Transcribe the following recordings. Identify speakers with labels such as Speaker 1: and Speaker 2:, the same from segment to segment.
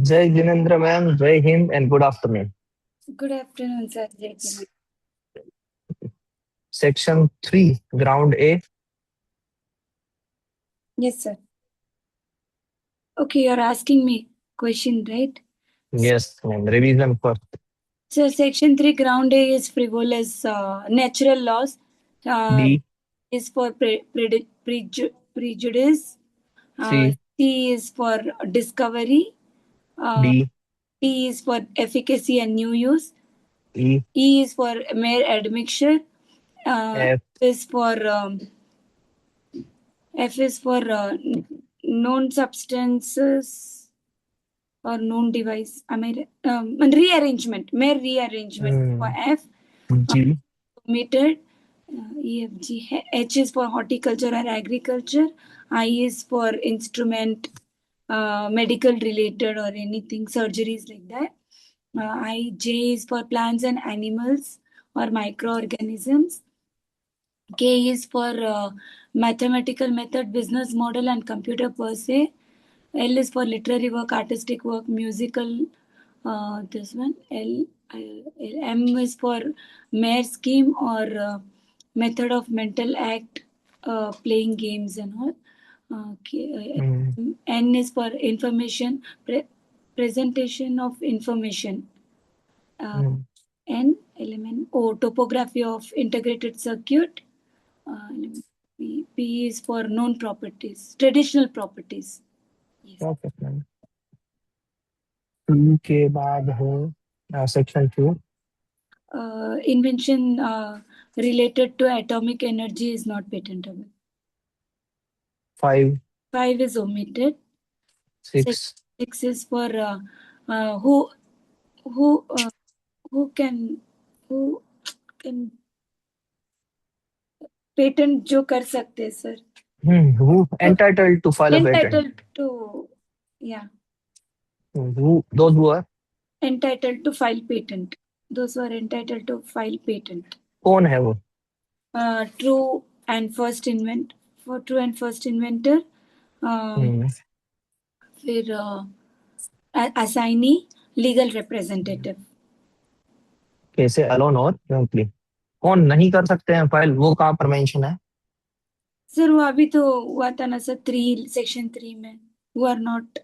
Speaker 1: जय जिनेन्द्र मैम, जय Hind and good afternoon.
Speaker 2: Good afternoon, sir. Jai Hind.
Speaker 1: Section 3 ground A.
Speaker 2: Yes, sir. Okay, you're asking me question, right?
Speaker 1: Yes ma'am, revision first.
Speaker 2: So, Section 3, Ground A is frivolous natural laws. Uh,
Speaker 1: B,
Speaker 2: is for prejudice.
Speaker 1: C,
Speaker 2: C is for discovery. Uh,
Speaker 1: D,
Speaker 2: T is for efficacy and new use.
Speaker 1: E,
Speaker 2: E is for mere admixture.
Speaker 1: F,
Speaker 2: Is for F is for known substances or known device. Am I rearrangement? Mere rearrangement for F.
Speaker 1: G,
Speaker 2: Omitted. E, F, G. H is for horticulture or agriculture. I is for instrument, medical related or anything, surgeries like that. J is for plants and animals or microorganisms. K is for mathematical method, business model, and computer per se. L is for literary work, artistic work, musical. This one. M is for mere scheme or method of mental act, playing games and all. N is for information, presentation of information. N element O topography of integrated circuit. P is for known properties, traditional properties. Yes.
Speaker 1: Perfect ma'am. 2 के बाद है section 2।
Speaker 2: Invention related to atomic energy is not patentable.
Speaker 1: 5,
Speaker 2: 5 is omitted.
Speaker 1: 6,
Speaker 2: 6 is for who who uh, who can who can patent जो कर सकते हैं sir.
Speaker 1: who entitled to file a patent?
Speaker 2: Entitled to, yeah,
Speaker 1: Who, those who are,
Speaker 2: entitled to file patent. Those who are entitled to file patent.
Speaker 1: कौन है वो?
Speaker 2: True and first invent for true and first inventor. फिर assignee, legal representative.
Speaker 1: कैसे alone और jointly? कौन नहीं कर सकते हैं फाइल, वो कहाँ पर मेंशन है?
Speaker 2: सर वो अभी तो हुआ था ना सर, सेक्शन 3 में. who are not,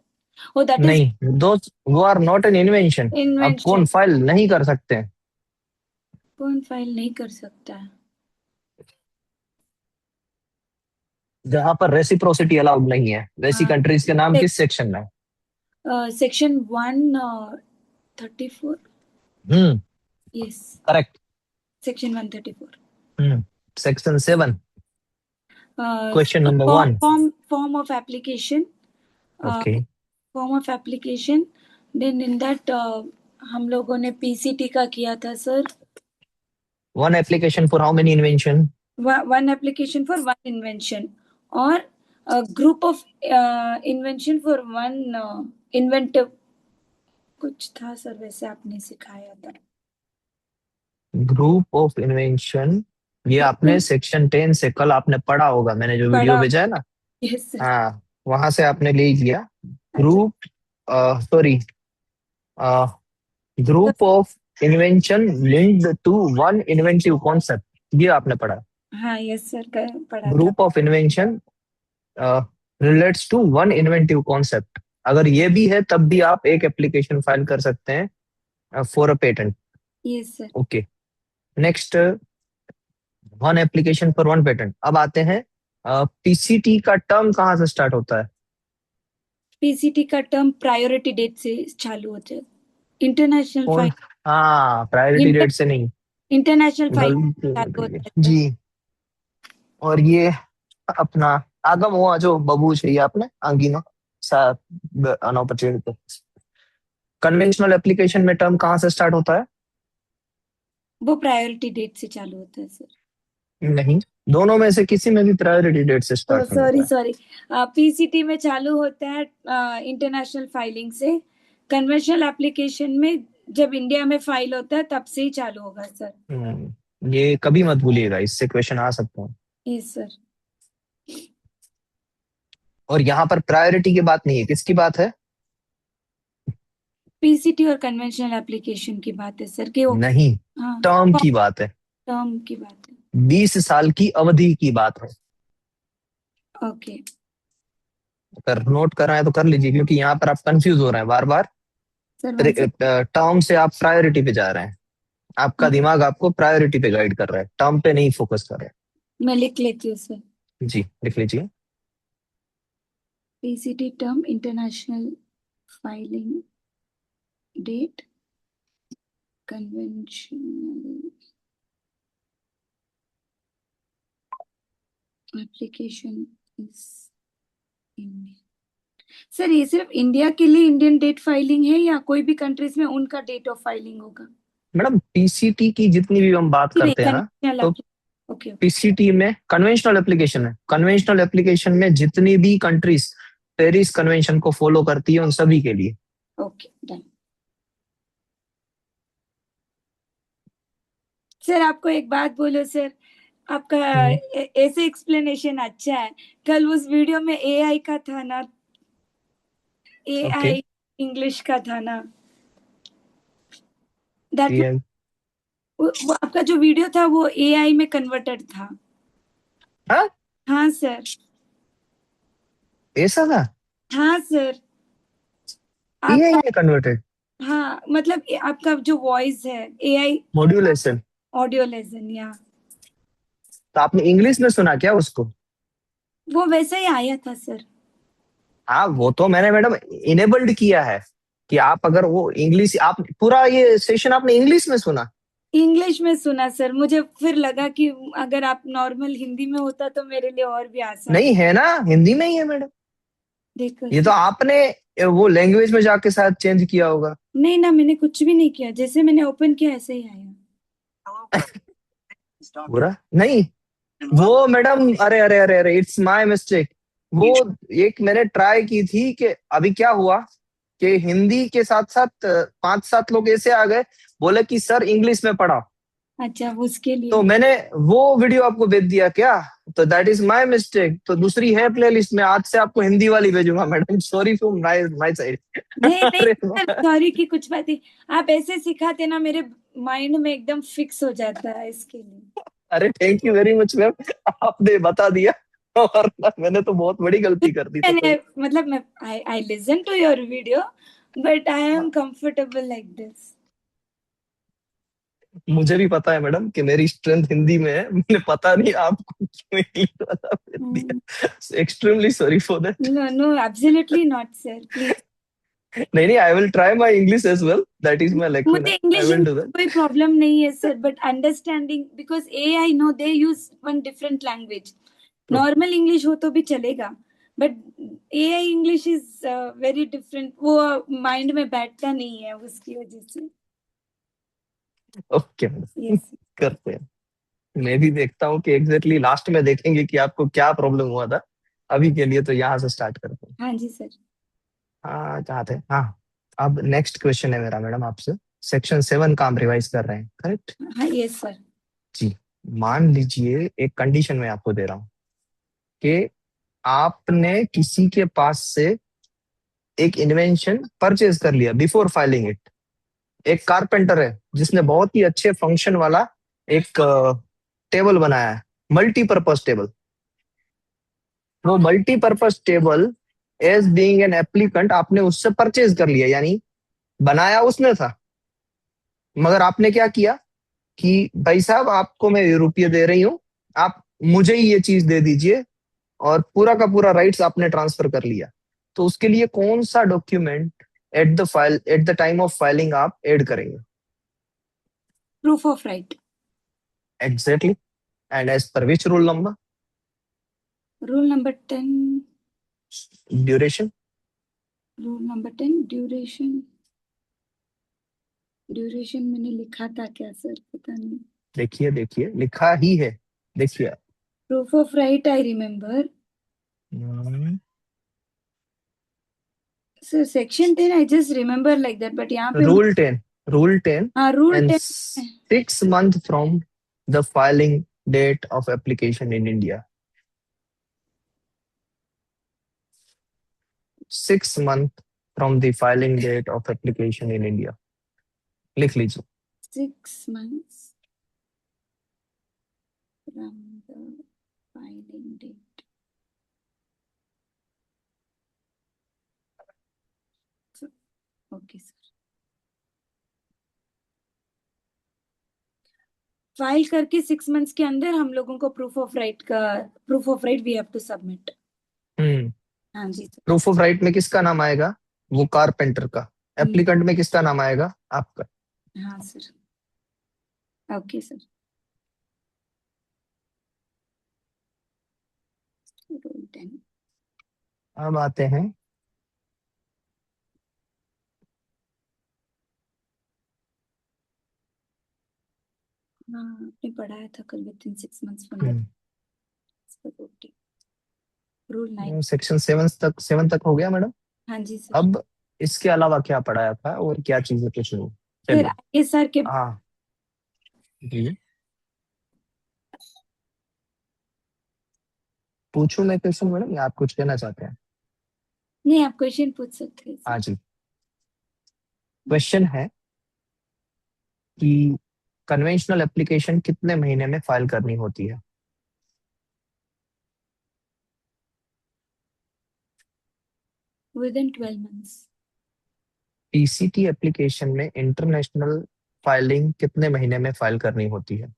Speaker 2: oh that is
Speaker 1: नहीं, दोस्त वो आर नॉट एन इन्वेंशन। अब
Speaker 2: invention.
Speaker 1: कौन फाइल नहीं कर सकते हैं?
Speaker 2: कौन फाइल नहीं कर सकता है?
Speaker 1: जहां पर रेसिप्रोसिटी अलाउड नहीं है, वैसी कंट्रीज के नाम किस सेक्शन में?
Speaker 2: Section 134. Yes,
Speaker 1: correct.
Speaker 2: section 134.
Speaker 1: Section 7, question number 1।
Speaker 2: Form of application.
Speaker 1: Okay,
Speaker 2: Form of application. Then in that हम लोगों ने PCT का किया था sir.
Speaker 1: One application for how many invention?
Speaker 2: One application for one invention or a group of invention for one inventive. कुछ था sir वैसे आपने सिखाया था.
Speaker 1: ग्रुप ऑफ इन्वेंशन, ये आपने सेक्शन 10 से कल आपने पढ़ा होगा, मैंने जो वीडियो भेजा है ना।
Speaker 2: Yes sir.
Speaker 1: हाँ, वहां से आपने ले लिया। Group, sorry, group of invention linked to one inventive concept, ये आपने पढ़ा।
Speaker 2: हाँ यस सर पढ़ा था.
Speaker 1: Group of invention relates to one inventive concept, अगर ये भी है तब भी आप एक एप्लीकेशन फाइल कर सकते हैं for a patent.
Speaker 2: Yes sir.
Speaker 1: Okay, next, one application for one patent. अब आते हैं पीसीटी का टर्म कहाँ से स्टार्ट होता है?
Speaker 2: पीसीटी का टर्म प्रायोरिटी डेट से चालू होता है. इंटरनेशनल
Speaker 1: कौन?
Speaker 2: फाइल.
Speaker 1: हाँ, प्रायोरिटी डेट से नहीं,
Speaker 2: इंटरनेशनल फाइल चालू
Speaker 1: गलती
Speaker 2: होता है
Speaker 1: जी। और ये अपना आगम हुआ जो बबू चाहिए आपने आंगीना अनऑपर्चुनिटी। कन्वेंशनल एप्लीकेशन में टर्म कहाँ से स्टार्ट होता है?
Speaker 2: वो प्रायोरिटी डेट से चालू होता है सर.
Speaker 1: नहीं, दोनों में से किसी में भी प्रायोरिटी डेट से स्टार्ट नहीं
Speaker 2: सॉरी
Speaker 1: होता है।
Speaker 2: सॉरी. पीसीटी में चालू होता है इंटरनेशनल फाइलिंग से. कन्वेंशनल एप्लीकेशन में जब इंडिया में फाइल होता है तब से ही चालू होगा सर.
Speaker 1: ये कभी मत भूलिएगा, इससे क्वेश्चन आ सकता है।
Speaker 2: Yes sir.
Speaker 1: और यहाँ पर प्रायोरिटी की बात नहीं है, किसकी बात है?
Speaker 2: पीसीटी और कन्वेंशनल एप्लीकेशन की बात है सर, कि वो
Speaker 1: नहीं,
Speaker 2: हाँ
Speaker 1: टर्म की बात है,
Speaker 2: टर्म की बात है।
Speaker 1: 20 साल की अवधि की बात है।
Speaker 2: ओके
Speaker 1: अगर नोट कर रहे हैं तो कर लीजिए, क्योंकि यहाँ पर आप कंफ्यूज हो रहे हैं बार बार।
Speaker 2: सर, वन से
Speaker 1: टर्म से आप प्रायोरिटी पे जा रहे हैं, आपका दिमाग आपको प्रायोरिटी पे गाइड कर रहा है, टर्म पे नहीं फोकस कर रहा
Speaker 2: मैं लिख लेती हूँ सर।
Speaker 1: है। जी लिख लीजिए।
Speaker 2: PCT term, international filing date, conventional application is India. Sir ये सिर्फ इंडिया के लिए इंडियन डेट फाइलिंग है या कोई भी कंट्रीज में उनका डेट ऑफ फाइलिंग होगा?
Speaker 1: मैडम पीसीटी की जितनी भी हम बात
Speaker 2: नहीं,
Speaker 1: करते हैं ना,
Speaker 2: कन्वेंशनल
Speaker 1: तो
Speaker 2: ओके ओके
Speaker 1: पीसीटी में कन्वेंशनल एप्लीकेशन है, कन्वेंशनल एप्लीकेशन में जितनी भी कंट्रीज पेरिस कन्वेंशन को फॉलो करती है उन सभी के लिए।
Speaker 2: Okay done. सर आपको एक बात बोलो सर, आपका ऐसे एक्सप्लेनेशन अच्छा है। कल उस वीडियो में एआई का था ना,
Speaker 1: ओके।
Speaker 2: एआई इंग्लिश का था ना, दैट वो आपका जो वीडियो था वो एआई में कन्वर्टेड था।
Speaker 1: हाँ,
Speaker 2: हाँ सर।
Speaker 1: ऐसा था?
Speaker 2: हाँ सर।
Speaker 1: एआई
Speaker 2: आपका
Speaker 1: में कन्वर्टेड?
Speaker 2: हाँ मतलब आपका जो वॉइस है एआई
Speaker 1: मॉड्यूलेशन?
Speaker 2: ऑडियो लेसन या
Speaker 1: तो आपने इंग्लिश में सुना क्या उसको?
Speaker 2: वो वैसा ही आया था सर।
Speaker 1: हाँ, वो तो मैंने मैडम इनेबल्ड किया है कि आप अगर वो इंग्लिश, आप पूरा ये सेशन आपने इंग्लिश में सुना?
Speaker 2: इंग्लिश में सुना सर, मुझे फिर लगा कि अगर आप नॉर्मल हिंदी में होता तो मेरे लिए और भी आसान।
Speaker 1: नहीं है ना, हिंदी में ही है मैडम।
Speaker 2: देखो
Speaker 1: ये तो
Speaker 2: सर,
Speaker 1: आपने वो लैंग्वेज में जाके शायद चेंज किया होगा।
Speaker 2: नहीं ना, मैंने कुछ भी नहीं किया, जैसे मैंने ओपन किया ऐसे ही आया।
Speaker 1: पूरा नहीं, वो मैडम, अरे अरे अरे अरे, इट्स माय मिस्टेक। वो एक मैंने ट्राई की थी कि अभी क्या हुआ कि हिंदी के साथ साथ 5-7 लोग ऐसे आ गए, बोले कि सर इंग्लिश में पढ़ा,
Speaker 2: अच्छा उसके लिए।
Speaker 1: तो मैंने वो वीडियो आपको भेज दिया क्या? तो दैट इज माय मिस्टेक। तो दूसरी है प्लेलिस्ट में, आज से आपको हिंदी वाली भेजूंगा madam, sorry from my my side.
Speaker 2: नहीं नहीं
Speaker 1: अरे
Speaker 2: सर, सॉरी की कुछ बात नहीं। आप ऐसे सिखाते ना मेरे माइंड में एकदम फिक्स हो जाता है, इसके लिए।
Speaker 1: अरे thank you very much ma'am, आपने बता दिया। और मैंने तो बहुत बड़ी गलती कर दी तो
Speaker 2: मैंने
Speaker 1: फिर।
Speaker 2: मतलब मैं I listen to your video, but I am comfortable like this.
Speaker 1: मुझे भी पता है मैडम कि मेरी स्ट्रेंथ हिंदी में है, मैंने पता नहीं आपको क्यों इंग्लिश वाला भेज दिया, extremely sorry for that.
Speaker 2: No no, absolutely not sir, please.
Speaker 1: नहीं नहीं, I will try my English as well, that is my
Speaker 2: मुझे
Speaker 1: लेक्यूना, आई
Speaker 2: इंग्लिश
Speaker 1: विल
Speaker 2: में
Speaker 1: डू दैट।
Speaker 2: कोई प्रॉब्लम नहीं है sir, but understanding, because AI no they use one different language. Normal English हो तो भी चलेगा, but AI English is very different, वो माइंड में बैठता नहीं है उसकी वजह से।
Speaker 1: Okay,
Speaker 2: yes.
Speaker 1: करते हैं। मैं भी देखता हूँ कि एग्जैक्टली लास्ट में देखेंगे कि आपको क्या प्रॉब्लम हुआ था। अभी के लिए तो यहाँ से स्टार्ट करते हैं।
Speaker 2: हाँ जी सर।
Speaker 1: हाँ, कहाँ थे? हाँ, अब नेक्स्ट क्वेश्चन है मेरा मैडम आपसे। सेक्शन 7 का हम रिवाइज कर रहे हैं, करेक्ट?
Speaker 2: हाँ यस सर।
Speaker 1: जी। मान लीजिए एक कंडीशन में आपको दे रहा हूँ कि आपने किसी के पास से एक इन्वेंशन परचेज कर लिया बिफोर फाइलिंग इट। एक कारपेंटर है जिसने बहुत ही अच्छे फंक्शन वाला एक टेबल बनाया है, मल्टीपर्पज टेबल। वो multipurpose table as being an applicant आपने उससे परचेज कर लिया, यानी बनाया उसने था, मगर आपने क्या किया कि भाई साहब आपको मैं ये रुपये दे रही हूँ, आप मुझे ही ये चीज दे दीजिए, और पूरा का पूरा राइट्स आपने ट्रांसफर कर लिया। तो उसके लिए कौन सा document at the time of filing आप ऐड करेंगे?
Speaker 2: Proof of right.
Speaker 1: Exactly. And as per which rule number?
Speaker 2: Rule number 10।
Speaker 1: Duration?
Speaker 2: Rule number 10 duration. Duration मैंने लिखा था क्या सर, पता नहीं।
Speaker 1: देखिए देखिए, लिखा ही है, देखिए।
Speaker 2: Proof of right I remember sir, section 10 I just remember like that, but यहाँ पे
Speaker 1: रूल 10, रूल 10,
Speaker 2: हाँ rule
Speaker 1: and
Speaker 2: 10।
Speaker 1: 6 months from the filing date of application in India. 6 month from the filing date of application in India. लिख लीजिए।
Speaker 2: 6 months from the filing date. Okay sir. File करके 6 months के अंदर हम लोगों को proof of right we have to submit.
Speaker 1: Hmm.
Speaker 2: हाँ जी सर।
Speaker 1: प्रूफ ऑफ राइट में किसका नाम आएगा? वो कारपेंटर का। एप्लीकेंट में किसका नाम आएगा? आपका।
Speaker 2: हाँ सर। Okay sir. Roll 10।
Speaker 1: अब आते हैं
Speaker 2: हाँ आपने पढ़ाया था कल, with in 6 months from the rule 9।
Speaker 1: Section 7 तक हो गया मैडम।
Speaker 2: हाँ जी सर।
Speaker 1: अब इसके अलावा क्या पढ़ाया था और क्या चीजें कुछ नहीं?
Speaker 2: फिर
Speaker 1: चलिए।
Speaker 2: आगे सर के
Speaker 1: हाँ जी, पूछूं मैं क्वेश्चन मैडम या आप कुछ कहना चाहते हैं?
Speaker 2: नहीं, आप क्वेश्चन पूछ सकते हैं
Speaker 1: हाँ
Speaker 2: सर।
Speaker 1: जी। क्वेश्चन है कि कन्वेंशनल एप्लीकेशन कितने महीने में फाइल करनी होती है?
Speaker 2: With in 12 months।
Speaker 1: PCT application में इंटरनेशनल फाइलिंग कितने महीने में फाइल करनी होती है?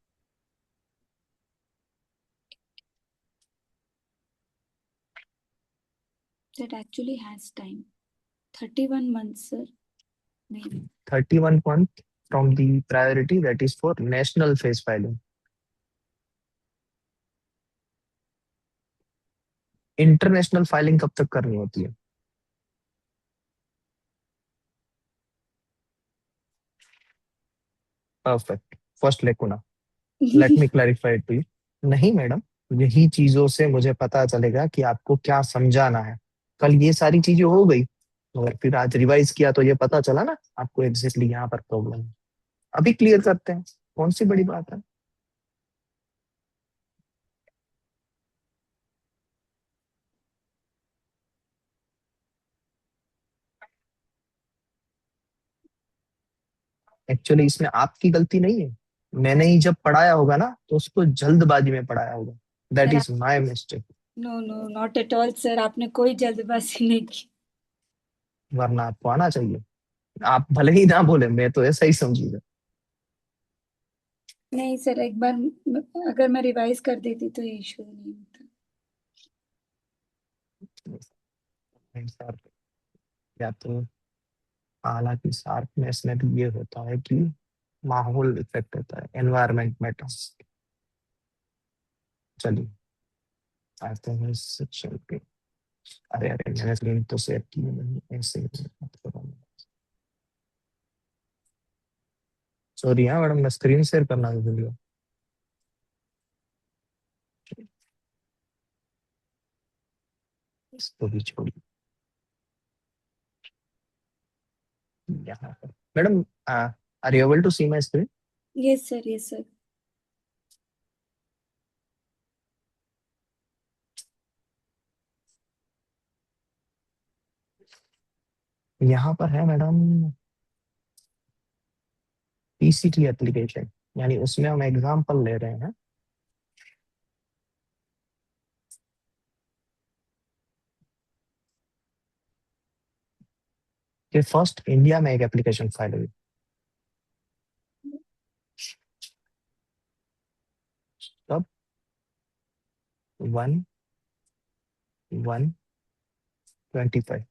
Speaker 2: That actually has time 31 months sir. नहीं।
Speaker 1: 31 month from the priority that is for national phase filing. International filing कब तक करनी होती है? Perfect. First lacuna. Let me clarify to you. नहीं मैडम, यही चीजों से मुझे पता चलेगा कि आपको क्या समझाना है। कल ये सारी चीजें हो गई, मगर फिर आज रिवाइज किया तो ये पता चला ना आपको एग्जैक्टली यहाँ पर प्रॉब्लम है। अभी क्लियर करते हैं, कौन सी बड़ी बात है। एक्चुअली इसमें आपकी गलती नहीं है। मैंने ही जब पढ़ाया होगा ना तो उसको जल्दबाजी में पढ़ाया होगा। That
Speaker 2: sir
Speaker 1: is my mistake.
Speaker 2: No no not at all sir, आपने कोई जल्दबाजी नहीं की।
Speaker 1: वरना आपको आना चाहिए। आप भले ही ना बोले, मैं तो ऐसा ही समझूंगा।
Speaker 2: नहीं सर, एक बार अगर मैं रिवाइज कर देती तो ये इशू नहीं होता।
Speaker 1: सर, या तो हालांकि शार्पनेस में भी ये होता है कि माहौल इफेक्ट होता है, एनवायरमेंट मैटर्स। चलिए आते हैं इस सेक्शन पे। अरे अरे, मैंने स्क्रीन तो सेव की नहीं, ऐसे ही मत करो। सॉरी हाँ मैडम, मैं स्क्रीन शेयर करना भी भूल गया। इसको भी छोड़िए। यहाँ पर madam, are you able to see my screen?
Speaker 2: Yes sir, yes sir.
Speaker 1: यहाँ पर है मैडम पीसीटी एप्लीकेशन, यानी उसमें हम एग्जांपल ले रहे हैं कि फर्स्ट इंडिया में एक एप्लीकेशन फाइल हुई। तब 1/1/25।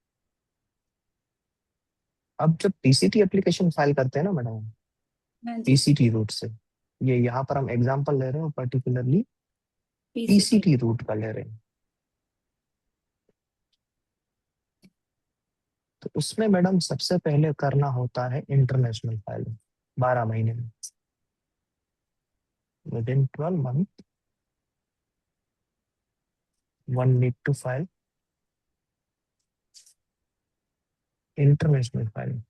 Speaker 1: अब जब पीसीटी एप्लीकेशन फाइल करते हैं ना मैडम,
Speaker 2: हाँ जी सर।
Speaker 1: पीसीटी रूट से, ये यहाँ पर हम एग्जांपल ले रहे हैं, पर्टिकुलरली
Speaker 2: पीसीटी।
Speaker 1: पीसीटी रूट का ले रहे हैं। तो उसमें मैडम सबसे पहले करना होता है इंटरनेशनल फाइलिंग 12 महीने में। Within 12 month one need to file international filing.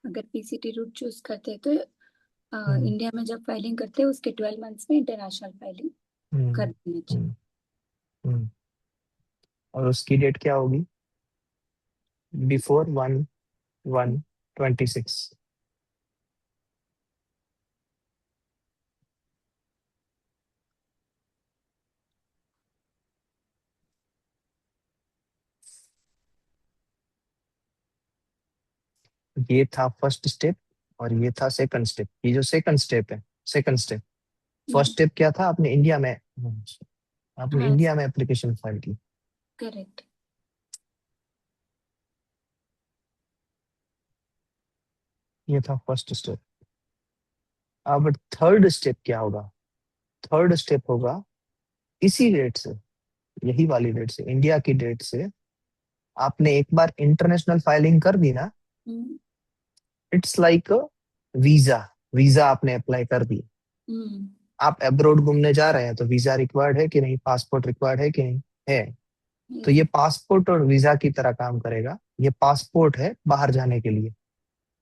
Speaker 2: अगर पीसीटी रूट चूज करते हैं तो इंडिया में जब फाइलिंग करते हैं उसके 12 मंथ्स में इंटरनेशनल फाइलिंग कर
Speaker 1: हम्म,
Speaker 2: देना चाहिए।
Speaker 1: हम्म, हम्म। और उसकी डेट क्या होगी? बिफोर 1/1/26। ये था फर्स्ट स्टेप और ये था सेकंड स्टेप। ये जो सेकंड स्टेप है, सेकंड स्टेप, फर्स्ट स्टेप क्या था? आपने
Speaker 2: हाँ,
Speaker 1: इंडिया में एप्लीकेशन फाइल की।
Speaker 2: करेक्ट।
Speaker 1: ये था फर्स्ट स्टेप। अब थर्ड स्टेप क्या होगा? थर्ड स्टेप होगा इसी डेट से, यही वाली डेट से, इंडिया की डेट से आपने एक बार इंटरनेशनल फाइलिंग कर दी ना,
Speaker 2: हम्म,
Speaker 1: इट्स लाइक वीजा। वीजा आपने अप्लाई कर दी,
Speaker 2: हम्म,
Speaker 1: आप अब्रोड घूमने जा रहे हैं तो वीजा रिक्वायर्ड है कि नहीं, पासपोर्ट रिक्वायर्ड है कि नहीं है। तो
Speaker 2: yes,
Speaker 1: ये पासपोर्ट और वीजा की तरह काम करेगा। ये पासपोर्ट है बाहर जाने के लिए,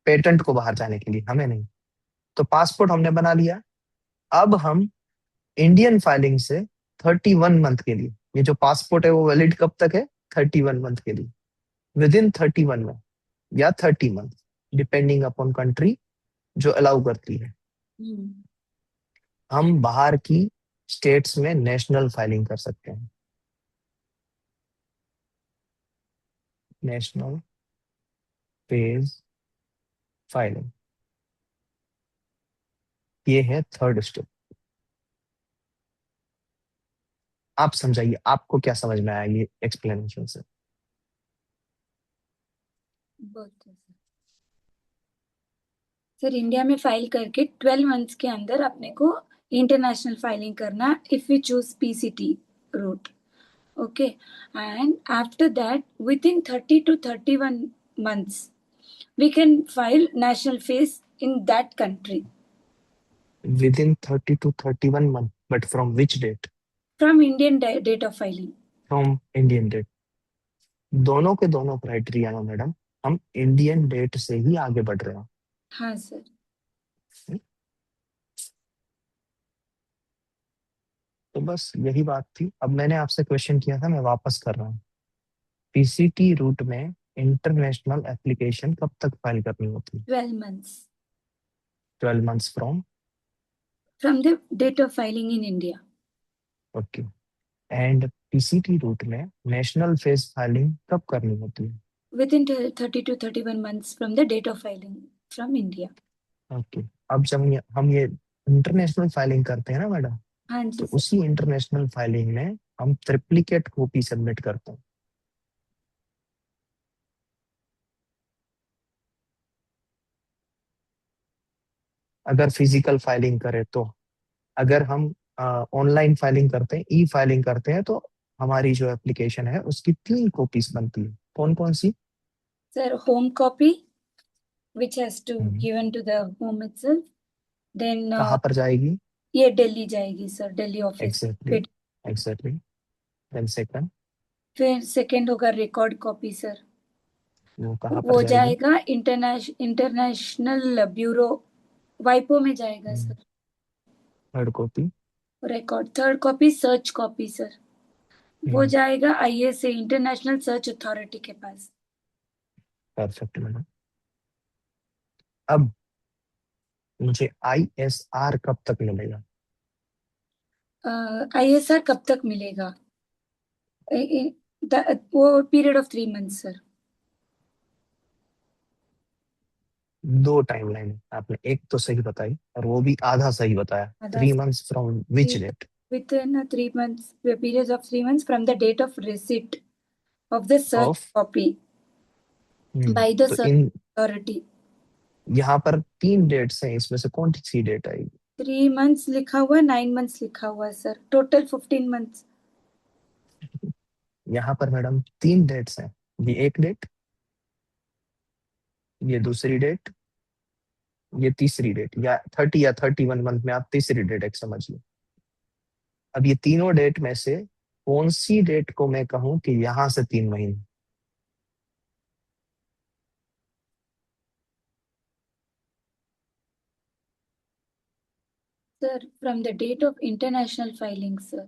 Speaker 1: पेटेंट को बाहर जाने के लिए, हमें नहीं। तो पासपोर्ट हमने बना लिया। अब हम इंडियन फाइलिंग से 31 मंथ के लिए, ये जो पासपोर्ट है वो वैलिड कब तक है? 31 मंथ के लिए। विद इन 31 में या 30 मंथ, डिपेंडिंग अपॉन कंट्री जो अलाउ करती है,
Speaker 2: हम्म,
Speaker 1: हम बाहर की स्टेट्स में नेशनल फाइलिंग कर सकते हैं। नेशनल फेज फाइलिंग, ये है थर्ड स्टेप। आप समझाइए, आपको क्या समझ में आया ये एक्सप्लेनेशन से?
Speaker 2: बोलते हैं सर इंडिया में फाइल करके 12 मंथ्स के अंदर अपने को इंटरनेशनल फाइलिंग करना if we choose PCT route. Okay, and after that within 30 to 31 months we can file national phase in that country
Speaker 1: within 30 to 31 month, but from which date?
Speaker 2: from Indian date of filing.
Speaker 1: From Indian date. दोनों के दोनों criteria में madam हम Indian date से ही आगे बढ़ रहे
Speaker 2: हाँ सर।
Speaker 1: हैं। तो बस यही बात थी। अब मैंने आपसे क्वेश्चन किया था, मैं वापस कर रहा हूँ। पीसीटी रूट में इंटरनेशनल एप्लीकेशन कब तक फाइल करनी होती है?
Speaker 2: 12 months
Speaker 1: 12 months from.
Speaker 2: from the date of filing in India.
Speaker 1: ओके। एंड पीसीटी रूट में नेशनल फेज फाइलिंग कब करनी होती है?
Speaker 2: Within 30 to 31 months from the date of filing from India.
Speaker 1: Okay. अब जब हम ये इंटरनेशनल फाइलिंग करते हैं ना मैडम,
Speaker 2: हाँ जी
Speaker 1: तो
Speaker 2: सर।
Speaker 1: उसी इंटरनेशनल फाइलिंग में हम ट्रिप्लिकेट कॉपी सबमिट करते हैं। अगर फिजिकल फाइलिंग करें तो, अगर हम ऑनलाइन फाइलिंग करते हैं, ई फाइलिंग करते हैं, तो हमारी जो एप्लीकेशन है उसकी 3 कॉपीज बनती है। कौन कौन सी?
Speaker 2: Sir, home copy which has to
Speaker 1: hmm,
Speaker 2: given to the home itself. Then
Speaker 1: कहाँ पर जाएगी?
Speaker 2: ये दिल्ली जाएगी सर, दिल्ली ऑफिस।
Speaker 1: एग्जैक्टली,
Speaker 2: फिर
Speaker 1: एग्जैक्टली। देन सेकंड,
Speaker 2: फिर सेकेंड होगा रिकॉर्ड कॉपी सर।
Speaker 1: वो कहाँ पर
Speaker 2: वो
Speaker 1: जाएगी?
Speaker 2: जाएगा इंटरनेशनल ब्यूरो, वाइपो में जाएगा sir.
Speaker 1: Third copy?
Speaker 2: Record third copy search copy sir, वो जाएगा आईएसए इंटरनेशनल सर्च अथॉरिटी के पास।
Speaker 1: Perfect madam. अब मुझे आईएसआर कब तक मिलेगा?
Speaker 2: आईएसआर कब तक मिलेगा? वो पीरियड ऑफ 3 months सर।
Speaker 1: दो टाइमलाइन है, आपने एक तो सही बताई और वो भी आधा सही बताया।
Speaker 2: आधा
Speaker 1: 3 months from which date?
Speaker 2: within 3 months, the period of 3 months from the date of receipt of the search
Speaker 1: of.
Speaker 2: copy by the
Speaker 1: तो
Speaker 2: search
Speaker 1: इन,
Speaker 2: authority.
Speaker 1: यहाँ पर 3 डेट्स हैं, इसमें से कौन सी डेट आएगी?
Speaker 2: 3 months लिखा हुआ, 9 months लिखा हुआ है सर, टोटल 15 months।
Speaker 1: यहाँ पर मैडम 3 डेट्स हैं। ये एक डेट, ये दूसरी डेट, ये तीसरी डेट, या 30 या 31 मंथ में आप तीसरी डेट एक समझिए। अब ये तीनों डेट में से कौन सी डेट को मैं कहूं कि यहां से 3 महीने?
Speaker 2: Sir, from the date of international filing, sir.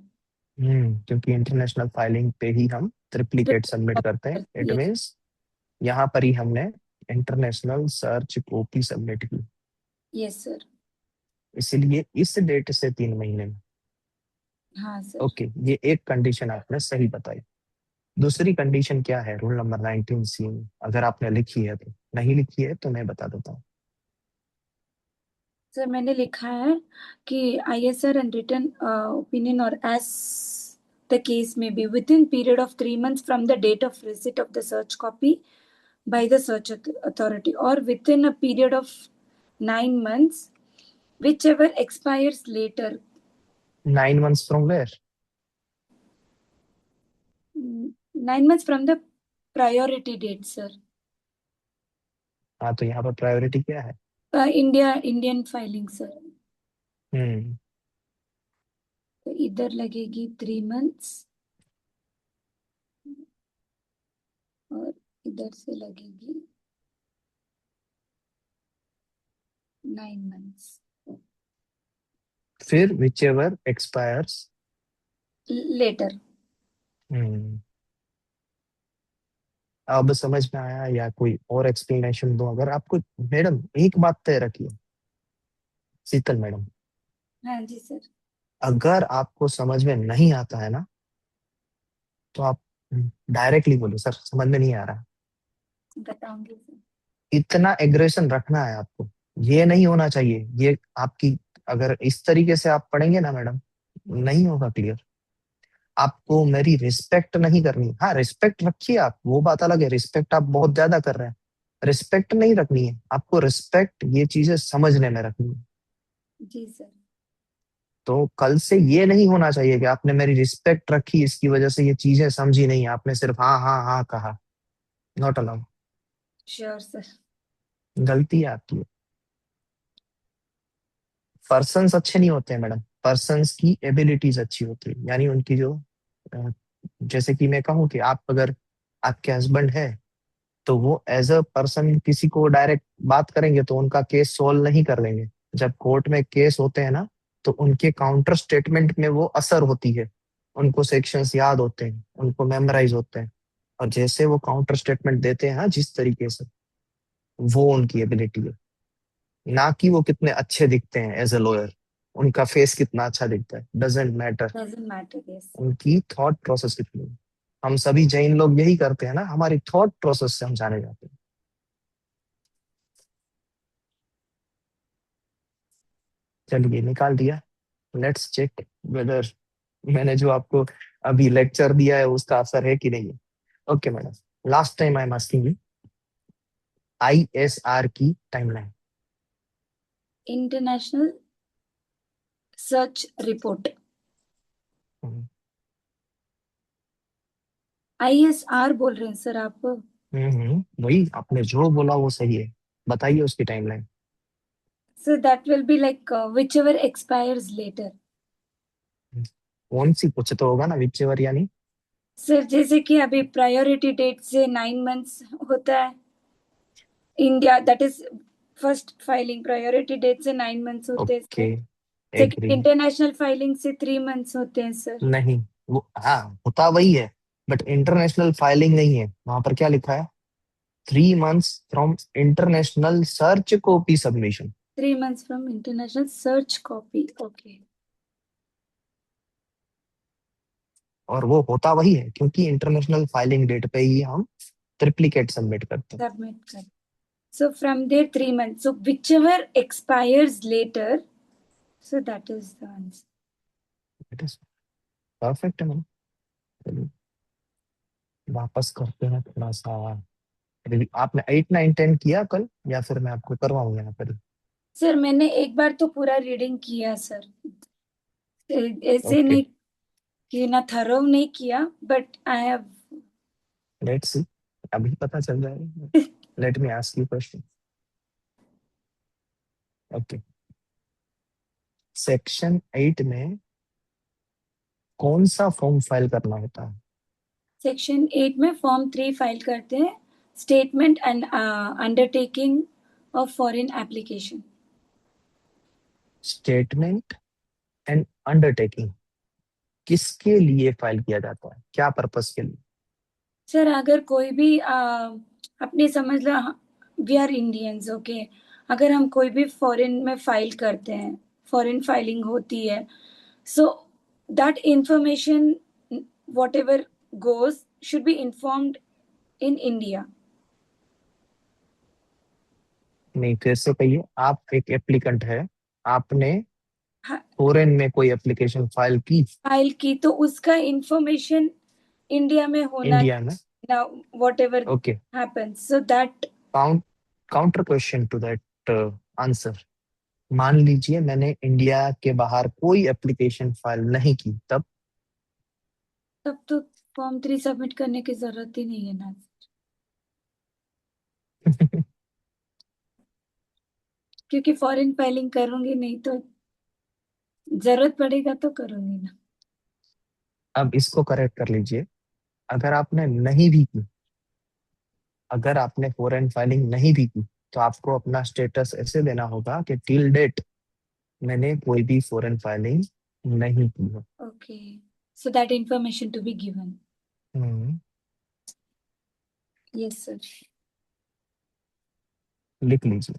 Speaker 1: क्योंकि इंटरनेशनल फाइलिंग पे ही हम ट्रिप्लिकेट सबमिट करते हैं, इट
Speaker 2: Yes,
Speaker 1: मीन्स यहाँ पर ही हमने इंटरनेशनल सर्च कॉपी सबमिट की,
Speaker 2: yes, sir.
Speaker 1: इसलिए इस डेट से 3 महीने में।
Speaker 2: हाँ सर।
Speaker 1: ओके, ये एक कंडीशन आपने सही बताई। दूसरी कंडीशन क्या है रूल नंबर 19C में, अगर आपने लिखी है तो, नहीं लिखी है तो मैं बता देता हूँ।
Speaker 2: सर मैंने लिखा है कि ISR and written opinion or as the case may be within period of 3 months from the date of receipt of the search copy by the search authority or within a period of 9 months whichever expires later.
Speaker 1: 9 months from where?
Speaker 2: 9 months from the priority date, sir.
Speaker 1: हाँ, तो यहाँ पर priority क्या है?
Speaker 2: Indian filing, sir.
Speaker 1: हम्म
Speaker 2: तो इधर लगेगी 3 months और इधर से लगेगी 9 months
Speaker 1: फिर विच एवर एक्सपायर्स।
Speaker 2: later.
Speaker 1: हम्म अब समझ में आया या कोई और एक्सप्लेनेशन दो अगर आपको? मैडम एक बात तय रखिए, शीतल मैडम,
Speaker 2: हाँ जी सर।
Speaker 1: अगर आपको समझ में नहीं आता है ना, तो आप डायरेक्टली बोलो सर समझ में नहीं आ रहा।
Speaker 2: बताऊंगी सर।
Speaker 1: इतना एग्रेशन रखना है आपको, ये नहीं होना चाहिए ये आपकी। अगर इस तरीके से आप पढ़ेंगे ना मैडम, नहीं होगा क्लियर। आपको मेरी रिस्पेक्ट नहीं करनी। हाँ, रिस्पेक्ट रखिए आप, वो बात अलग है, रिस्पेक्ट आप बहुत ज्यादा कर रहे हैं। रिस्पेक्ट नहीं रखनी है आपको, रिस्पेक्ट ये चीजें समझने में रखनी है।
Speaker 2: जी सर।
Speaker 1: तो कल से ये नहीं होना चाहिए कि आपने मेरी रिस्पेक्ट रखी इसकी वजह से ये चीजें समझी नहीं, आपने सिर्फ हाँ हाँ हाँ कहा। Not allowed.
Speaker 2: Sure sir.
Speaker 1: गलती है आपकी। पर्सन्स अच्छे नहीं होते हैं मैडम, पर्सन्स की एबिलिटीज अच्छी होती है, यानी उनकी जो अ, जैसे कि मैं कहूँ कि आप अगर आपके हस्बैंड है, तो वो एज अ पर्सन किसी को डायरेक्ट बात करेंगे तो उनका केस सोल्व नहीं कर देंगे। जब कोर्ट में केस होते हैं ना, तो उनके काउंटर स्टेटमेंट में वो असर होती है, उनको सेक्शंस याद होते हैं, उनको मेमोराइज होते हैं, और जैसे वो काउंटर स्टेटमेंट देते हैं ना जिस तरीके से, वो उनकी एबिलिटी है। ना कि वो कितने अच्छे दिखते हैं एज ए लॉयर, उनका फेस कितना अच्छा दिखता है doesn't matter,
Speaker 2: doesn't matter. Yes.
Speaker 1: उनकी थॉट प्रोसेस कितनी है। हम सभी जैन लोग यही करते हैं ना, हमारी थॉट प्रोसेस से हम जाने जाते हैं। चलिए निकाल दिया, लेट्स चेक वेदर मैंने जो आपको अभी लेक्चर दिया है उसका असर है कि नहीं है। Okay madam, last time I am asking you ISR की timeline.
Speaker 2: International search report. ISR बोल रहे हैं सर आप?
Speaker 1: वही आपने जो बोला वो सही है, बताइए उसकी timeline.
Speaker 2: Sir that will be like whichever expires later.
Speaker 1: कौन सी, कुछ तो होगा ना विच एवर यानी?
Speaker 2: सर जैसे कि अभी प्रायोरिटी डेट से 9 months होता है India, that is first filing priority date से 9 months होते हैं
Speaker 1: okay,
Speaker 2: sir.
Speaker 1: Agree.
Speaker 2: Second international filing से 3 months होते हैं सर।
Speaker 1: नहीं, वो हाँ होता वही है, बट इंटरनेशनल फाइलिंग नहीं है वहां पर। क्या लिखा है? 3 months from international search copy submission.
Speaker 2: 3 months from international search copy. Okay.
Speaker 1: और वो होता वही है क्योंकि इंटरनेशनल फाइलिंग डेट पे ही हम ट्रिप्लिकेट सबमिट करते हैं।
Speaker 2: Submit कर. So from there 3 months. So whichever expires later, so that is the answer.
Speaker 1: It is perfect है मैम। चलिए वापस करते हैं थोड़ा सा आपने 8 9 10 किया कल, या फिर मैं आपको करवाऊँ यहाँ पर?
Speaker 2: सर मैंने एक बार तो पूरा रीडिंग किया सर, ऐसे
Speaker 1: ओके,
Speaker 2: नहीं कि ना थरो नहीं किया, but I have.
Speaker 1: Let's see, अभी पता चल जाएगा। Let me ask you question. Okay, section 8 में कौन सा फॉर्म फाइल करना होता है?
Speaker 2: सेक्शन 8 में फॉर्म 3 फाइल करते हैं, statement and undertaking of foreign application.
Speaker 1: Statement and undertaking किसके लिए फाइल किया जाता है, क्या पर्पस के लिए?
Speaker 2: सर अगर कोई भी अपने समझ लो, वी आर इंडियंस, ओके, अगर हम कोई भी फॉरेन में फाइल करते हैं, फॉरेन फाइलिंग होती है, सो that information what ever goes should be informed in India.
Speaker 1: नहीं, फिर से कहिए। आप एक एप्लीकेंट है, आपने फॉरेन में कोई एप्लीकेशन फाइल की
Speaker 2: फाइल की तो उसका इंफॉर्मेशन इंडिया में होना
Speaker 1: इंडिया में।
Speaker 2: ना, whatever
Speaker 1: okay,
Speaker 2: happens, so that.
Speaker 1: Counter question to that answer. मान लीजिए मैंने इंडिया के बाहर कोई एप्लीकेशन फाइल नहीं की, तब?
Speaker 2: तब तो फॉर्म 3 सबमिट करने की जरूरत ही नहीं है ना, क्योंकि फॉरेन फाइलिंग करूंगी नहीं तो जरूरत पड़ेगा तो करूंगी ना।
Speaker 1: अब इसको करेक्ट कर लीजिए। अगर आपने नहीं भी की, अगर आपने फॉरेन फाइलिंग नहीं भी की, तो आपको अपना स्टेटस ऐसे देना होगा कि टिल डेट मैंने कोई भी फॉरेन फाइलिंग नहीं की है।
Speaker 2: Okay, so that information to be given.
Speaker 1: Hmm,
Speaker 2: yes sir.
Speaker 1: लिख लीजिए।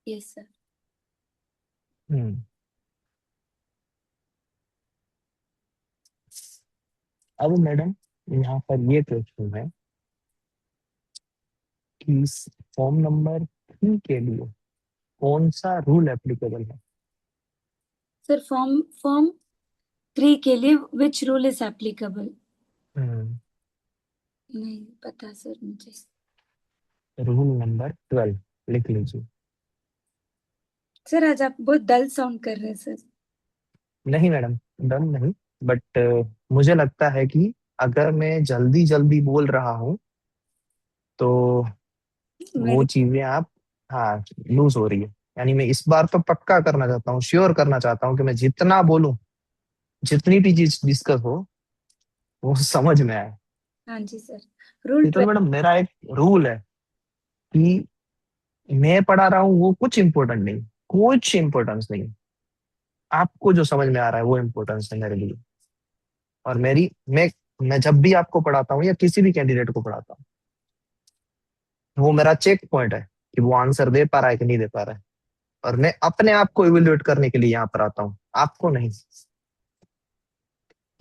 Speaker 2: Yes sir.
Speaker 1: हम्म, अब मैडम यहाँ पर ये क्वेश्चन है कि फॉर्म नंबर 3 के लिए कौन सा रूल एप्लीकेबल है?
Speaker 2: सर फॉर्म फॉर्म 3 के लिए विच रूल इज एप्लीकेबल?
Speaker 1: हम्म,
Speaker 2: नहीं पता सर मुझे।
Speaker 1: रूल नंबर 12 लिख लीजिए।
Speaker 2: सर आज आप बहुत डल साउंड कर रहे हैं सर।
Speaker 1: नहीं मैडम, डन नहीं, बट मुझे लगता है कि अगर मैं जल्दी जल्दी बोल रहा हूँ तो वो
Speaker 2: मेरे
Speaker 1: चीजें आप, हाँ, लूज हो रही है। यानी मैं इस बार तो पक्का करना चाहता हूँ, श्योर करना चाहता हूँ कि मैं जितना बोलूं, जितनी भी चीज डिस्कस हो, वो समझ में आए।
Speaker 2: हाँ जी सर। रूल
Speaker 1: ये तो
Speaker 2: 12।
Speaker 1: मैडम मेरा एक रूल है कि मैं पढ़ा रहा हूँ वो कुछ इम्पोर्टेंट नहीं, कुछ इम्पोर्टेंस नहीं। आपको जो समझ में आ रहा है वो इम्पोर्टेंस है मेरे लिए। और मैं जब भी आपको पढ़ाता हूँ या किसी भी कैंडिडेट को पढ़ाता हूँ, वो मेरा चेक पॉइंट है कि वो आंसर दे पा रहा है कि नहीं दे पा रहा है। और मैं अपने आप को इवेल्युएट करने के लिए यहाँ पर आता हूँ, आपको नहीं।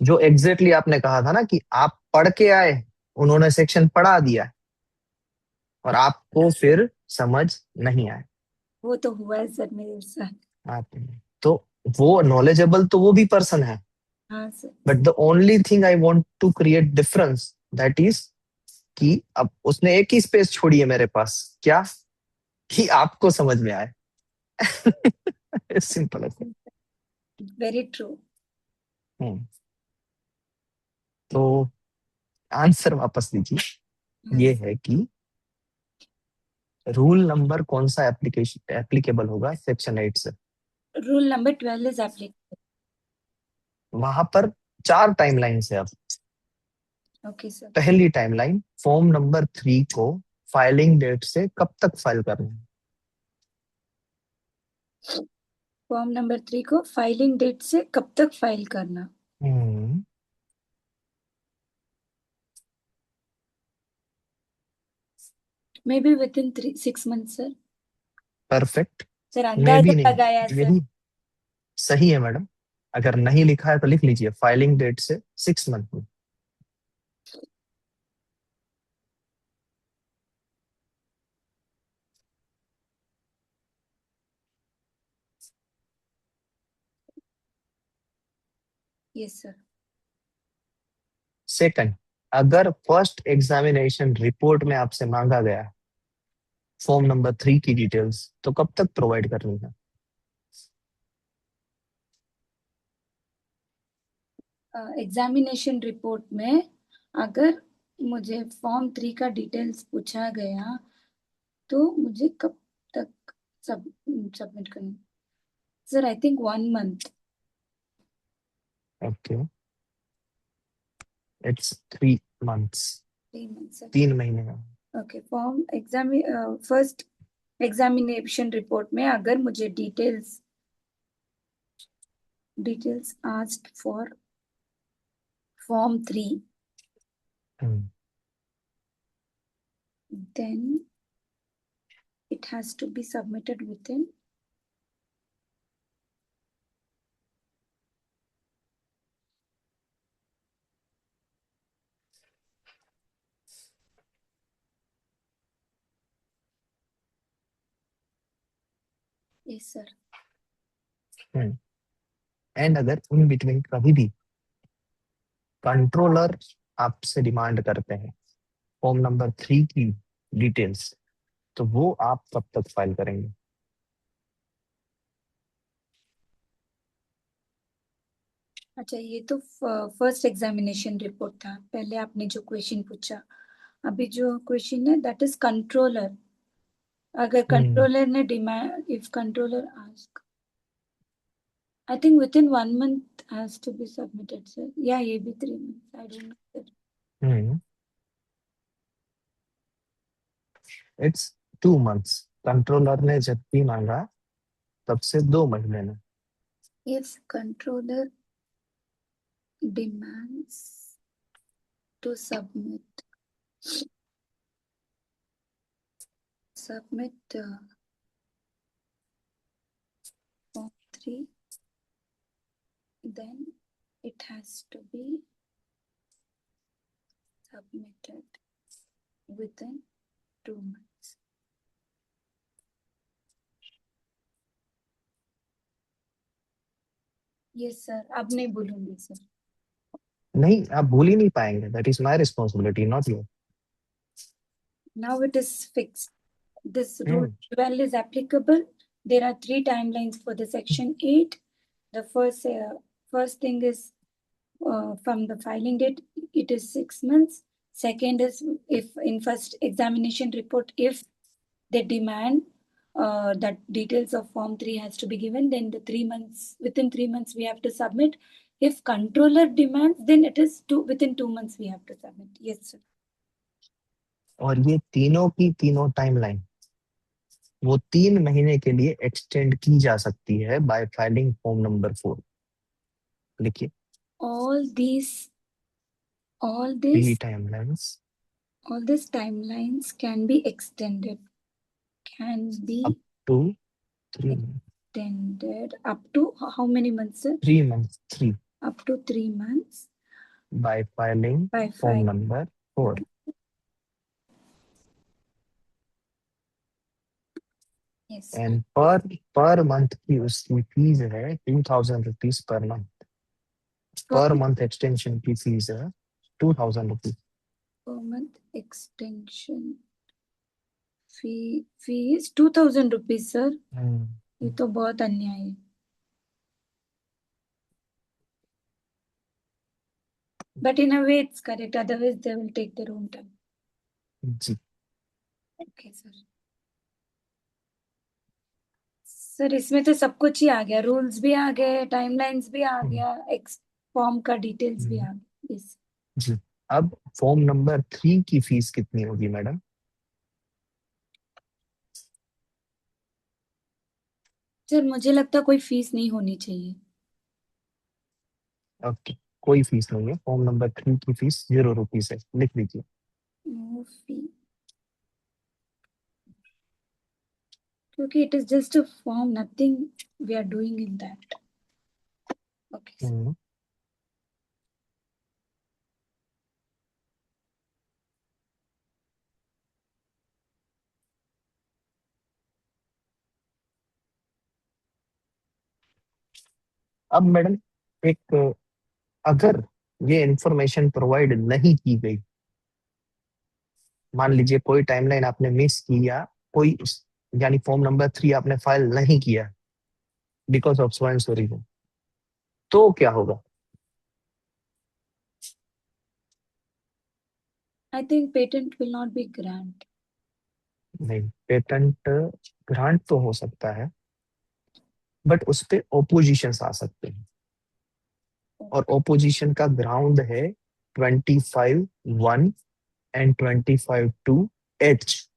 Speaker 1: जो एग्जैक्टली आपने कहा था ना कि आप पढ़ के आए, उन्होंने सेक्शन पढ़ा दिया और आपको फिर समझ नहीं आया।
Speaker 2: वो तो हुआ है सर मेरे साथ।
Speaker 1: आप तो वो नॉलेजेबल तो वो भी पर्सन है,
Speaker 2: हाँ sir.
Speaker 1: But the only thing I want to create difference, that is कि अब उसने एक ही स्पेस छोड़ी है मेरे पास, क्या? कि आपको समझ में आए। सिंपल है।
Speaker 2: Very true.
Speaker 1: हम्म, तो आंसर वापस लीजिए।
Speaker 2: हाँ।
Speaker 1: ये है कि रूल नंबर कौन सा एप्लीकेशन एप्लीकेबल होगा सेक्शन 8 से?
Speaker 2: Rule number 12 is applicable.
Speaker 1: वहां पर 4 टाइमलाइन है। अब
Speaker 2: ओके सर।
Speaker 1: पहली टाइमलाइन, फॉर्म नंबर 3 को फाइलिंग डेट से कब तक फाइल करना है?
Speaker 2: फॉर्म नंबर 3 को फाइलिंग डेट से कब तक फाइल करना?
Speaker 1: Hmm,
Speaker 2: maybe within 6 month sir.
Speaker 1: Perfect.
Speaker 2: Sir
Speaker 1: मैं भी
Speaker 2: अंदाजा
Speaker 1: नहीं,
Speaker 2: लगाया सर।
Speaker 1: यही सही है मैडम। अगर नहीं लिखा है तो लिख लीजिए, फाइलिंग डेट से 6 मंथ में।
Speaker 2: Yes sir.
Speaker 1: सेकंड, अगर फर्स्ट एग्जामिनेशन रिपोर्ट में आपसे मांगा गया फॉर्म नंबर 3 की डिटेल्स, तो कब तक प्रोवाइड करनी है?
Speaker 2: एग्जामिनेशन रिपोर्ट में अगर मुझे फॉर्म 3 का डिटेल्स पूछा गया तो मुझे कब तक सबमिट करना? Sir I think 1 month.
Speaker 1: Okay, it's 3 months,
Speaker 2: 3 months.
Speaker 1: 3 महीने में।
Speaker 2: Okay, form first examination report में अगर मुझे details asked for form 3,
Speaker 1: hmm,
Speaker 2: then it has to be submitted within. Yes sir.
Speaker 1: And अगर इन बिटवीन कभी भी controller आपसे demand करते हैं फॉर्म नंबर 3 की डिटेल्स, तो वो आप कब तक फाइल करेंगे?
Speaker 2: अच्छा, ये तो फर्स्ट एग्जामिनेशन रिपोर्ट था, पहले आपने जो क्वेश्चन पूछा। अभी जो क्वेश्चन है दैट इज कंट्रोलर। अगर कंट्रोलर ने demand, if controller ask, I think within 1 month has to be submitted sir, या ये भी 3 months, I don't know sir.
Speaker 1: It's 2 months. Controller ने जब भी मांगा तब से 2 महीने में।
Speaker 2: If controller demands to submit form 3, then it has to be submitted within 2 months. Yes sir, अब नहीं बोलूंगी सर।
Speaker 1: नहीं, आप भूल ही नहीं पाएंगे। That is my responsibility, not your.
Speaker 2: Now it is fixed. This rule 12 is applicable. There are 3 timelines for the section 8. The first thing is from the filing date, it is 6 months. Second is if in first examination report, if they demand that details of form 3 has to be given, then the 3 months, within 3 months we have to submit. If controller demands, then it is within 2 months we have to submit. Yes sir.
Speaker 1: और ये तीनों की तीनों timeline वो 3 महीने के लिए extend की जा सकती है बाय फाइलिंग फॉर्म नंबर 4। लिखिए,
Speaker 2: all these all
Speaker 1: three
Speaker 2: this
Speaker 1: timelines
Speaker 2: all these timelines can be extended,
Speaker 1: up to 3
Speaker 2: extended up to how many months sir?
Speaker 1: 3 months, 3
Speaker 2: Up to 3 months
Speaker 1: by filing
Speaker 2: by
Speaker 1: form
Speaker 2: 5.
Speaker 1: Number 4।
Speaker 2: Yes.
Speaker 1: And पर month की उसकी fees है 2,000 rupees per month. Per month extension की fees है 2,000 rupees.
Speaker 2: Per month extension fee is 2000 rupees sir. ये तो बहुत अन्याय है। But in a way it's correct, otherwise they will take their own time.
Speaker 1: जी,
Speaker 2: Okay sir. सर इसमें तो सब कुछ ही आ गया, रूल्स भी आ गए, टाइमलाइंस भी आ गया, एक्स फॉर्म का डिटेल्स भी आ गया। Yes.
Speaker 1: जी। अब फॉर्म नंबर 3 की फीस कितनी होगी मैडम?
Speaker 2: सर मुझे लगता है कोई फीस नहीं होनी चाहिए।
Speaker 1: ओके, कोई फीस नहीं है। फॉर्म नंबर 3 की फीस 0 रुपीज है, लिख लीजिए।
Speaker 2: नो फी, क्योंकि it is just a form, nothing we are doing in that. Okay.
Speaker 1: अब मैडम, एक अगर ये इंफॉर्मेशन प्रोवाइड नहीं की गई, मान लीजिए कोई टाइमलाइन आपने मिस किया, कोई यानी फॉर्म नंबर 3 आपने फाइल नहीं किया because of so and so reason, तो क्या होगा?
Speaker 2: I think patent will not be grant.
Speaker 1: नहीं, पेटेंट ग्रांट तो हो सकता है, बट उस पे ओपोजिशन आ सकते हैं, और ओपोजिशन का ग्राउंड है 25(1) and 25(2)H,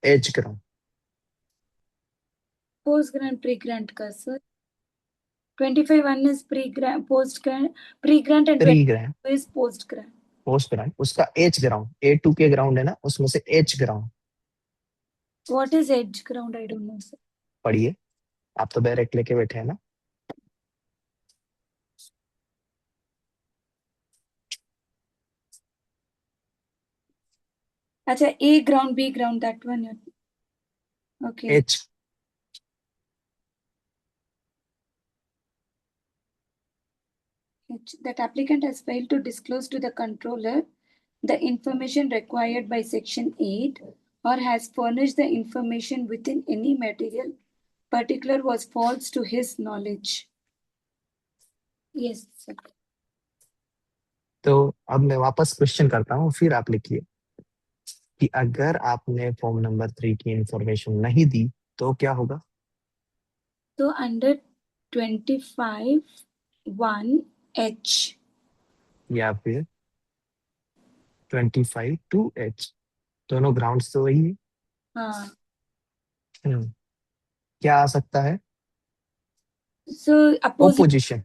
Speaker 1: H ground.
Speaker 2: Post grant, pre grant का sir. 25(1) is pre grant, post grant, pre grant, and
Speaker 1: pre grant,
Speaker 2: 22 is post grant.
Speaker 1: Post grant, उसका एच ग्राउंड, A2 के ग्राउंड है ना, उसमें से H ground.
Speaker 2: What is edge ground? I don't know sir.
Speaker 1: पढ़िए, आप तो डायरेक्ट लेके बैठे हैं ना।
Speaker 2: अच्छा, A ground, B ground, that one. Okay.
Speaker 1: H,
Speaker 2: That applicant has failed to disclose to the controller the information required by Section 8 or has furnished the information within any material particular was false to his knowledge. Yes, sir.
Speaker 1: तो अब मैं वापस question करता हूँ, फिर आप लिखिए कि अगर आपने फॉर्म नंबर 3 की इंफॉर्मेशन नहीं दी तो क्या होगा?
Speaker 2: So under 25(1)H.
Speaker 1: या फिर 25(2)H, दोनों ग्राउंड्स तो वही है।
Speaker 2: हाँ.
Speaker 1: क्या आ सकता है?
Speaker 2: So opposite.
Speaker 1: ओपोजिशन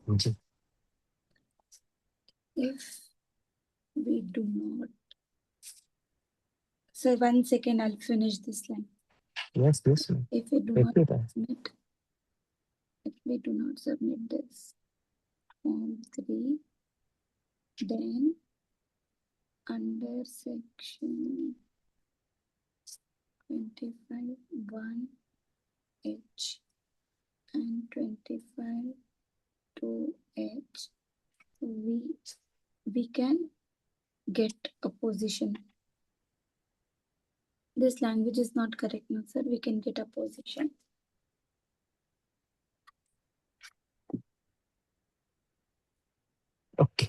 Speaker 1: जी।
Speaker 2: If we do not. So 1 second, I'll finish this line.
Speaker 1: Yes yes,
Speaker 2: If we do not submit, if we do not submit this form 3, then under section 25(1)H and 25(2)H, we can get a position. This language is not correct, no sir. We can get a position.
Speaker 1: Okay,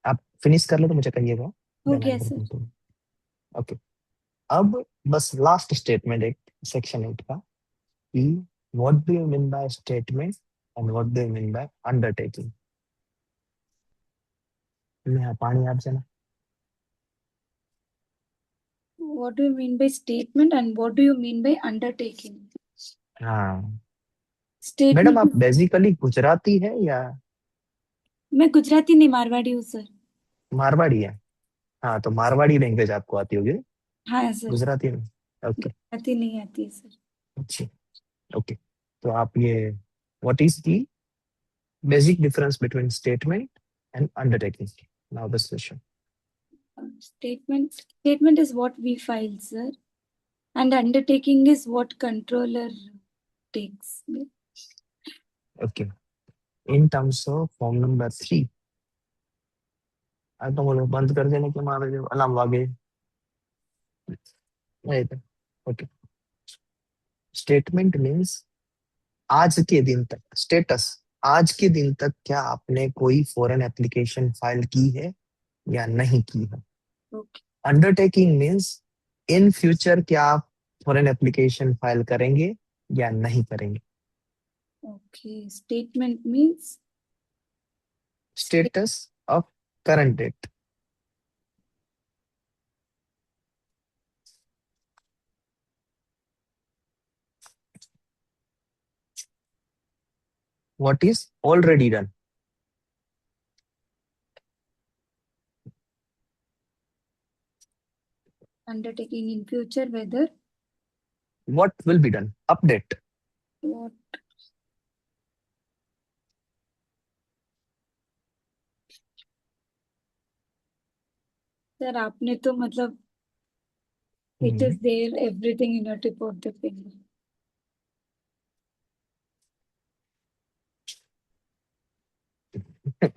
Speaker 1: आप finish कर लो तो मुझे कहिएगा।
Speaker 2: Okay, sir.
Speaker 1: Okay, अब बस last statement एक section 8 का, कि what do you mean by statement and what do you mean by undertaking. मैं पानी आप जाना।
Speaker 2: What do you mean by statement and what do you mean by undertaking?
Speaker 1: हाँ
Speaker 2: Statement.
Speaker 1: मैडम, आप basically Gujarati है या
Speaker 2: मैं गुजराती नहीं, मारवाड़ी हूँ सर.
Speaker 1: मारवाड़ी है? हाँ, तो मारवाड़ी लैंग्वेज आपको आती होगी,
Speaker 2: हाँ सर.
Speaker 1: गुजराती में। ओके,
Speaker 2: गुजराती नहीं आती है सर.
Speaker 1: अच्छी, ओके। तो आप ये, what is the basic difference between statement and undertaking? Now this question.
Speaker 2: Statement is what we file, sir, and undertaking is what controller takes.
Speaker 1: Okay, in terms of form number 3, तो बोलो बंद कर देने के मारे जो अलार्म वागे। Okay, statement means आज के दिन तक, स्टेटस, आज के दिन तक क्या आपने कोई फॉरेन एप्लीकेशन फाइल की है या नहीं की है।
Speaker 2: Okay.
Speaker 1: Undertaking means in future क्या आप फॉरेन एप्लीकेशन फाइल करेंगे या नहीं करेंगे।
Speaker 2: Okay. Statement means
Speaker 1: status of current date. What is already done.
Speaker 2: undertaking in future, whether
Speaker 1: what will be done, update.
Speaker 2: what sir आपने तो मतलब it is there everything in your tip of the finger.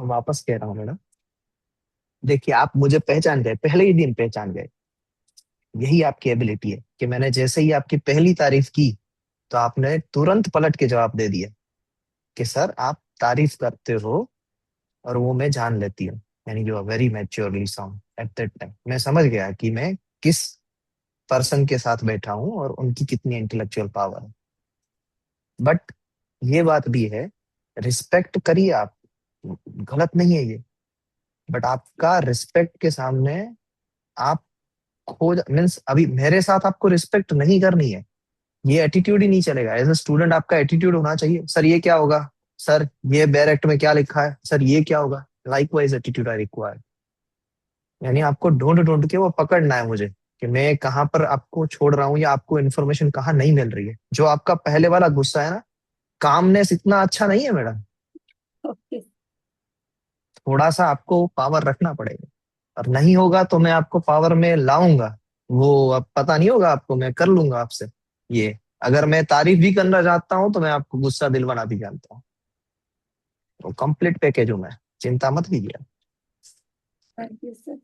Speaker 1: वापस कह रहा हूँ madam, देखिए आप मुझे पहचान गए, पहले ही दिन पहचान गए। यही आपकी एबिलिटी है कि मैंने जैसे ही आपकी पहली तारीफ की तो आपने तुरंत पलट के जवाब दे दिया कि सर आप तारीफ करते हो और वो मैं जान लेती हूँ। यानी you are very maturely sound at that time. मैं समझ गया कि मैं किस पर्सन के साथ बैठा हूँ और उनकी कितनी इंटेलेक्चुअल पावर है। बट ये बात भी है, रिस्पेक्ट करिए आप, गलत नहीं है ये। बट आपका रिस्पेक्ट के सामने आप खो मीन्स अभी मेरे साथ आपको रिस्पेक्ट नहीं करनी है, ये एटीट्यूड ही नहीं चलेगा। एज ए स्टूडेंट आपका एटीट्यूड होना चाहिए, सर ये क्या होगा, सर ये बैरेक्ट में क्या लिखा है, सर ये क्या होगा। Likewise attitude I require. यानी आपको ढूंढ ढूंढ के वो पकड़ना है मुझे कि मैं कहाँ पर आपको छोड़ रहा हूँ या आपको इन्फॉर्मेशन कहाँ नहीं मिल रही है। जो आपका पहले वाला गुस्सा है ना, कामनेस इतना अच्छा नहीं है मैडम।
Speaker 2: ओके।
Speaker 1: थोड़ा सा आपको पावर रखना पड़ेगा, और नहीं होगा तो मैं आपको पावर में लाऊंगा। वो अब पता नहीं होगा आपको, मैं कर लूंगा आपसे ये। अगर मैं तारीफ भी करना चाहता हूँ तो मैं आपको गुस्सा दिलवाना भी जानता हूँ। तो कंप्लीट पैकेज हूँ मैं, चिंता मत कीजिए।
Speaker 2: Thank you sir.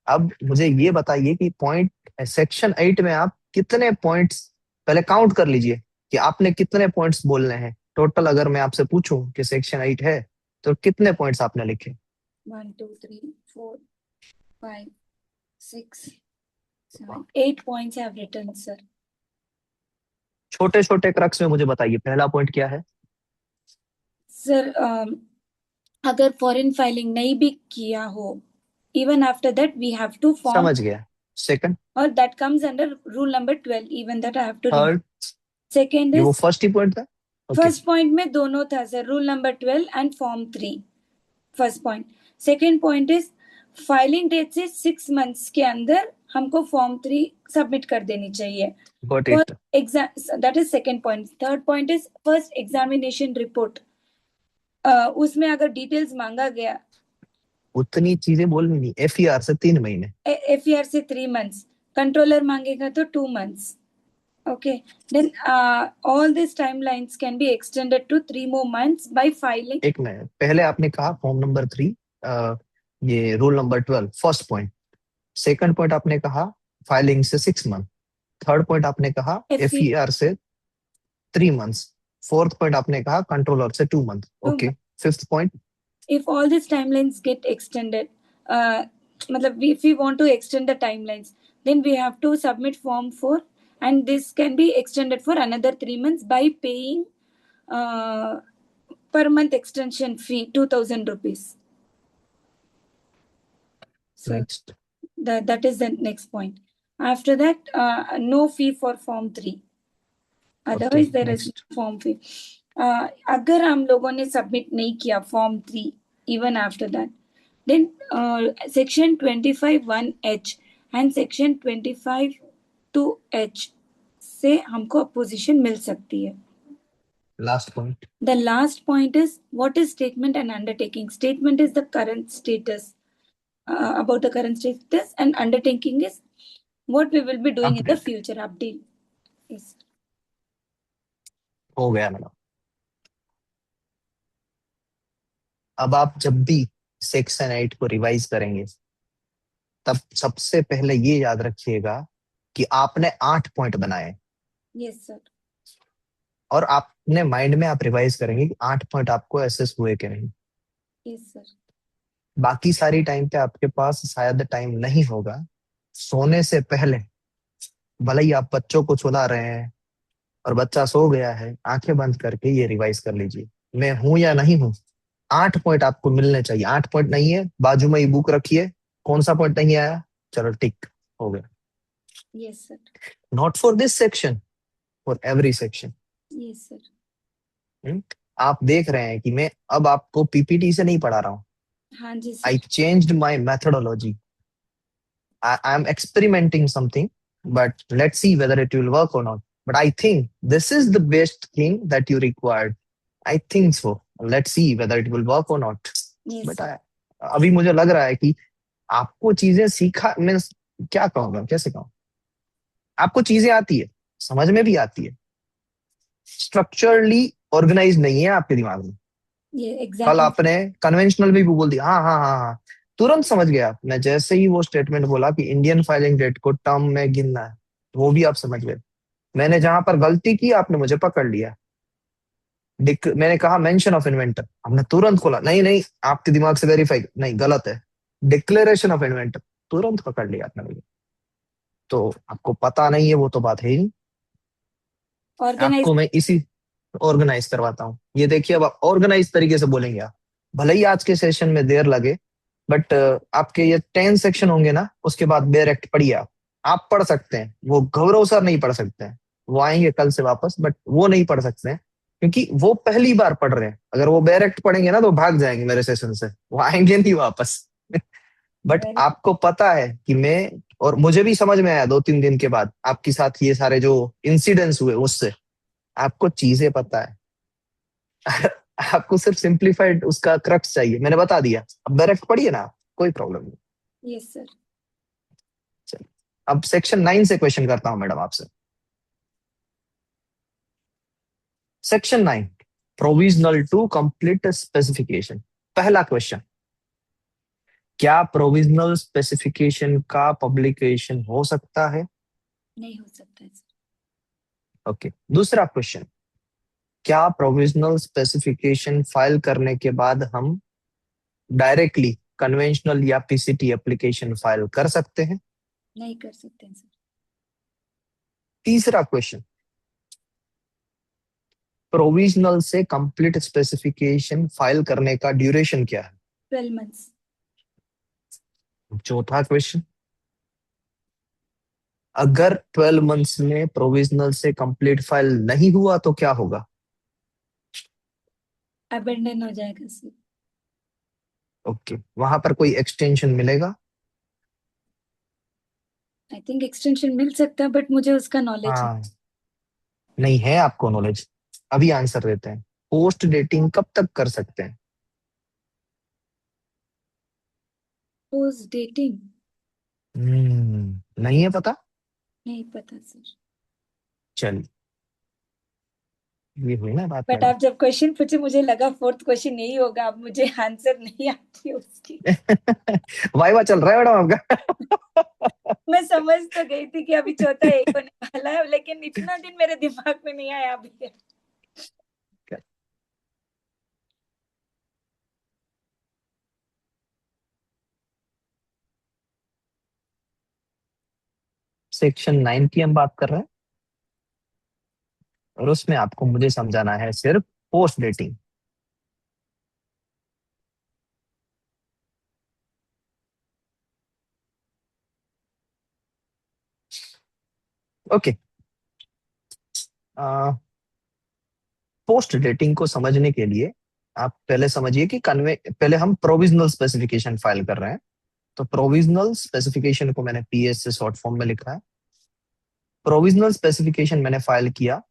Speaker 1: अब मुझे ये बताइए कि पॉइंट सेक्शन 8 में आप कितने पॉइंट्स, पहले काउंट कर लीजिए कि आपने कितने पॉइंट्स बोलने हैं टोटल। अगर मैं आपसे पूछूं कि सेक्शन 8 है तो कितने पॉइंट्स आपने लिखे।
Speaker 2: 1 2 3 4 5 6 7 8 points I have written, sir.
Speaker 1: छोटे छोटे क्रक्स में मुझे बताइए, पहला पॉइंट क्या है।
Speaker 2: सर अगर फॉरेन फाइलिंग नहीं भी किया हो, even after that we have to form,
Speaker 1: समझ गया। Second.
Speaker 2: or that comes under rule number 12, even that I have to remember.
Speaker 1: Third.
Speaker 2: Second
Speaker 1: ये वो
Speaker 2: is,
Speaker 1: फर्स्ट ही पॉइंट था। ओके।
Speaker 2: फर्स्ट पॉइंट में दोनों था sir, rule number 12 and form 3, first point. Second point is filing date से 6 months के अंदर हमको फॉर्म 3 सबमिट कर देनी चाहिए।
Speaker 1: Got
Speaker 2: first
Speaker 1: it.
Speaker 2: Exam, that is second point. Third point is first examination report, उसमें अगर डिटेल्स मांगा गया,
Speaker 1: उतनी चीजें बोलनी नहीं, FER से 3 महीने।
Speaker 2: FER से 3 months, कंट्रोलर मांगेगा तो 2 months। Okay, then all these timelines can be extended to 3 more months by filing.
Speaker 1: एक मिनट, पहले आपने कहा फॉर्म नंबर 3, ये rule number 12 first point. Second point आपने कहा फाइलिंग से 6 मंथ। थर्ड पॉइंट आपने कहा
Speaker 2: FE
Speaker 1: FER से 3 मंथ्स। फोर्थ पॉइंट आपने कहा कंट्रोलर से 2 month. Okay. Fifth point.
Speaker 2: if all these timelines get extended, matlab if we want to extend the timelines, then we have to submit form 4, and this can be extended for another 3 months by paying uh, per month extension fee 2000 rupees. So
Speaker 1: next.
Speaker 2: that is the next point. After that, no fee for form 3,
Speaker 1: okay
Speaker 2: otherwise there is
Speaker 1: next.
Speaker 2: no form fee. अगर हम लोगों ने submit नहीं किया form 3, even after that, then section 25(1)(h and section 25(2)(h से हमको opposition मिल सकती है।
Speaker 1: Last point.
Speaker 2: The last point is, what is statement and undertaking? Statement is the current status, about the current status, and undertaking is what we will be doing in the
Speaker 1: update.
Speaker 2: future. Update is,
Speaker 1: हो गया madam. अब आप जब भी section 8 को revise करेंगे तब सबसे पहले ये याद रखिएगा कि आपने 8 पॉइंट बनाए,
Speaker 2: yes sir,
Speaker 1: और आपने माइंड में आप रिवाइज करेंगे कि 8 पॉइंट आपको एसेस हुए कि नहीं।
Speaker 2: yes sir,
Speaker 1: बाकी सारी टाइम पे आपके पास शायद टाइम नहीं होगा। सोने से पहले भले ही आप बच्चों को सुला रहे हैं और बच्चा सो गया है, आंखें बंद करके ये रिवाइज कर लीजिए, मैं हूं या नहीं हूं। 8 पॉइंट आपको मिलने चाहिए। 8 पॉइंट नहीं है, बाजू में ही बुक रखिए, कौन सा पॉइंट नहीं आया, चलो टिक हो गया।
Speaker 2: yes sir,
Speaker 1: not for this section, for every section.
Speaker 2: yes sir,
Speaker 1: आप देख रहे हैं कि मैं अब आपको PPT से नहीं पढ़ा रहा हूँ।
Speaker 2: हाँ जी
Speaker 1: I
Speaker 2: sir,
Speaker 1: changed my methodology. I am experimenting something, but let's see whether it will work or not. But I think this is the best thing that you required. I think so. Let's see whether it will work or not.
Speaker 2: yes
Speaker 1: But
Speaker 2: sir,
Speaker 1: अभी मुझे लग रहा है कि आपको चीजें सीखा, मैं क्या कहूँगा, कैसे कहूँ, आपको चीजें आती है, समझ में भी आती है, स्ट्रक्चरली ऑर्गेनाइज नहीं है आपके दिमाग में।
Speaker 2: ये
Speaker 1: कल
Speaker 2: एग्जैक्टली।
Speaker 1: आपने कन्वेंशनल भी बोल दिया, हाँ हाँ हाँ हाँ, तुरंत समझ गया मैं जैसे ही वो स्टेटमेंट बोला कि इंडियन फाइलिंग डेट को टर्म में गिनना है, वो भी आप समझ गए। मैंने जहां पर गलती की आपने मुझे पकड़ लिया। मैंने कहा मेंशन ऑफ इन्वेंटर, हमने तुरंत खोला, नहीं नहीं आपके दिमाग से वेरीफाई, नहीं गलत है। डिक्लेरेशन ऑफ इन्वेंटर, तुरंत पकड़ लिया आपने मुझे। तो आपको पता नहीं है वो तो बात है ही नहीं।
Speaker 2: ऑर्गेनाइज।
Speaker 1: आपको मैं इसी ऑर्गेनाइज करवाता हूँ, ये देखिए अब आप ऑर्गेनाइज तरीके से बोलेंगे आप। भले ही आज के सेशन में देर लगे, बट आपके ये 10 सेक्शन होंगे ना, उसके बाद बेयर एक्ट पढ़िए आप पढ़ सकते हैं, वो गौरव सर नहीं पढ़ सकते हैं। वो आएंगे कल से वापस, बट वो नहीं पढ़ सकते हैं क्योंकि वो पहली बार पढ़ रहे हैं। अगर वो बेयर एक्ट पढ़ेंगे ना तो भाग जाएंगे मेरे सेशन से, वो आएंगे नहीं वापस। But
Speaker 2: very.
Speaker 1: आपको पता है कि मैं, और मुझे भी समझ में आया 2-3 दिन के बाद आपके साथ ये सारे जो इंसिडेंट्स हुए उससे, आपको चीजें पता है। आपको सिर्फ सिंप्लीफाइड उसका क्रक्स चाहिए, मैंने बता दिया। अब डायरेक्ट पढ़िए ना, कोई प्रॉब्लम नहीं।
Speaker 2: Yes sir.
Speaker 1: चलिए, अब सेक्शन 9 से क्वेश्चन करता हूं मैडम आपसे। Section 9, provisional to complete specification. पहला क्वेश्चन, क्या प्रोविजनल स्पेसिफिकेशन का पब्लिकेशन हो सकता है?
Speaker 2: नहीं हो सकता है सर।
Speaker 1: ओके। दूसरा क्वेश्चन, क्या प्रोविजनल स्पेसिफिकेशन फाइल करने के बाद हम डायरेक्टली कन्वेंशनल या पीसीटी एप्लीकेशन फाइल कर सकते हैं?
Speaker 2: नहीं कर सकते हैं सर।
Speaker 1: तीसरा क्वेश्चन, प्रोविजनल से कंप्लीट स्पेसिफिकेशन फाइल करने का ड्यूरेशन क्या है?
Speaker 2: 12 मंथ्स।
Speaker 1: चौथा क्वेश्चन, अगर 12 मंथ्स में प्रोविजनल से कंप्लीट फाइल नहीं हुआ तो क्या होगा?
Speaker 2: अबेंडन हो जाएगा सर।
Speaker 1: ओके, वहां पर कोई एक्सटेंशन मिलेगा?
Speaker 2: आई थिंक एक्सटेंशन मिल सकता है बट मुझे उसका नॉलेज है।
Speaker 1: हाँ, नहीं है आपको नॉलेज। अभी आंसर देते हैं, पोस्ट डेटिंग कब तक कर सकते हैं?
Speaker 2: Post dating.
Speaker 1: नहीं है पता?
Speaker 2: नहीं पता सर।
Speaker 1: चलिए, ये हुई ना बात
Speaker 2: बट
Speaker 1: मैडम।
Speaker 2: आप जब क्वेश्चन पूछे मुझे लगा फोर्थ क्वेश्चन यही होगा, अब मुझे आंसर नहीं आती है उसकी।
Speaker 1: वाइवा चल रहा है मैडम आपका।
Speaker 2: मैं समझ तो गई थी कि अभी चौथा एक होने वाला है, लेकिन इतना दिन मेरे दिमाग में नहीं आया अभी।
Speaker 1: सेक्शन 9 की हम बात कर रहे हैं, और उसमें आपको मुझे समझाना है सिर्फ post dating. Okay. Post dating को समझने के लिए आप पहले समझिए कि कन्वे पहले हम प्रोविजनल स्पेसिफिकेशन फाइल कर रहे हैं। तो प्रोविजनल स्पेसिफिकेशन को मैंने पीएस से शॉर्ट फॉर्म में लिखा है। प्रोविजनल स्पेसिफिकेशन मैंने फाइल किया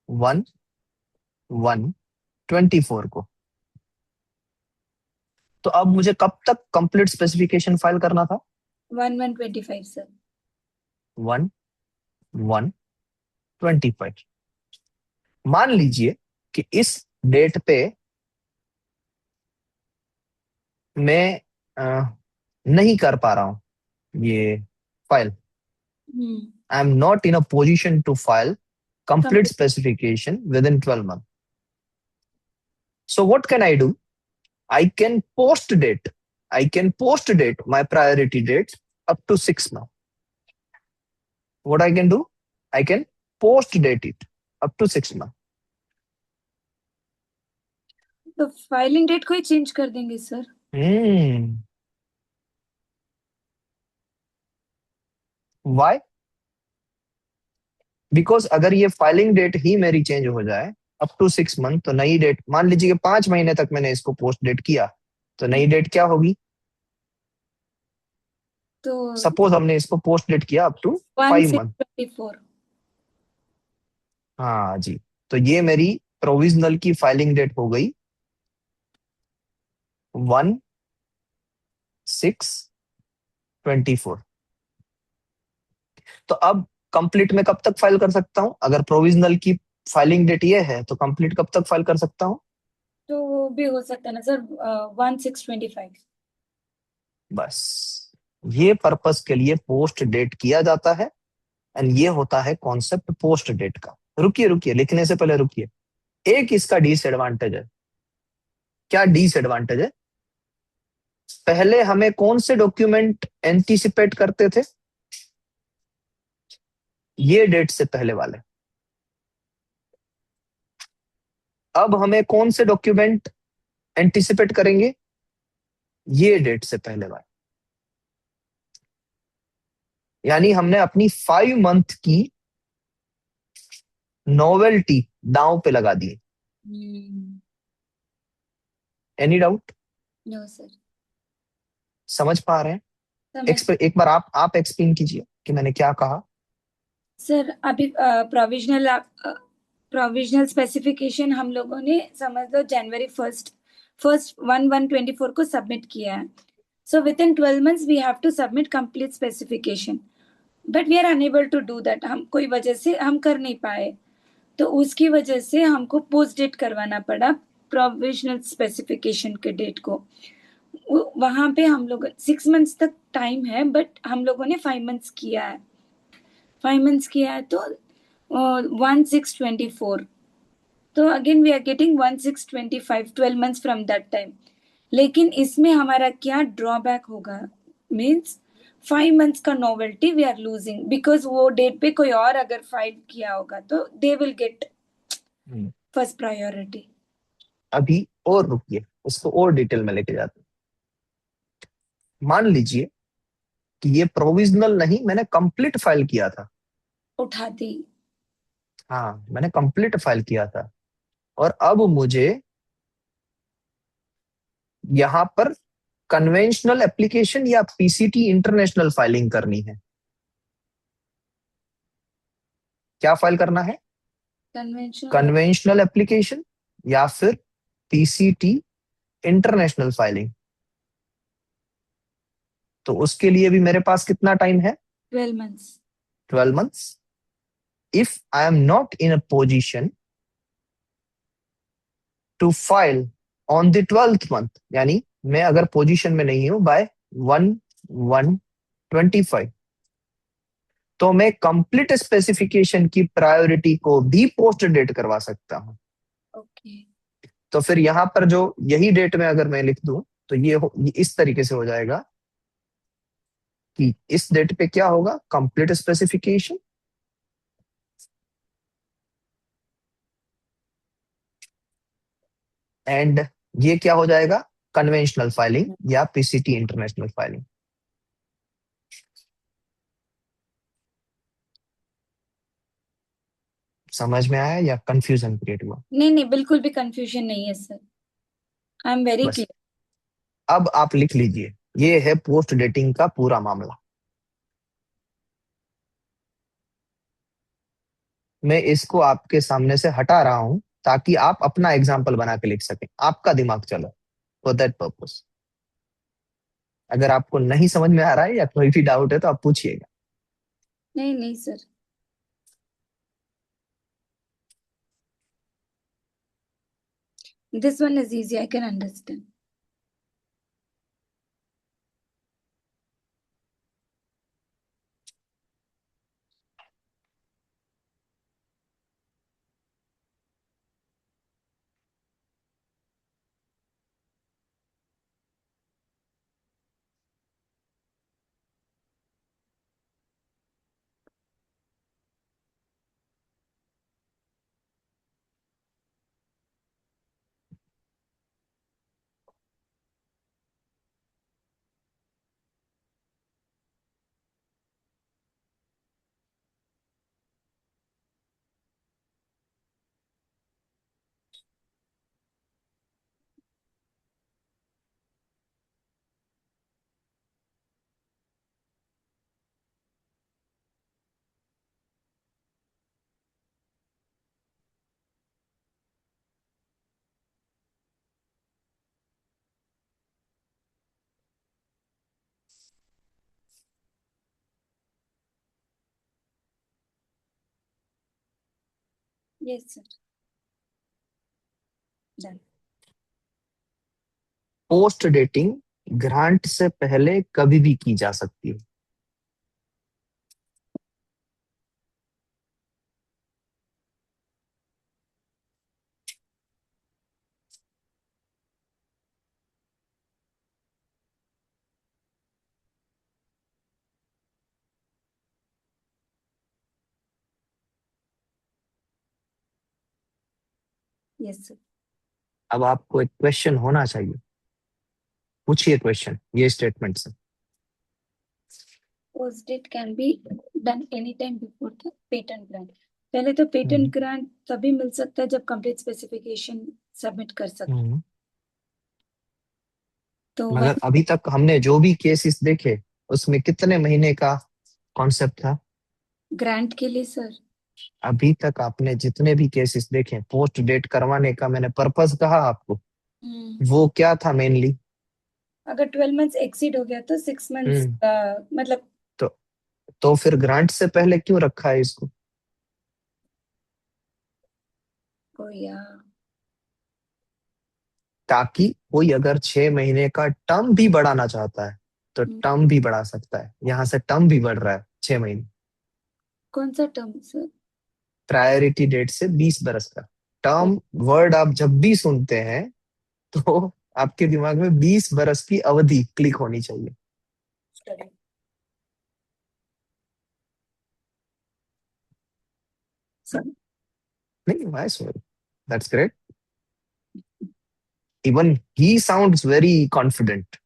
Speaker 1: 1/1/24 को। तो अब मुझे कब तक कंप्लीट स्पेसिफिकेशन फाइल करना था?
Speaker 2: 1125 सर।
Speaker 1: 1/1/25। मान लीजिए कि इस डेट पे मैं नहीं कर पा रहा हूं ये file.
Speaker 2: Hmm.
Speaker 1: I am not in a position to file complete
Speaker 2: complete.
Speaker 1: Specification within 12 months. So what can I do? I can post date. I can post date my priority dates up to 6 months. What I can do? I can post date it up to 6 months.
Speaker 2: तो filing date को ही change कर देंगे sir.
Speaker 1: Hmm. Why? Because अगर ये filing date ही मेरी change हो जाए up to 6 month, तो नई डेट मान लीजिए कि 5 महीने तक मैंने इसको पोस्ट डेट किया, तो नई डेट क्या होगी?
Speaker 2: तो
Speaker 1: सपोज हमने इसको पोस्ट डेट किया up to
Speaker 2: one
Speaker 1: 5 month.
Speaker 2: Six twenty four
Speaker 1: हाँ जी, तो ये मेरी प्रोविजनल की फाइलिंग डेट हो गई 1/6/24। तो अब कंप्लीट में कब तक फाइल कर सकता हूं? अगर प्रोविजनल की फाइलिंग डेट ये है तो कंप्लीट कब तक फाइल कर सकता हूं?
Speaker 2: तो वो भी हो सकता है ना सर, 1625।
Speaker 1: बस ये पर्पस के लिए पोस्ट डेट किया जाता है। एंड ये होता है कॉन्सेप्ट पोस्ट डेट का। रुकिए रुकिए, लिखने से पहले रुकिए। एक इसका डिसएडवांटेज है। क्या डिसएडवांटेज है? पहले हमें कौन से डॉक्यूमेंट एंटीसिपेट करते थे? ये डेट से पहले वाले। अब हमें कौन से डॉक्यूमेंट एंटीसिपेट करेंगे? ये डेट से पहले वाले। यानी हमने अपनी 5 मंथ की नोवेल्टी दांव पे लगा दी। Any doubt?
Speaker 2: No sir.
Speaker 1: समझ पा रहे हैं?
Speaker 2: समझ।
Speaker 1: एक बार आप एक्सप्लेन कीजिए कि मैंने क्या कहा।
Speaker 2: सर अभी प्रोविजनल प्रोविजनल स्पेसिफिकेशन हम लोगों ने समझ लो जनवरी फर्स्ट 1/1/24 को सबमिट किया है। So within 12 months we have to submit complete specification, but we are unable to do that. हम कोई वजह से हम कर नहीं पाए, तो उसकी वजह से हमको पोस्ट डेट करवाना पड़ा प्रोविजनल स्पेसिफिकेशन के डेट को। वहां पे हम लोग 6 months तक टाइम है, बट हम लोगों ने 5 months किया है। 5 months किया है तो 1624। तो again we are getting 1625, 12 months from that time. लेकिन इसमें हमारा क्या ड्रॉबैक होगा, मीन्स 5 months का novelty we are losing, because वो डेट पे कोई और अगर फाइल किया होगा तो they will get first priority.
Speaker 1: अभी और रुकिए, इसको और डिटेल में लेके जाते हैं। मान लीजिए कि ये प्रोविजनल नहीं, मैंने कंप्लीट फाइल किया था।
Speaker 2: उठाती।
Speaker 1: हाँ, मैंने कंप्लीट फाइल किया था। और अब मुझे यहां पर कन्वेंशनल एप्लीकेशन या पीसीटी इंटरनेशनल फाइलिंग करनी है। क्या फाइल करना है?
Speaker 2: कन्वेंशनल।
Speaker 1: कन्वेंशनल एप्लीकेशन या फिर पीसीटी इंटरनेशनल फाइलिंग। तो उसके लिए भी मेरे पास कितना टाइम है?
Speaker 2: 12 months।
Speaker 1: 12 months। If I am not in a position to file on the 12th month, यानी मैं अगर पोजीशन में नहीं हूं बाय 1/1/25, तो मैं कंप्लीट स्पेसिफिकेशन की प्रायोरिटी को भी पोस्ट डेट करवा सकता हूं।
Speaker 2: ओके।
Speaker 1: तो फिर यहां पर जो यही डेट में अगर मैं लिख दूं, तो ये इस तरीके से हो जाएगा कि इस डेट पे क्या होगा? कंप्लीट स्पेसिफिकेशन एंड ये क्या हो जाएगा? कन्वेंशनल फाइलिंग या पीसीटी इंटरनेशनल फाइलिंग। समझ में आया या कंफ्यूजन क्रिएट हुआ?
Speaker 2: नहीं नहीं, बिल्कुल भी कंफ्यूजन नहीं है सर। आई एम वेरी
Speaker 1: बस
Speaker 2: क्लियर।
Speaker 1: अब आप लिख लीजिए, ये है पोस्ट डेटिंग का पूरा मामला। मैं इसको आपके सामने से हटा रहा हूं ताकि आप अपना एग्जाम्पल बना के लिख सकें, आपका दिमाग चलो, फॉर दैट पर्पस। अगर आपको नहीं समझ में आ रहा है या कोई भी डाउट है तो आप पूछिएगा।
Speaker 2: नहीं नहीं sir. This one is easy, I can understand. Yes sir. Done.
Speaker 1: Post dating grant से पहले कभी भी की जा सकती है।
Speaker 2: Yes sir.
Speaker 1: अब आपको एक क्वेश्चन होना चाहिए, पूछिए क्वेश्चन ये स्टेटमेंट से।
Speaker 2: Post date can be done any time before the patent grant. पहले तो पेटेंट
Speaker 1: हम्म,
Speaker 2: ग्रांट तभी मिल सकता है जब कंप्लीट स्पेसिफिकेशन सबमिट कर सकते,
Speaker 1: हम्म।
Speaker 2: तो
Speaker 1: मगर अभी तक हमने जो भी केसेस देखे उसमें कितने महीने का कॉन्सेप्ट था?
Speaker 2: ग्रांट के लिए सर।
Speaker 1: अभी तक आपने जितने भी केसेस देखे पोस्ट डेट करवाने का, मैंने पर्पस कहा आपको, वो क्या था मेनली?
Speaker 2: अगर 12 मंथ्स एक्सीड हो गया तो 6 मंथ्स
Speaker 1: हम्म।
Speaker 2: मतलब
Speaker 1: तो तो फिर ग्रांट से पहले क्यों रखा है इसको?
Speaker 2: कोई
Speaker 1: ताकि कोई अगर 6 महीने का टर्म भी बढ़ाना चाहता है तो टर्म भी बढ़ा सकता है। यहाँ से टर्म भी बढ़ रहा है 6 महीने।
Speaker 2: कौन सा टर्म सर?
Speaker 1: प्रायोरिटी डेट से 20 बरस का टर्म वर्ड आप जब भी सुनते हैं तो आपके दिमाग में 20 बरस की अवधि क्लिक होनी चाहिए।
Speaker 2: सर
Speaker 1: नहीं, why sorry, that's great. Even he sounds very confident.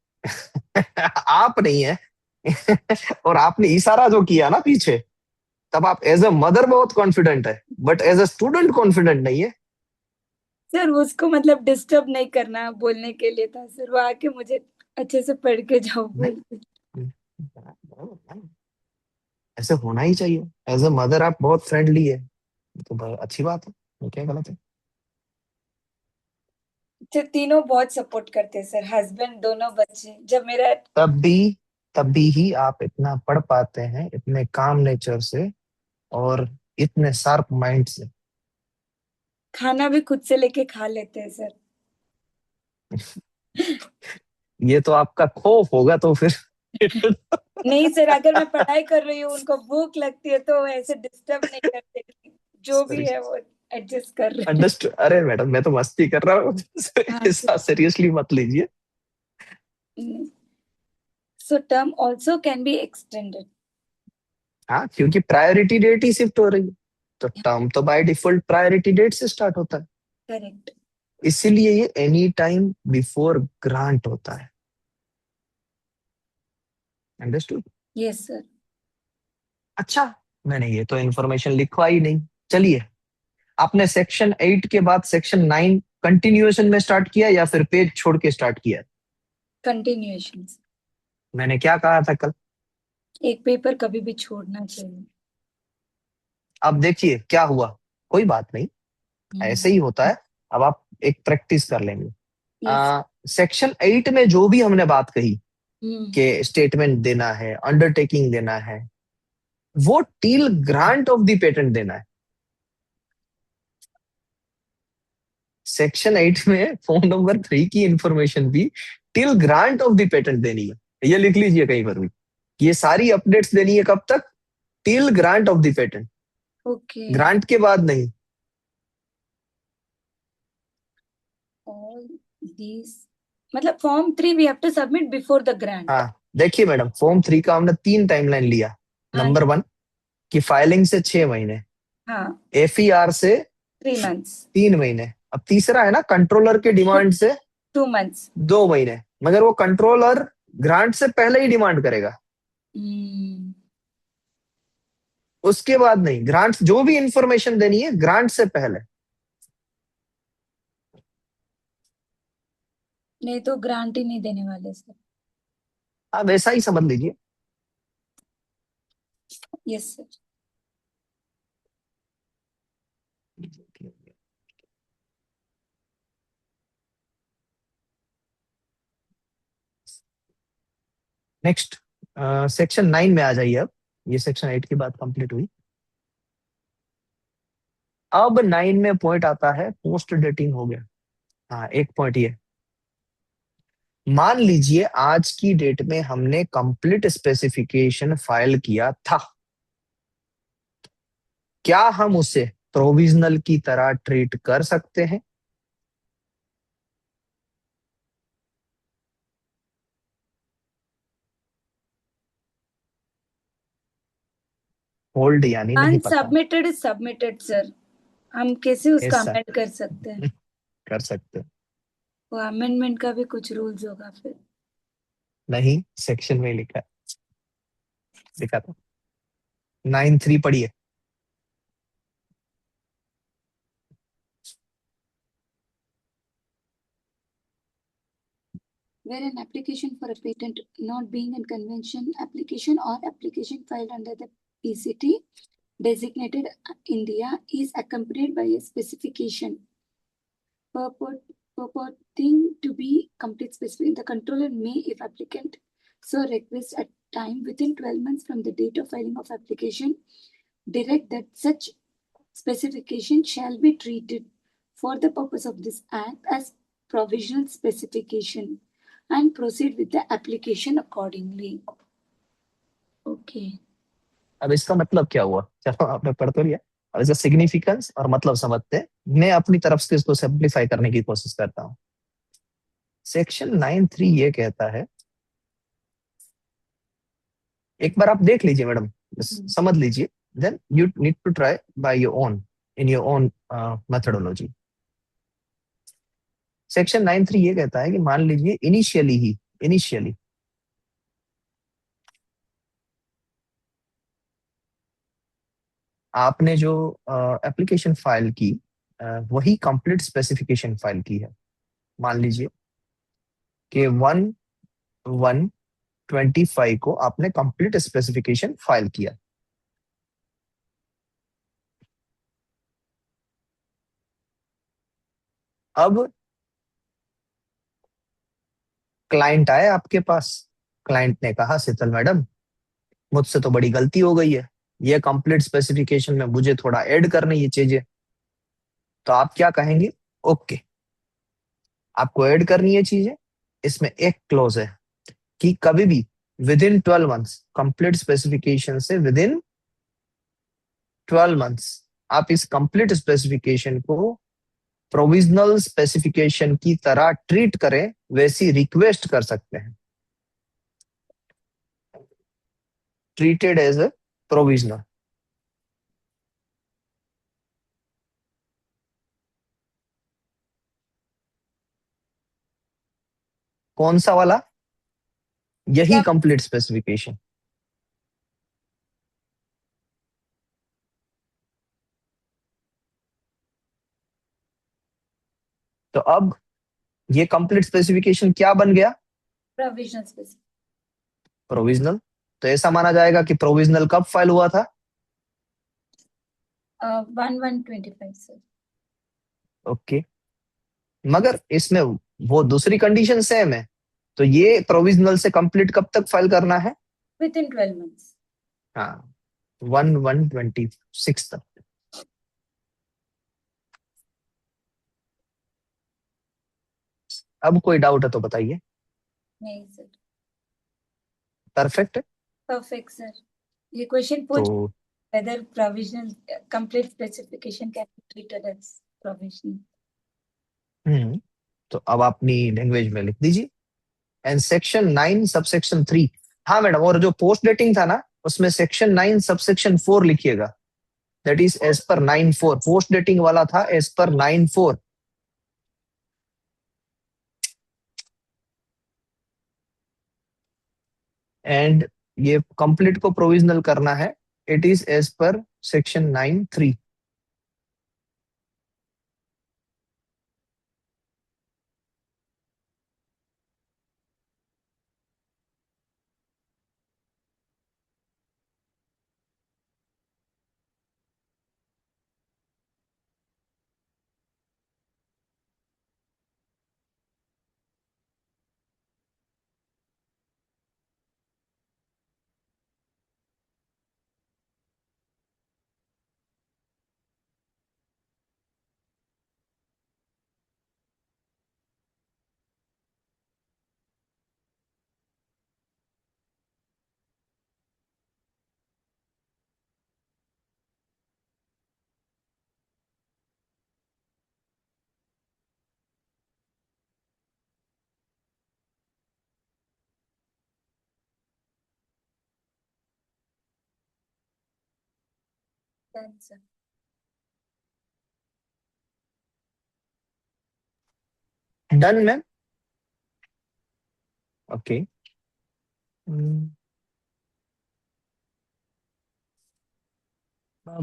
Speaker 1: आप नहीं है। और आपने इशारा जो किया ना पीछे, तब आप एज अ मदर बहुत कॉन्फिडेंट है, but as a student confident नहीं है।
Speaker 2: सर उसको मतलब डिस्टर्ब नहीं करना बोलने के लिए था सर, वो आके मुझे अच्छे से पढ़ के जाओ बोल के।
Speaker 1: नहीं, ऐसे होना ही चाहिए। एज अ मदर आप बहुत फ्रेंडली है, तो अच्छी बात है, ये क्या गलत है?
Speaker 2: अच्छा, तीनों बहुत सपोर्ट करते हैं सर, हस्बैंड दोनों बच्चे। जब मेरा
Speaker 1: तब भी तब भी ही आप इतना पढ़ पाते हैं, इतने काम नेचर से और इतने शार्प माइंड से।
Speaker 2: खाना भी खुद से लेके खा लेते हैं सर।
Speaker 1: ये तो आपका खौफ होगा तो फिर।
Speaker 2: नहीं सर, अगर मैं पढ़ाई कर रही हूँ उनको भूख लगती है तो वो ऐसे डिस्टर्ब नहीं करते, जो भी
Speaker 1: सॉरी,
Speaker 2: है वो एडजस्ट कर रहे
Speaker 1: अंडरस्टूड। अरे मैडम, मैं तो मस्ती कर रहा हूँ।
Speaker 2: हैं। हाँ
Speaker 1: ऐसा सीरियसली मत लीजिए।
Speaker 2: Sir, so term also can be extended.
Speaker 1: हाँ, क्योंकि प्रायोरिटी डेट ही शिफ्ट हो रही है, तो टर्म तो बाय डिफॉल्ट प्रायोरिटी डेट से स्टार्ट होता है।
Speaker 2: करेक्ट।
Speaker 1: इसीलिए ये एनी टाइम बिफोर ग्रांट होता है। अंडरस्टूड?
Speaker 2: Yes sir.
Speaker 1: अच्छा, मैंने ये तो इन्फॉर्मेशन लिखवा ही नहीं। चलिए, आपने सेक्शन 8 के बाद सेक्शन 9 कंटिन्यूएशन में स्टार्ट किया या फिर पेज छोड़ के स्टार्ट किया?
Speaker 2: कंटिन्यूएशन।
Speaker 1: मैंने क्या कहा था कल?
Speaker 2: एक पेपर कभी भी छोड़ना चाहिए।
Speaker 1: अब देखिए क्या हुआ, कोई बात नहीं, ऐसे ही होता है। अब आप एक प्रैक्टिस कर लेंगे।
Speaker 2: यस।
Speaker 1: सेक्शन 8 में जो भी हमने बात कही
Speaker 2: हम्म।
Speaker 1: कि स्टेटमेंट देना है, अंडरटेकिंग देना है, वो till grant of the patent देना है। सेक्शन 8 में फॉर्म नंबर 3 की इंफॉर्मेशन भी till grant of the patent देनी है। ये लिख लीजिए कहीं पर भी, ये सारी अपडेट्स देनी है कब तक? Till grant of the patent,
Speaker 2: okay.
Speaker 1: Grant के बाद नहीं।
Speaker 2: ऑल दीज मतलब form 3 we have to submit before the grant.
Speaker 1: हाँ, देखिए मैडम, फॉर्म 3 का हमने 3 टाइमलाइन लिया।
Speaker 2: हाँ।
Speaker 1: नंबर 1 की फाइलिंग से 6 महीने,
Speaker 2: हाँ।
Speaker 1: एफईआर से
Speaker 2: 3 मंथ्स।
Speaker 1: 3 महीने, अब तीसरा है ना कंट्रोलर के डिमांड से
Speaker 2: 2 मंथ्स।
Speaker 1: 2 महीने। मगर वो कंट्रोलर ग्रांट से पहले ही डिमांड करेगा,
Speaker 2: हम्म।
Speaker 1: उसके बाद नहीं। ग्रांट जो भी इंफॉर्मेशन देनी है ग्रांट से पहले।
Speaker 2: नहीं तो ग्रांट ही नहीं देने वाले सर।
Speaker 1: आप वैसा ही समझ लीजिए।
Speaker 2: Yes sir.
Speaker 1: नेक्स्ट, सेक्शन 9 में आ जाइए। अब ये सेक्शन 8 की बात कंप्लीट हुई। अब 9 में पॉइंट आता है पोस्ट डेटिंग हो गया। हाँ, एक पॉइंट ये, मान लीजिए आज की डेट में हमने कंप्लीट स्पेसिफिकेशन फाइल किया था, क्या हम उसे प्रोविजनल की तरह ट्रीट कर सकते हैं? होल्ड यानी नहीं पता,
Speaker 2: अनसबमिटेड इज सबमिटेड सर, हम कैसे उसका
Speaker 1: ऐसा
Speaker 2: अमेंड कर सकते हैं?
Speaker 1: कर सकते हैं?
Speaker 2: वो अमेंडमेंट का भी कुछ रूल्स होगा फिर।
Speaker 1: नहीं, सेक्शन में ही लिखा है, लिखा था 9(3) पढ़िए।
Speaker 2: Where an application for a patent not being a convention application or application filed under the PCT designated India is accompanied by a specification purporting to be complete specification. The controller may, if applicant so requests at time within 12 months from the date of filing of application, direct that such specification shall be treated for the purpose of this act as provisional specification and proceed with the application accordingly. Okay.
Speaker 1: अब इसका मतलब क्या हुआ, चलो आपने पढ़ तो लिया, अब इसका सिग्निफिकेंस और मतलब समझते हैं। मैं अपनी तरफ से इसको सिंप्लीफाई करने की कोशिश करता हूँ। सेक्शन 9(3) ये कहता है, एक बार आप देख लीजिए मैडम, समझ लीजिए, then you need to try by your own, in your own methodology. Section 9(3) ये कहता है कि मान लीजिए इनिशियली आपने जो एप्लीकेशन फाइल की, वही कंप्लीट स्पेसिफिकेशन फाइल की है। मान लीजिए कि 1/1/25 को आपने कंप्लीट स्पेसिफिकेशन फाइल किया। अब क्लाइंट आए आपके पास, क्लाइंट ने कहा शीतल मैडम मुझसे तो बड़ी गलती हो गई है, ये कंप्लीट स्पेसिफिकेशन में मुझे थोड़ा ऐड करनी ये चीजें। तो आप क्या कहेंगे? ओके, आपको ऐड करनी है चीजें, इसमें एक क्लोज है कि कभी भी with in 12 months, complete specification से विद इन 12 मंथ्स आप इस कंप्लीट स्पेसिफिकेशन को प्रोविजनल स्पेसिफिकेशन की तरह ट्रीट करें, वैसी रिक्वेस्ट कर सकते हैं, ट्रीटेड एज ए प्रोविजनल। कौन सा वाला? यही
Speaker 2: क्या?
Speaker 1: Complete specification. तो अब ये कंप्लीट स्पेसिफिकेशन क्या बन गया?
Speaker 2: Provisional specific
Speaker 1: provisional. तो ऐसा माना जाएगा कि प्रोविजनल कब फाइल हुआ था?
Speaker 2: 1/1/25 सर।
Speaker 1: ओके, मगर इसमें वो दूसरी कंडीशन सेम है, तो ये प्रोविजनल से कंप्लीट कब तक फाइल करना है?
Speaker 2: With in 12 months.
Speaker 1: हाँ, 1/1/26 तक। अब कोई डाउट है तो बताइए।
Speaker 2: नहीं सर,
Speaker 1: परफेक्ट।
Speaker 2: Perfect sir. ये क्वेश्चन
Speaker 1: तो
Speaker 2: पूछ whether provisional complete specification can be treated as provisional.
Speaker 1: हम्म, तो अब अपनी लैंग्वेज में लिख दीजिए, एंड सेक्शन 9 सबसेक्शन 3। हाँ मैडम, और जो पोस्ट डेटिंग था ना, उसमें सेक्शन 9 सबसेक्शन 4 लिखिएगा, दैट इज एज पर 9(4), पोस्ट डेटिंग वाला था एज पर 9(4). एंड ये कंप्लीट को प्रोविजनल करना है, it is as per section 9(3).
Speaker 2: Done, sir.
Speaker 1: Done ma'am. Okay.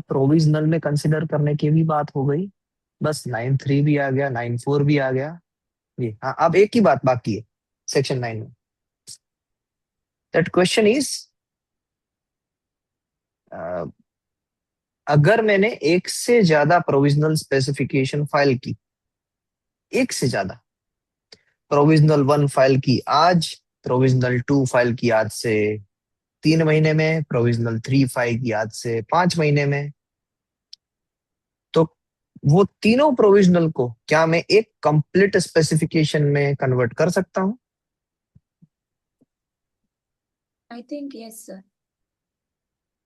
Speaker 1: Provisional में कंसिडर करने की भी बात हो गई। बस 9.3 भी आ गया, 9.4 भी आ गया। जी हाँ, अब एक ही बात बाकी है सेक्शन 9 में। दैट क्वेश्चन इज, अगर मैंने एक से ज्यादा प्रोविजनल स्पेसिफिकेशन फाइल की, एक से ज्यादा, प्रोविजनल 1 फाइल की आज, प्रोविजनल 2 फाइल की आज से 3 महीने में, प्रोविजनल 3 फाइल की आज से 5 महीने में, तो वो तीनों प्रोविजनल को क्या मैं एक कंप्लीट स्पेसिफिकेशन में कन्वर्ट कर सकता हूँ?
Speaker 2: I think yes, sir.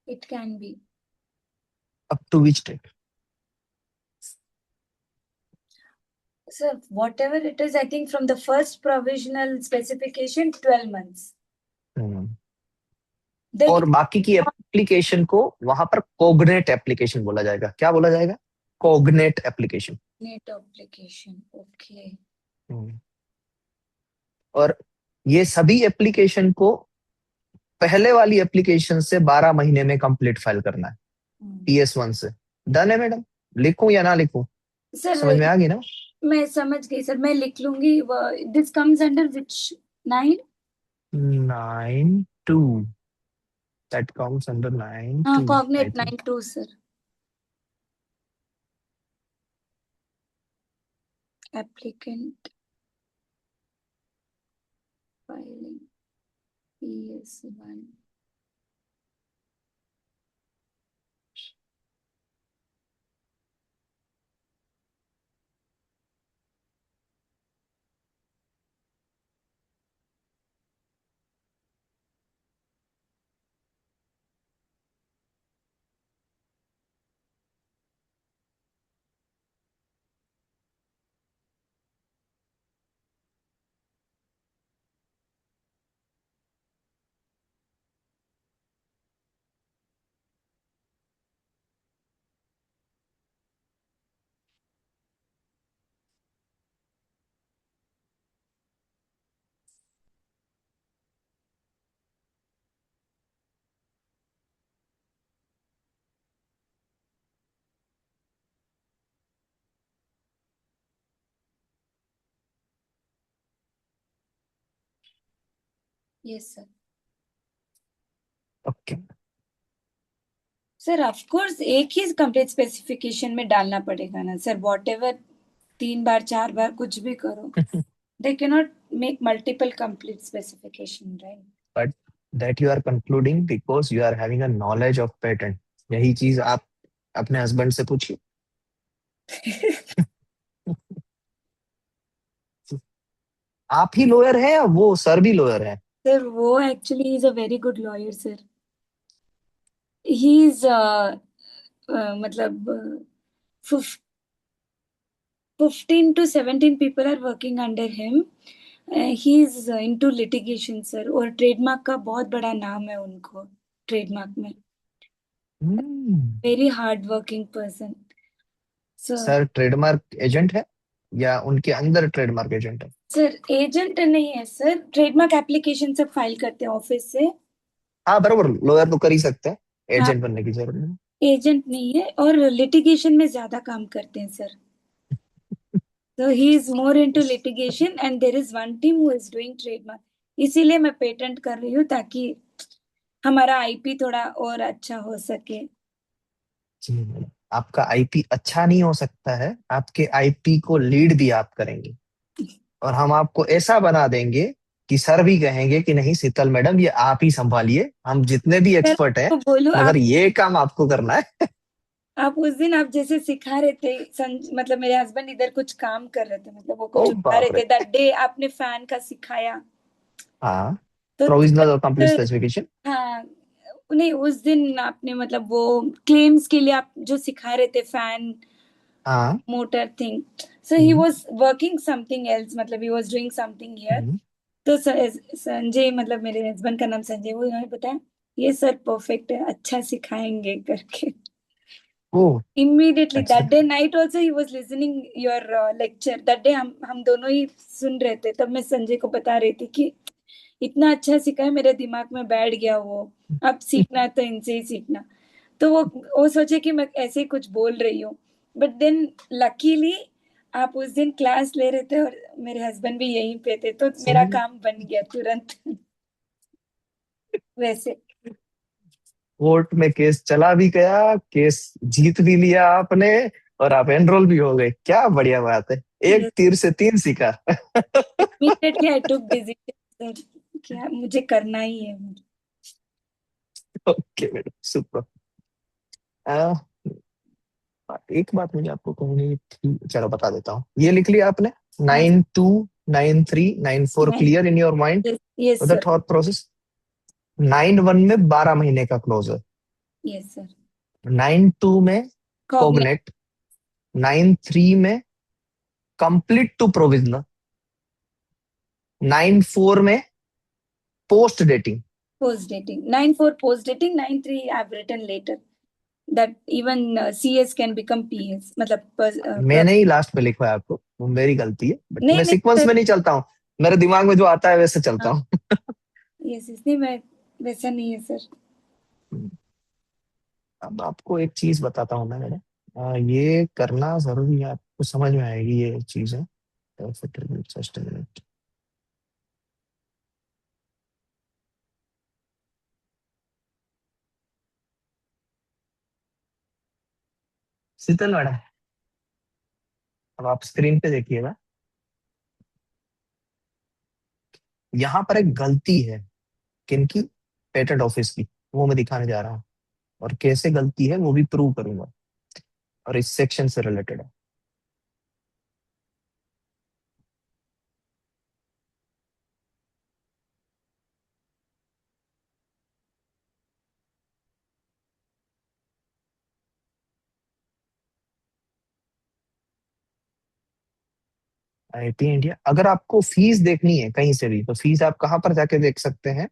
Speaker 2: It can be.
Speaker 1: Up to which date?
Speaker 2: Sir, whatever it is, I think from the first provisional specification, 12 months. Then
Speaker 1: और बाकी की एप्लीकेशन को वहां पर कोग्नेट एप्लीकेशन बोला जाएगा। क्या बोला जाएगा? कोग्नेट एप्लीकेशन।
Speaker 2: net application. Okay.
Speaker 1: और ये सभी एप्लीकेशन को पहले वाली एप्लीकेशन से 12 महीने में कंप्लीट फाइल करना है, PS1 से। डन है मैडम? लिखूं या ना लिखूं?
Speaker 2: Sir,
Speaker 1: समझ में आ गई ना?
Speaker 2: मैं समझ गई सर, मैं लिख लूंगी। This comes under which 9?
Speaker 1: 9.2, that comes under 9.2,
Speaker 2: हाँ,
Speaker 1: I
Speaker 2: cognate
Speaker 1: think.
Speaker 2: 9.2 sir. Applicant filing PS1। Yes sir.
Speaker 1: Okay.
Speaker 2: Sir of course एक ही कंप्लीट स्पेसिफिकेशन में डालना पड़ेगा ना सर, वॉट एवर 3 बार 4 बार कुछ भी करो, they cannot make multiple complete specification, right?
Speaker 1: But that you are concluding because you are having a knowledge of patent. यही चीज आप अपने हस्बैंड से पूछिए। आप ही लॉयर हैं या वो सर भी लॉयर है?
Speaker 2: सर वो actually is a very good lawyer sir. He is मतलब 15 to 17 people are working under him. He is into litigation sir, और ट्रेडमार्क का बहुत बड़ा नाम है उनको ट्रेडमार्क में। Very hard working person sir.
Speaker 1: Sir trademark agent है या उनके अंदर ट्रेडमार्क एजेंट है?
Speaker 2: सर एजेंट नहीं है सर, ट्रेडमार्क एप्लीकेशन सब फाइल करते हैं ऑफिस से।
Speaker 1: हाँ बरोबर, लॉयर तो कर ही सकते हैं,
Speaker 2: हाँ,
Speaker 1: एजेंट बनने की जरूरत नहीं।
Speaker 2: एजेंट नहीं है, और लिटिगेशन में ज्यादा काम करते हैं sir. So he is more into litigation and there is one team who is doing trademark. इसीलिए मैं पेटेंट कर रही हूँ ताकि हमारा आईपी थोड़ा और अच्छा हो सके।
Speaker 1: जी मैडम, आपका आईपी अच्छा नहीं हो सकता है, आपके आईपी को लीड भी आप करेंगे, और हम आपको ऐसा बना देंगे कि सर भी कहेंगे कि नहीं शीतल मैडम ये आप ही संभालिए, हम जितने भी
Speaker 2: सर
Speaker 1: एक्सपर्ट हैं,
Speaker 2: तो बोलूं
Speaker 1: मगर
Speaker 2: आप
Speaker 1: ये काम आपको करना है।
Speaker 2: आप उस दिन आप जैसे सिखा रहे थे मतलब मेरे हस्बैंड इधर कुछ काम कर रहे थे, मतलब वो
Speaker 1: ओ
Speaker 2: कुछ उठा रहे
Speaker 1: बाप रे।
Speaker 2: थे, दैट डे आपने फैन का सिखाया
Speaker 1: हाँ,
Speaker 2: तो
Speaker 1: प्रोविजनल और कंप्लीट
Speaker 2: तुरंत।
Speaker 1: स्पेसिफिकेशन।
Speaker 2: हाँ, नहीं उस दिन आपने मतलब वो क्लेम्स के लिए आप जो सिखा रहे थे फैन
Speaker 1: हाँ।
Speaker 2: Motor thing, so he
Speaker 1: hmm,
Speaker 2: was working something else, मतलब he was doing something here.
Speaker 1: Hmm.
Speaker 2: तो संजय, मतलब मेरे हस्बैंड का नाम संजय, वो उन्होंने बताया ये सर परफेक्ट है, अच्छा सिखाएंगे करके।
Speaker 1: ओह
Speaker 2: Immediately
Speaker 1: अच्छा।
Speaker 2: that day night also he was listening your lecture. That day हम दोनों ही सुन रहे थे. तब मैं संजय को बता रही थी कि इतना अच्छा सिखा है, मेरे दिमाग में बैठ गया वो. अब सीखना है तो इनसे ही सीखना. तो वो सोचे कि मैं ऐसे ही कुछ बोल रही हूँ. बट देन लकीली आप उस दिन क्लास ले रहे थे और मेरे हस्बैंड भी यहीं पे थे, तो मेरा
Speaker 1: सही।
Speaker 2: काम बन गया तुरंत. वैसे.
Speaker 1: कोर्ट में केस चला भी गया, केस जीत भी लिया आपने, और आप एनरोल भी हो गए। क्या बढ़िया बात है, एक
Speaker 2: यस.
Speaker 1: तीर से तीन शिकार।
Speaker 2: Immediately I took decision sir कि मुझे करना ही है.
Speaker 1: Okay madam, super. एक बात मुझे आपको कहनी थी, चलो बता देता हूँ। ये लिख लिया आपने?
Speaker 2: हाँ.
Speaker 1: 929394
Speaker 2: नहीं.
Speaker 1: Clear in your mind
Speaker 2: yes. Yes
Speaker 1: with the
Speaker 2: sir.
Speaker 1: Thought process? 91 में 12 महीने का क्लोजर,
Speaker 2: यस सर.
Speaker 1: 92 में
Speaker 2: कॉग्निट.
Speaker 1: कॉग्नेट, 93 में कंप्लीट टू प्रोविजनल, 94 में post dating.
Speaker 2: Post dating. 9-4 post dating. 9-3 I've written later. That even CS can become PS. मतलब
Speaker 1: मैंने ही last में लिखवाया आपको, वो मेरी गलती है, बट
Speaker 2: नहीं
Speaker 1: मैं
Speaker 2: नहीं
Speaker 1: सीक्वेंस
Speaker 2: सर.
Speaker 1: में नहीं चलता हूँ, मेरे दिमाग में जो आता है वैसे चलता
Speaker 2: हाँ.
Speaker 1: हूँ।
Speaker 2: यस. इसलिए मैं वैसा नहीं है सर.
Speaker 1: अब आपको एक चीज बताता हूँ मैं मैंने, ये करना जरूरी है, आपको समझ में आएगी ये चीज है। Perfect review, just a minute। Sheetal madam, अब आप स्क्रीन पे देखिएगा, यहाँ पर एक गलती है। किनकी? पेटेंट ऑफिस की। वो मैं दिखाने जा रहा हूँ, और कैसे गलती है वो भी प्रूव करूंगा, और इस सेक्शन से रिलेटेड है। आईपी इंडिया, अगर आपको फीस देखनी है कहीं से भी, तो फीस आप कहाँ पर जाके देख सकते हैं?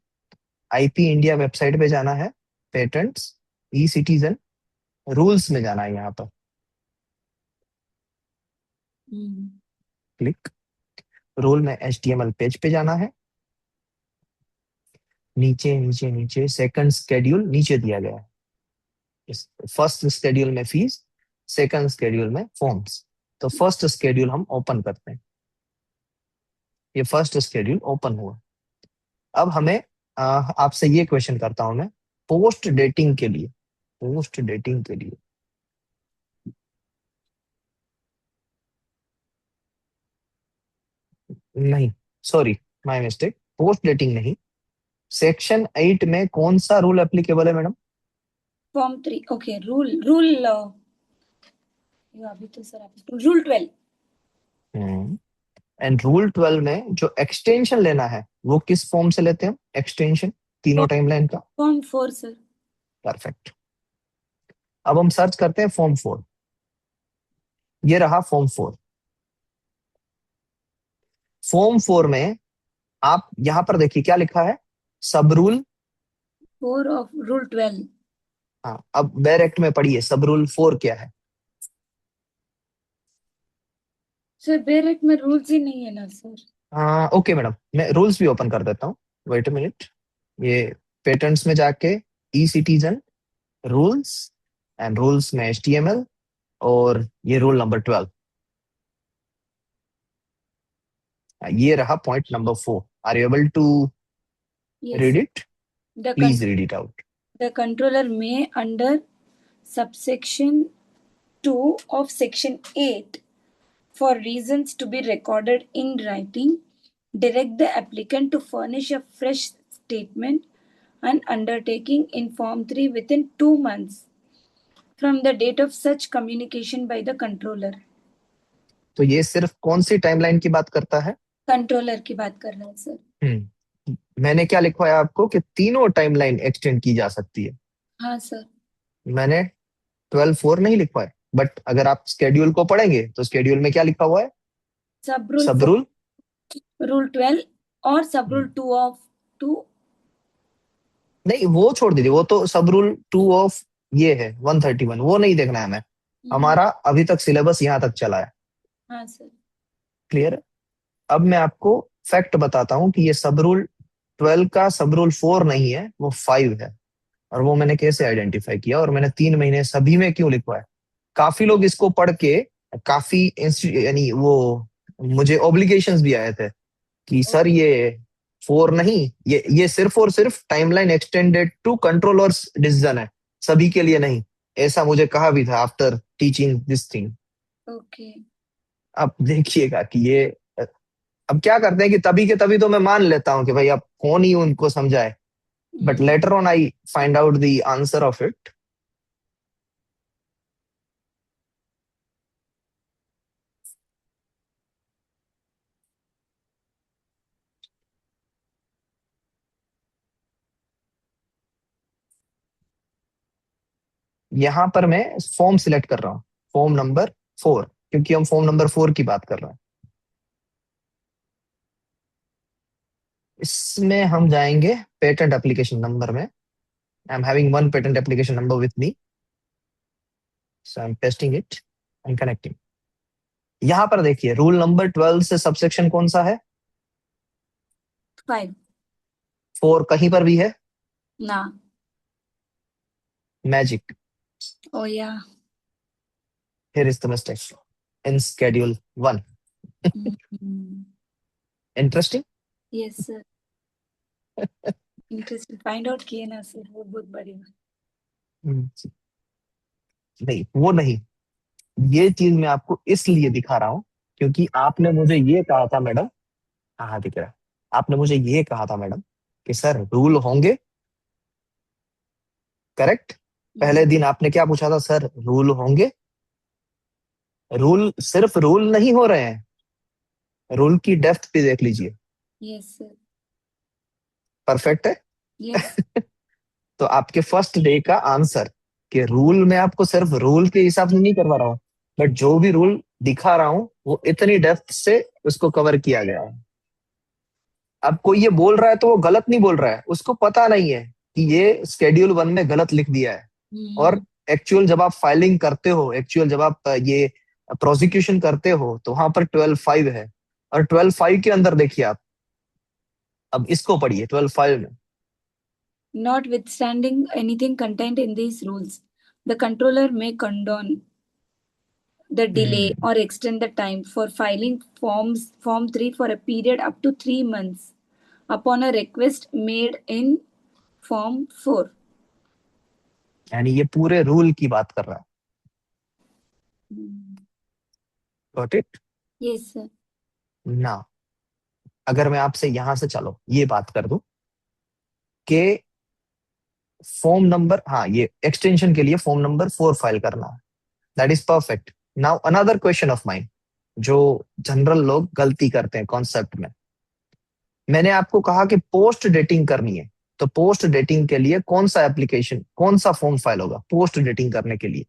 Speaker 1: आईपी इंडिया वेबसाइट पे जाना है, पेटेंट्स, ई सिटीजन, रूल्स में जाना है, यहाँ पर क्लिक, रूल में HTML पेज पे जाना है, नीचे नीचे नीचे सेकंड स्केड्यूल नीचे दिया गया है। इस फर्स्ट स्केड्यूल में फीस, सेकंड स्केड्यूल में फॉर्म्स। तो फर्स्ट स्केड्यूल हम ओपन करते हैं, ये फर्स्ट स्केड्यूल ओपन हुआ। अब हमें आपसे ये क्वेश्चन करता हूं मैं, पोस्ट डेटिंग के लिए, पोस्ट डेटिंग के लिए, नहीं, sorry, my mistake, post dating नहीं, सेक्शन 8 में कौन सा रूल एप्लीकेबल है मैडम?
Speaker 2: फॉर्म 3. ओके. रूल अभी तो सर आप रूल 12.
Speaker 1: एंड रूल 12 में जो एक्सटेंशन लेना है वो किस फॉर्म से लेते हैं हम एक्सटेंशन, तीनों टाइमलाइन का?
Speaker 2: Form 4 sir.
Speaker 1: परफेक्ट। अब हम सर्च करते हैं फॉर्म 4। ये रहा फॉर्म 4। फॉर्म 4 में आप यहां पर देखिए क्या लिखा है, सब रूल।
Speaker 2: 4 of rule 12.
Speaker 1: हाँ, अब बेयर एक्ट में पढ़िए सब रूल 4 क्या है।
Speaker 2: सर बेरेट में रूल्स ही नहीं है ना सर.
Speaker 1: ओके मैडम, मैं रूल्स भी ओपन कर देता हूँ, वेट अ मिनट। ये पेटेंट्स में जाके e citizen, rules, and rules में HTML, और ये रूल नंबर 12। ये रहा point number 4। Are you able to
Speaker 2: Yes.
Speaker 1: Read it?
Speaker 2: The
Speaker 1: please read it out.
Speaker 2: the controller may under subsection 2 of section 8 for reasons to be recorded in writing direct the applicant to furnish a fresh statement and undertaking in form 3 within 2 months from the date of such communication by the controller.
Speaker 1: तो ये सिर्फ कौन सी timeline की बात करता है?
Speaker 2: Controller की बात कर रहे हैं सर.
Speaker 1: मैंने क्या लिखवाया आपको कि तीनों टाइमलाइन एक्सटेंड की जा सकती है।
Speaker 2: हाँ सर.
Speaker 1: मैंने 12(4) नहीं लिखवाया, बट अगर आप स्केड्यूल को पढ़ेंगे तो स्केड्यूल में क्या लिखा हुआ है?
Speaker 2: सब रूल
Speaker 1: सब रूल,
Speaker 2: रूल 12 और सब रूल 2 ऑफ 2.
Speaker 1: नहीं वो छोड़ दीजिए, वो तो सब रूल 2 ऑफ ये है 131, वो नहीं देखना है हमें। हमारा अभी तक सिलेबस यहाँ तक चला है।
Speaker 2: हाँ सर।
Speaker 1: क्लियर है? अब मैं आपको फैक्ट बताता हूँ कि ये सब रूल 12 का सब रूल 4 नहीं है, वो 5 है। और वो मैंने कैसे आइडेंटिफाई किया, और मैंने 3 महीने सभी में क्यों लिखवाया। काफी लोग इसको पढ़ के काफी यानी वो मुझे ऑब्लिगेशंस भी आए थे कि सर ये 4 नहीं, ये सिर्फ और सिर्फ timeline extended to controller's decision है, सभी के लिए नहीं। ऐसा मुझे कहा भी था after teaching this thing.
Speaker 2: Okay.
Speaker 1: अब देखिएगा कि ये अब क्या करते हैं कि तभी के तभी तो मैं मान लेता हूँ कि भाई अब कौन ही उनको समझाए, but later on I find out the answer of it. यहां पर मैं फॉर्म सिलेक्ट कर रहा हूँ, फॉर्म नंबर 4, क्योंकि हम फॉर्म नंबर 4 की बात कर रहे हैं। इसमें हम जाएंगे पेटेंट एप्लीकेशन नंबर में। I am having one patent application number with me, so I am pasting it and connecting. यहाँ पर देखिए रूल नंबर 12 से सबसेक्शन कौन सा है?
Speaker 2: 5।
Speaker 1: 4 कहीं पर भी है?
Speaker 2: ना।
Speaker 1: मैजिक।
Speaker 2: ओ या।
Speaker 1: Here is the mistake in schedule 1। Interesting.
Speaker 2: Yes sir. Interesting find out किए ना सर, वो बहुत बढ़िया।
Speaker 1: नहीं वो नहीं, ये चीज मैं आपको इसलिए दिखा रहा हूं क्योंकि आपने मुझे ये कहा था मैडम। हाँ हाँ दिख रहा है। आपने मुझे ये कहा था मैडम कि सर रूल होंगे, करेक्ट? पहले दिन आपने क्या पूछा था, सर रूल होंगे? रूल सिर्फ रूल नहीं हो रहे हैं, रूल की डेप्थ भी देख लीजिए।
Speaker 2: Yes sir.
Speaker 1: परफेक्ट है।
Speaker 2: यस।
Speaker 1: तो आपके फर्स्ट डे का आंसर कि रूल मैं आपको सिर्फ रूल के हिसाब से नहीं करवा रहा हूँ, बट जो भी रूल दिखा रहा हूँ वो इतनी डेप्थ से उसको कवर किया गया है। अब कोई ये बोल रहा है तो वो गलत नहीं बोल रहा है, उसको पता नहीं है कि ये स्केड्यूल 1 में गलत लिख दिया है। और एक्चुअल जब आप फाइलिंग करते हो, एक्चुअल जब आप ये प्रोसिक्यूशन करते हो तो वहां पर 12.5 है। और 12.5 के अंदर देखिए आप, अब इसको पढ़िए 12.5 में।
Speaker 2: Notwithstanding anything contained in these rules, the controller may condone the delay
Speaker 1: hmm,
Speaker 2: or extend the time for filing Form 3 for a period up to 3 months upon a request made in Form 4.
Speaker 1: यानी ये पूरे rule की बात कर रहा है। Got it?
Speaker 2: Yes, sir.
Speaker 1: ना, अगर मैं आपसे यहां से चलो ये बात कर दूं कि फॉर्म नंबर, हाँ ये एक्सटेंशन के लिए फॉर्म नंबर 4 फाइल करना है, that is perfect. Now another question of mind जो जनरल लोग गलती करते हैं कॉन्सेप्ट में। मैंने आपको कहा कि पोस्ट डेटिंग करनी है, तो पोस्ट डेटिंग के लिए कौन सा एप्लीकेशन, कौन सा फॉर्म फाइल होगा पोस्ट डेटिंग करने के लिए?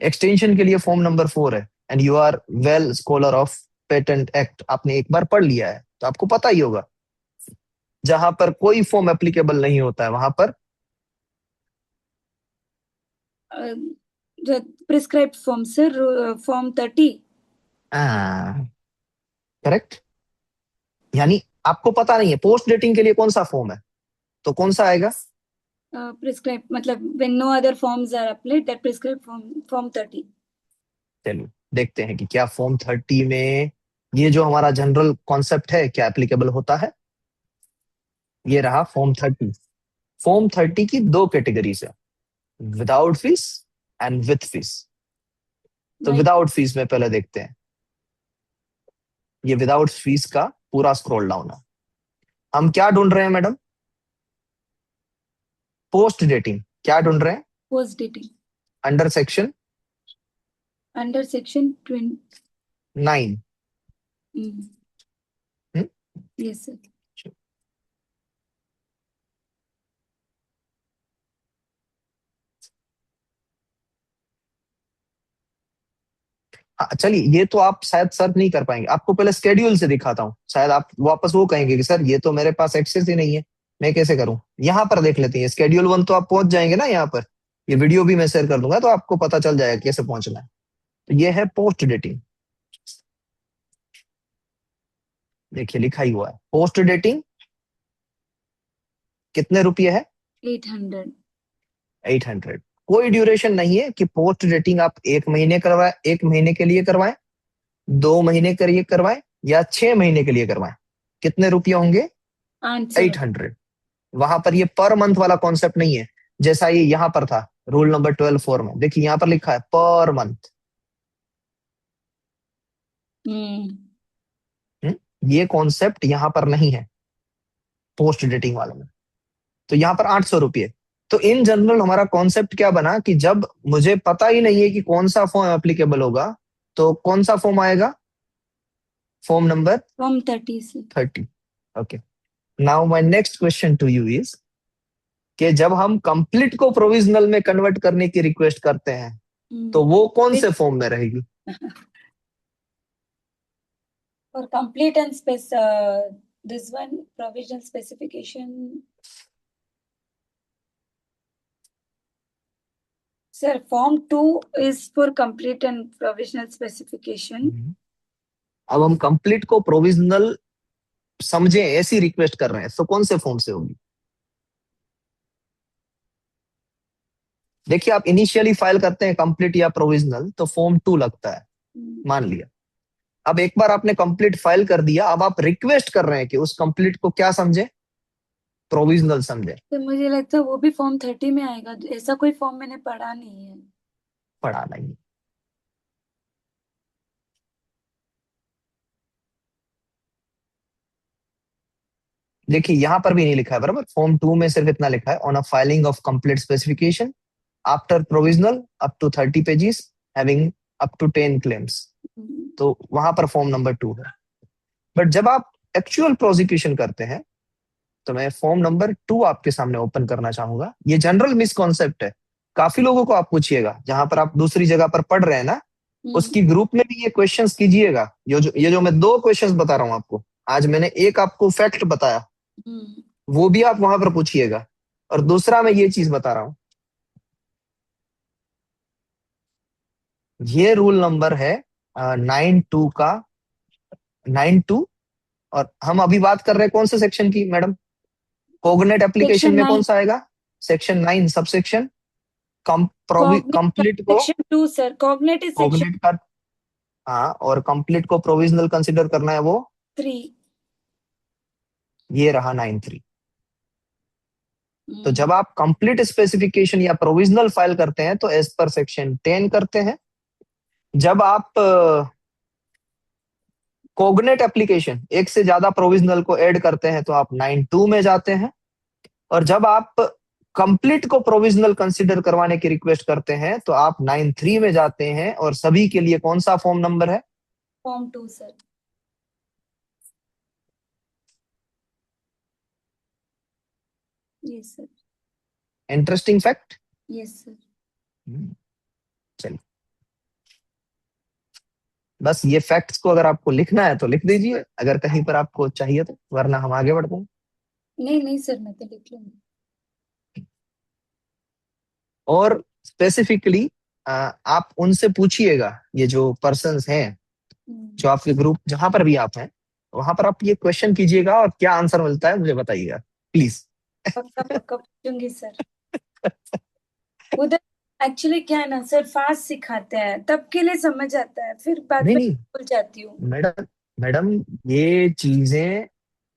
Speaker 1: एक्सटेंशन के लिए फॉर्म नंबर 4 है, and you are well scholar of patent act, आपने एक बार पढ़ लिया है तो आपको पता ही होगा। जहां पर कोई फॉर्म एप्लीकेबल नहीं होता है वहां पर
Speaker 2: The prescribed form, sir, Form 30.
Speaker 1: Correct. यानी आपको पता नहीं है पोस्ट डेटिंग के लिए कौन सा फॉर्म है, तो कौन सा आएगा?
Speaker 2: Prescribed, मतलब when no other forms are applied, that prescribed Form 30.
Speaker 1: चलिए देखते हैं कि क्या फॉर्म 30 में ये जो हमारा जनरल कॉन्सेप्ट है क्या एप्लीकेबल होता है। ये रहा फॉर्म 30। फॉर्म 30 की दो कैटेगरीज है, without fees and with fees. तो
Speaker 2: Like,
Speaker 1: विदाउट फीस में पहले देखते हैं। ये विदाउट फीस का पूरा स्क्रॉल डाउन है। हम क्या ढूंढ रहे हैं मैडम? Post dating. क्या ढूंढ रहे हैं?
Speaker 2: post dating
Speaker 1: under section
Speaker 2: under Section 20.
Speaker 1: 9।
Speaker 2: Yes, sir.
Speaker 1: हाँ चलिए, ये तो आप शायद सर्च नहीं कर पाएंगे, आपको पहले स्केड्यूल से दिखाता हूँ, शायद आप वापस वो कहेंगे कि सर ये तो मेरे पास एक्सेस ही नहीं है। मैं कैसे करूं? यहाँ पर देख लेते हैं, स्केड्यूल 1 तो आप पहुंच जाएंगे ना यहाँ पर। ये वीडियो भी मैं शेयर कर दूंगा तो आपको पता चल जाएगा कैसे पहुंचना है। तो ये है पोस्ट डेटिंग। देखिए लिखा ही हुआ है पोस्ट डेटिंग। कितने रुपये है?
Speaker 2: 800।
Speaker 1: 800। कोई ड्यूरेशन नहीं है कि पोस्ट डेटिंग आप 1 महीने करवाए, 1 महीने के लिए करवाएं, 2 महीने के लिए करवाएं, या 6 महीने के लिए करवाएं। कितने रुपये होंगे?
Speaker 2: आंसर।
Speaker 1: 800। वहां पर ये पर मंथ वाला कॉन्सेप्ट नहीं है, जैसा ये यहाँ पर था रूल नंबर 12(4) में। देखिए यहाँ पर लिखा है पर मंथ। ये कॉन्सेप्ट यहाँ पर नहीं है पोस्ट डेटिंग वाले में। तो यहाँ पर 800 रुपये। तो इन जनरल हमारा कॉन्सेप्ट क्या बना कि जब मुझे पता ही नहीं है कि कौन सा फॉर्म एप्लीकेबल होगा, तो कौन सा फॉर्म आएगा? फॉर्म नंबर
Speaker 2: फॉर्म 30 से।
Speaker 1: 30। Okay. Now my next question to you is कि जब हम कंप्लीट को प्रोविजनल में कन्वर्ट करने की रिक्वेस्ट करते हैं तो वो कौन से फॉर्म में रहेगी?
Speaker 2: For complete and this one provisional specification. Sir, form 2 is for complete and provisional specification.
Speaker 1: अब हम कंप्लीट को प्रोविजनल समझे ऐसी रिक्वेस्ट कर रहे हैं तो कौन से फॉर्म से होगी? देखिए आप इनिशियली फाइल करते हैं कंप्लीट या प्रोविजनल तो फॉर्म 2 लगता है, मान लिया। अब एक बार आपने कंप्लीट फाइल कर दिया, अब आप रिक्वेस्ट कर रहे हैं कि उस कंप्लीट को क्या समझे? प्रोविजनल समझे।
Speaker 2: तो मुझे लगता है वो भी फॉर्म 30 में आएगा, ऐसा कोई फॉर्म मैंने पढ़ा नहीं है।
Speaker 1: पढ़ा नहीं। देखिए यहां पर भी नहीं लिखा है बराबर, फॉर्म 2 में सिर्फ इतना लिखा है on a filing of complete specification after provisional up to 30 pages having up to 10 claims. तो वहां पर फॉर्म नंबर 2 है। बट जब आप एक्चुअल प्रोसिक्यूशन करते हैं तो मैं फॉर्म नंबर 2 आपके सामने ओपन करना चाहूंगा। ये जनरल मिसकॉन्सेप्ट है, काफी लोगों को आप पूछिएगा जहां पर आप दूसरी जगह पर पढ़ रहे हैं ना, उसकी ग्रुप में भी ये क्वेश्चंस कीजिएगा। ये जो मैं 2 क्वेश्चंस बता रहा हूं आपको, आज मैंने एक आपको फैक्ट बताया, वो भी आप वहां पर पूछिएगा। और दूसरा मैं ये चीज बता रहा हूं, ये रूल नंबर है 92 का, 92। और हम अभी बात कर रहे हैं कौन से सेक्शन की मैडम? कोगनेट एप्लीकेशन में कौन सा आएगा? सेक्शन 9 सब सेक्शन कंप्लीट को
Speaker 2: section 2 sir, cognate is section
Speaker 1: cognate का। हाँ, और कंप्लीट को प्रोविजनल कंसिडर करना है वो
Speaker 2: 3।
Speaker 1: ये रहा 9(3). तो जब आप कंप्लीट स्पेसिफिकेशन या प्रोविजनल फाइल करते हैं तो एज पर सेक्शन 10 करते हैं। जब आप कोगनेट एप्लीकेशन एक से ज्यादा प्रोविजनल को ऐड करते हैं तो आप 9(2) में जाते हैं। और जब आप कंप्लीट को प्रोविजनल कंसीडर करवाने की रिक्वेस्ट करते हैं तो आप 9(3) में जाते हैं। और सभी के लिए कौन सा फॉर्म नंबर है?
Speaker 2: Form 2 sir. Yes sir.
Speaker 1: Interesting fact.
Speaker 2: Yes sir.
Speaker 1: चलिए, बस ये फैक्ट्स को अगर आपको लिखना है तो लिख दीजिए, अगर कहीं पर आपको चाहिए तो, वरना हम आगे बढ़ते हैं।
Speaker 2: नहीं नहीं सर, मैं तो लिख लूंगी।
Speaker 1: और स्पेसिफिकली आप उनसे पूछिएगा, ये जो पर्सन्स हैं जो आपके ग्रुप जहां पर भी आप हैं, वहां पर आप ये क्वेश्चन कीजिएगा और क्या आंसर मिलता है मुझे बताइएगा प्लीज।
Speaker 2: पक्का पक्का पूछूंगी सर। उधर एक्चुअली क्या है ना सर, फास्ट सिखाते हैं तब के लिए समझ आता है, फिर बाद
Speaker 1: नहीं
Speaker 2: में
Speaker 1: नहीं
Speaker 2: भूल जाती हूँ।
Speaker 1: मैडम, मैडम ये चीजें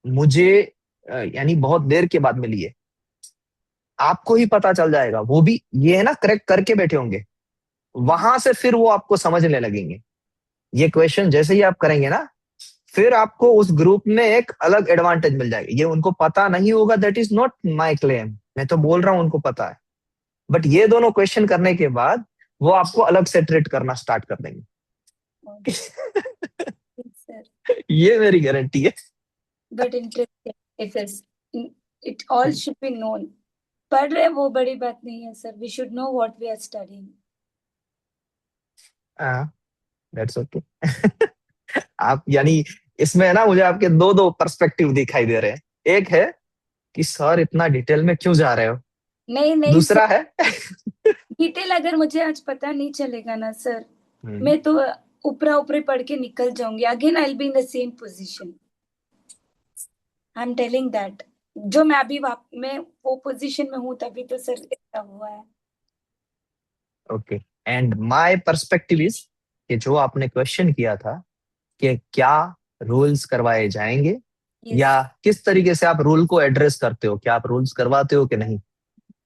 Speaker 1: मुझे यानी बहुत देर के बाद मिली है। आपको ही पता चल जाएगा, वो भी ये है ना करेक्ट करके बैठे होंगे, वहां से फिर वो आपको समझने लगेंगे। ये क्वेश्चन जैसे ही आप करेंगे ना, फिर आपको उस ग्रुप में एक अलग एडवांटेज मिल जाएगा। ये उनको पता नहीं होगा, that is not my claim, मैं तो बोल रहा हूं उनको पता है। बट ये दोनों क्वेश्चन करने के बाद वो आपको अलग से ट्रीट करना स्टार्ट कर देंगे। ये मेरी गारंटी है।
Speaker 2: But interesting it is, it all should be known. पढ़ रहे वो बड़ी बात नहीं है sir, we should know what we are studying.
Speaker 1: हाँ, दैट्स ओके। आप यानी इसमें है ना, मुझे आपके दो दो पर्सपेक्टिव दिखाई दे रहे हैं। एक है कि सर इतना डिटेल में क्यों जा रहे हो।
Speaker 2: नहीं नहीं सर,
Speaker 1: दूसरा है
Speaker 2: डिटेल अगर मुझे आज पता नहीं चलेगा ना सर,
Speaker 1: हम्म,
Speaker 2: मैं तो ऊपरा ऊपरी पढ़ के निकल जाऊंगी, again I will be in the same position. I am telling that, जो मैं अभी मैं वो पोजीशन में हूँ तभी तो सर ऐसा हुआ है।
Speaker 1: Okay. And my perspective is कि जो आपने क्वेश्चन किया था कि क्या रूल्स करवाए जाएंगे
Speaker 2: यस।
Speaker 1: या किस तरीके से आप रूल को एड्रेस करते हो, क्या आप रूल्स करवाते हो कि नहीं,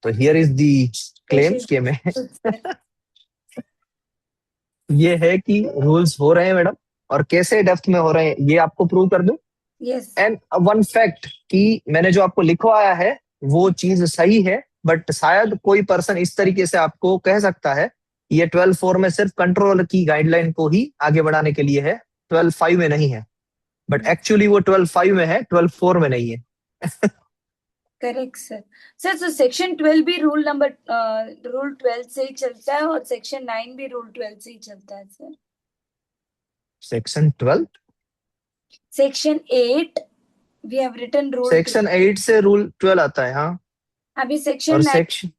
Speaker 1: तो हियर इज दी क्लेम कि मैं
Speaker 2: सर।
Speaker 1: ये है कि रूल्स हो रहे हैं मैडम, और कैसे डेप्थ में हो रहे हैं ये आपको प्रूव कर दूं।
Speaker 2: यस।
Speaker 1: एंड वन फैक्ट कि मैंने जो आपको लिखवाया है वो चीज सही है, बट शायद कोई पर्सन इस तरीके से आपको कह सकता है ये 12.4 में सिर्फ कंट्रोल की गाइडलाइन को ही आगे बढ़ाने के लिए है, 12.5 में नहीं है, बट एक्चुअली वो 12.5 में है, 12.4 में नहीं है।
Speaker 2: Correct sir. सर तो सेक्शन 12 भी रूल 12 से ही चलता है, और सेक्शन 9 भी रूल 12 से ही चलता है sir.
Speaker 1: Section 12,
Speaker 2: section 8 we have written rule 12।
Speaker 1: Section 8 से रूल 12 आता है, हाँ।
Speaker 2: अभी
Speaker 1: और
Speaker 2: सेक्शन 9।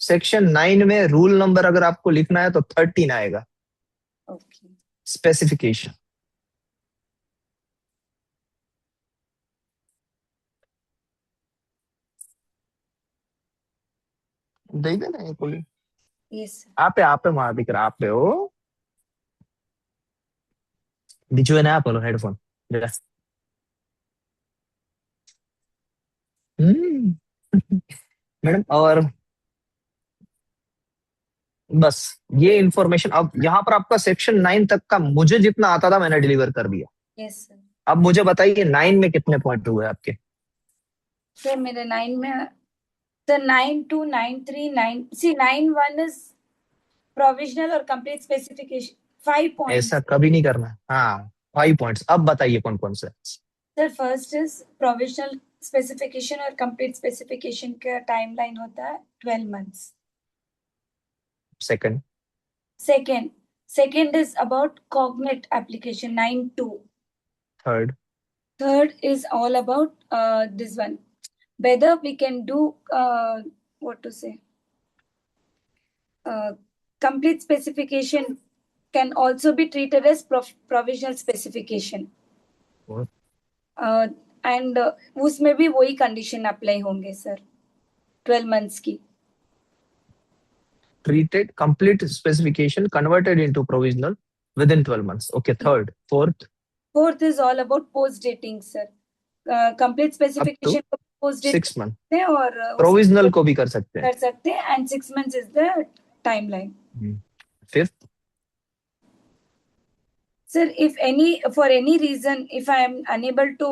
Speaker 1: सेक्शन 9 में रूल नंबर अगर आपको लिखना है तो 13 आएगा,
Speaker 2: ओके।
Speaker 1: स्पेसिफिकेशन। देख देना ये कोई।
Speaker 2: Yes sir.
Speaker 1: आप पे वहां दिख रहा, आप पे हो बिजू है ना, आप हेडफोन जरा। हम्म मैडम, और बस ये इंफॉर्मेशन अब यहाँ पर आपका सेक्शन 9 तक का मुझे जितना आता था मैंने डिलीवर कर दिया।
Speaker 2: Yes sir.
Speaker 1: अब मुझे बताइए 9 में कितने पॉइंट हुए आपके।
Speaker 2: सर मेरे 9 में, सर 9 2 9 3 9, सी 9 1 इज प्रोविजनल और कंप्लीट स्पेसिफिकेशन, 5
Speaker 1: ऐसा
Speaker 2: पॉइंट्स।
Speaker 1: कभी नहीं करना, हाँ। 5 पॉइंट्स, अब बताइए कौन कौन से।
Speaker 2: Sir first is provisional specification और कंप्लीट स्पेसिफिकेशन का टाइमलाइन होता है 12 months.
Speaker 1: Second.
Speaker 2: Second is about cognate application 9 2.
Speaker 1: Third.
Speaker 2: Third is all about this one, whether we can do what to say, uh, complete specification can also be treated as provisional specification. And उसमें भी वही condition apply होंगे sir, 12 months की।
Speaker 1: treated complete specification converted into provisional within 12 months. Okay, third, fourth,
Speaker 2: fourth is all about post dating sir, complete
Speaker 1: up to
Speaker 2: specification को post date कर
Speaker 1: 6 months.
Speaker 2: सकते हैं और
Speaker 1: प्रोविजनल को भी कर सकते हैं।
Speaker 2: कर सकते हैं, and 6 months is the timeline.
Speaker 1: Fifth.
Speaker 2: Sir, if for any reason, if I am unable to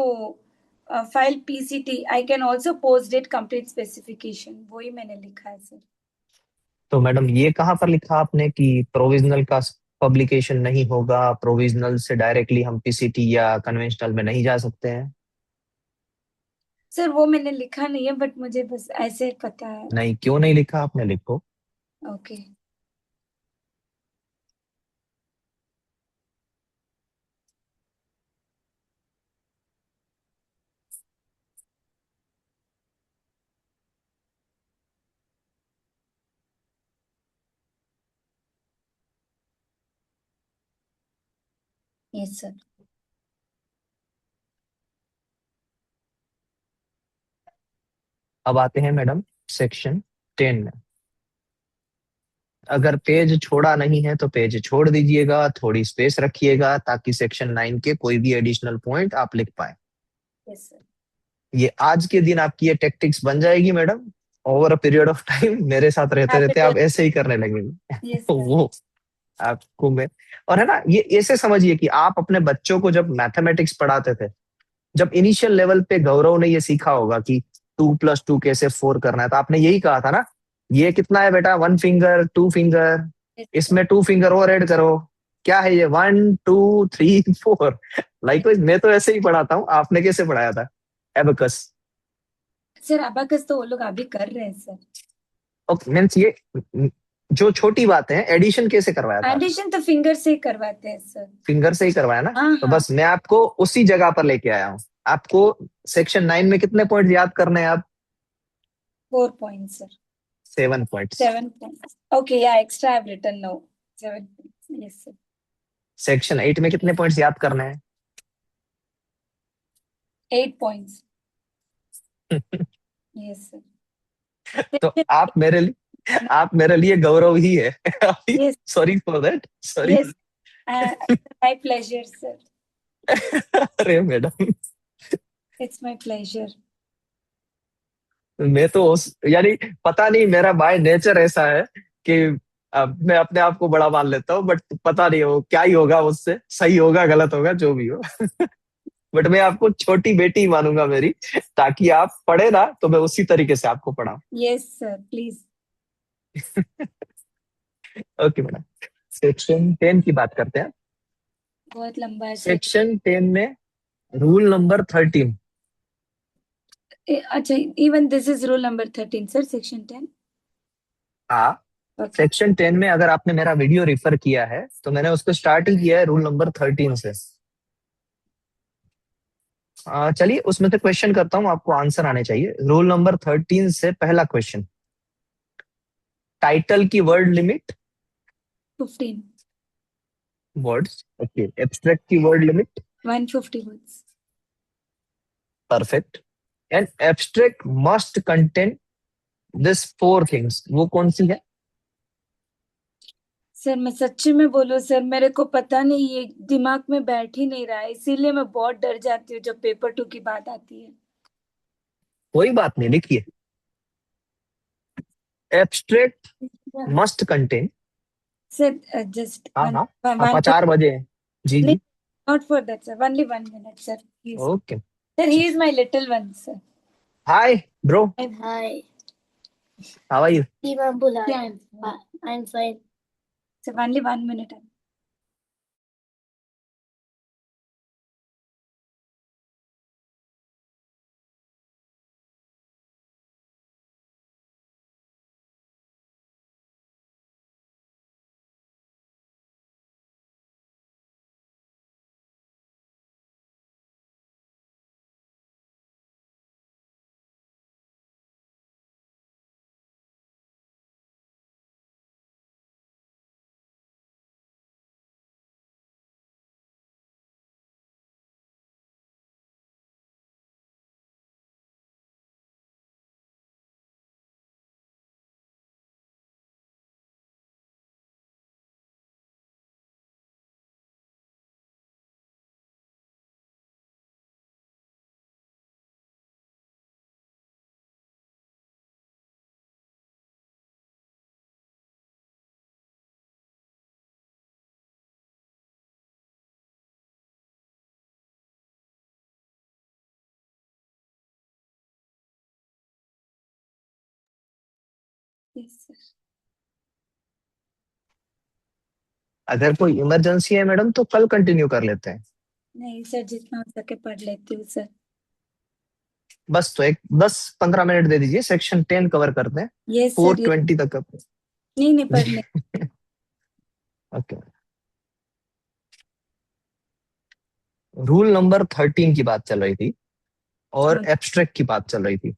Speaker 2: file PCT, I can also post date complete specification. वही मैंने लिखा है सर।
Speaker 1: तो मैडम ये कहाँ पर लिखा आपने कि प्रोविजनल का पब्लिकेशन नहीं होगा, प्रोविजनल से डायरेक्टली हम पीसीटी या कन्वेंशनल में नहीं जा सकते हैं।
Speaker 2: सर वो मैंने लिखा नहीं है, बट मुझे बस ऐसे पता है।
Speaker 1: नहीं, क्यों नहीं लिखा आपने, लिखो।
Speaker 2: ओके। Yes sir.
Speaker 1: अब आते हैं मैडम सेक्शन 10 में। अगर पेज छोड़ा नहीं है तो पेज छोड़ दीजिएगा, थोड़ी स्पेस रखिएगा ताकि सेक्शन 9 के कोई भी एडिशनल पॉइंट आप लिख पाए।
Speaker 2: Yes sir.
Speaker 1: ये आज के दिन आपकी ये टेक्टिक्स बन जाएगी madam, over a period of time मेरे साथ रहते रहते आप ऐसे ही करने लगेंगे।
Speaker 2: यस
Speaker 1: तो
Speaker 2: सर।
Speaker 1: वो आपको मैं, और है ना, ये ऐसे समझिए कि आप अपने बच्चों को जब मैथमेटिक्स पढ़ाते थे, जब इनिशियल लेवल पे गौरव ने ये सीखा होगा कि 2 + 2 कैसे 4 करना है, तो आपने यही कहा था ना, ये कितना है बेटा, 1 फिंगर 2 फिंगर, इसमें 2 फिंगर और ऐड करो, क्या है ये, 1 2 3 4। लाइकवाइज मैं तो ऐसे ही पढ़ाता हूँ, आपने कैसे पढ़ाया था, एबकस।
Speaker 2: सर अबाकस तो वो लोग अभी कर रहे हैं सर।
Speaker 1: ओके, मीन्स ये जो छोटी बातें हैं, एडिशन कैसे करवाया था,
Speaker 2: एडिशन तो फिंगर से ही करवाते हैं सर।
Speaker 1: फिंगर से ही करवाया ना।
Speaker 2: हाँ
Speaker 1: तो
Speaker 2: हाँ।
Speaker 1: बस मैं आपको उसी जगह पर लेके आया हूँ आपको सेक्शन 9 में कितने पॉइंट याद करने हैं आप?
Speaker 2: 4 points, sir.
Speaker 1: 7 points.
Speaker 2: 7 points. Okay, yeah, extra I've written now. 7 points. Yes, sir.
Speaker 1: Section 8 में कितने पॉइंट्स याद करने हैं?
Speaker 2: 8 points. Yes, sir.
Speaker 1: तो आप मेरे लिए गौरव ही है।
Speaker 2: Yes,
Speaker 1: sorry for that, sorry.
Speaker 2: yes. My pleasure, sir.
Speaker 1: अरे मैडम,
Speaker 2: It's my pleasure.
Speaker 1: मैं तो यानी पता नहीं, मेरा बाय नेचर ऐसा है कि मैं अपने आप को बड़ा मान लेता हूँ, बट पता नहीं हो क्या ही होगा उससे, सही होगा गलत होगा जो भी हो। बट मैं आपको छोटी बेटी मानूंगा मेरी, ताकि आप पढ़े ना तो मैं उसी तरीके से आपको पढ़ाऊं।
Speaker 2: Yes, sir. Please.
Speaker 1: Okay madam, section 10 की बात करते हैं।
Speaker 2: बहुत लंबा है सर।
Speaker 1: सेक्शन 10 में रूल नंबर 13।
Speaker 2: अच्छा, even this is rule number 13, sir, section 10.
Speaker 1: हाँ,
Speaker 2: Okay.
Speaker 1: सेक्शन 10 में अगर आपने मेरा वीडियो रेफर किया है तो मैंने उसको स्टार्ट ही किया है रूल नंबर 13 से। चलिए उसमें से क्वेश्चन करता हूँ, आपको आंसर आने चाहिए। रूल नंबर 13 से पहला क्वेश्चन, टाइटल की word limit.
Speaker 2: 15.
Speaker 1: Words, okay. Abstract की word limit.
Speaker 2: 150 words.
Speaker 1: Perfect. And abstract must contain this 4 things, वो कौन सी है?
Speaker 2: सर मैं सच्ची में बोलूं सर, मेरे को पता नहीं, ये दिमाग में बैठ ही नहीं रहा है, इसीलिए मैं बहुत डर जाती हूँ जब पेपर 2 की बात आती है।
Speaker 1: कोई बात नहीं, लिखिए। Abstract must contain.
Speaker 2: Sir just
Speaker 1: हाँ
Speaker 2: वन
Speaker 1: हाँ, आप
Speaker 2: वन
Speaker 1: 4 बजे हैं। जी जी।
Speaker 2: Not for that sir, only 1 minute sir, please.
Speaker 1: Okay.
Speaker 2: Sir he is my little one sir.
Speaker 1: Hi bro,
Speaker 3: Hi.
Speaker 1: How are you?
Speaker 3: Team Abdullah. Yeah, I'm fine.
Speaker 2: Sir only 1 minute। Yes sir.
Speaker 1: अगर कोई emergency है madam तो कल continue कर लेते हैं।
Speaker 2: नहीं sir, जितना हो सके पढ़ लेती हूँ सर।
Speaker 1: बस तो एक 10-15 मिनट दे दीजिए, सेक्शन 10 कवर करते हैं।
Speaker 2: Yes sir.
Speaker 1: 420 तक करते
Speaker 2: नहीं नहीं, पढ़ ले।
Speaker 1: हैं। ओके। रूल नंबर 13 की बात चल रही थी और एब्स्ट्रैक्ट की बात चल रही थी।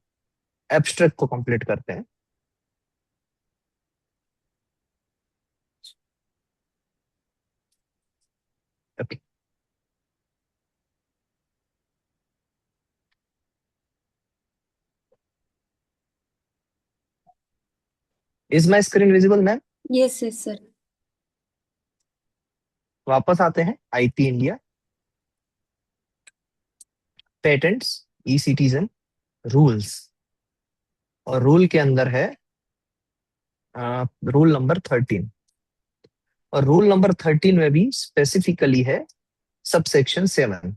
Speaker 1: एब्स्ट्रैक्ट को कंप्लीट करते हैं। Okay. Is my screen visible ma'am?
Speaker 2: Yes yes sir.
Speaker 1: वापस आते हैं IT India, patents, E citizen, rules. और रूल के अंदर है रूल नंबर 13। और रूल नंबर 13 में भी स्पेसिफिकली है सबसेक्शन 7।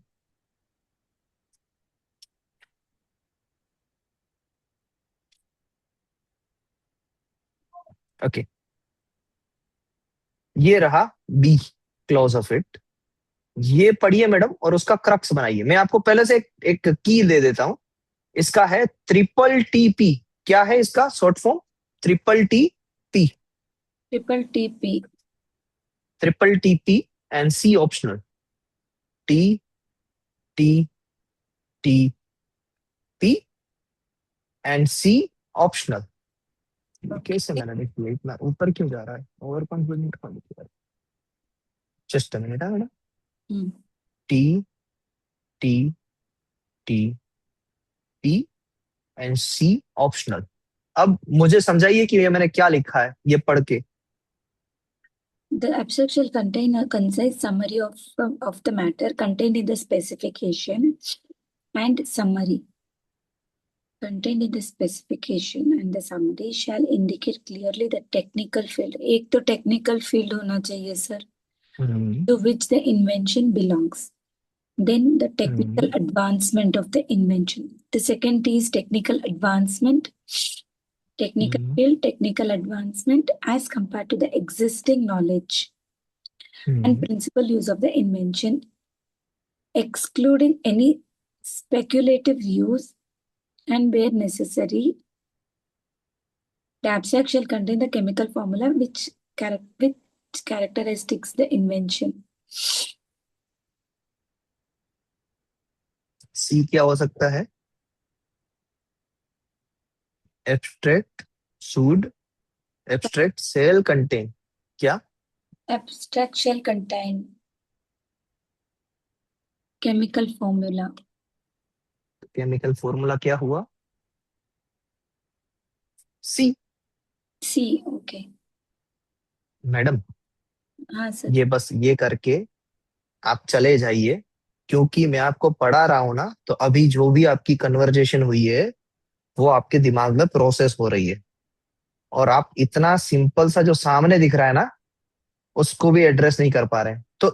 Speaker 1: ओके, ये रहा बी क्लॉज ऑफ इट। ये पढ़िए मैडम और उसका क्रक्स बनाइए। मैं आपको पहले से एक की दे देता हूं। इसका है ट्रिपल टीपी। क्या है इसका short form? Triple T P.
Speaker 2: Triple TP.
Speaker 1: Triple TP and C optional. T T T P and C optional. कैसे मैंने लिख दिया, इतना ऊपर क्यों जा रहा है, over confident. Just a minute madam.
Speaker 2: Hmm,
Speaker 1: T T T P and C optional. अब मुझे समझाइए कि ये मैंने क्या लिखा है ये पढ़ के।
Speaker 2: The abstract shall contain a concise summary of the matter contained in the specification and summary. Contained in the specification and the summary shall indicate clearly the technical field. एक तो technical field होना चाहिए sir, to which the invention belongs. Then the technical advancement of the invention. The second is technical advancement, technical field, technical advancement as compared to the existing knowledge and principal use of the invention, excluding any speculative use, and where necessary, the abstract shall contain the chemical formula which characteristics the invention.
Speaker 1: सी क्या हो सकता है? Abstract should abstract shall contain क्या?
Speaker 2: Abstract shall contain chemical formula.
Speaker 1: Chemical formula क्या हुआ? C.
Speaker 2: C, okay.
Speaker 1: Madam
Speaker 2: हाँ sir.
Speaker 1: ये बस ये करके आप चले जाइए, क्योंकि मैं आपको पढ़ा रहा हूं ना, तो अभी जो भी आपकी कन्वर्जेशन हुई है वो आपके दिमाग में प्रोसेस हो रही है, और आप इतना सिंपल सा जो सामने दिख रहा है ना उसको भी एड्रेस नहीं कर पा रहे हैं। तो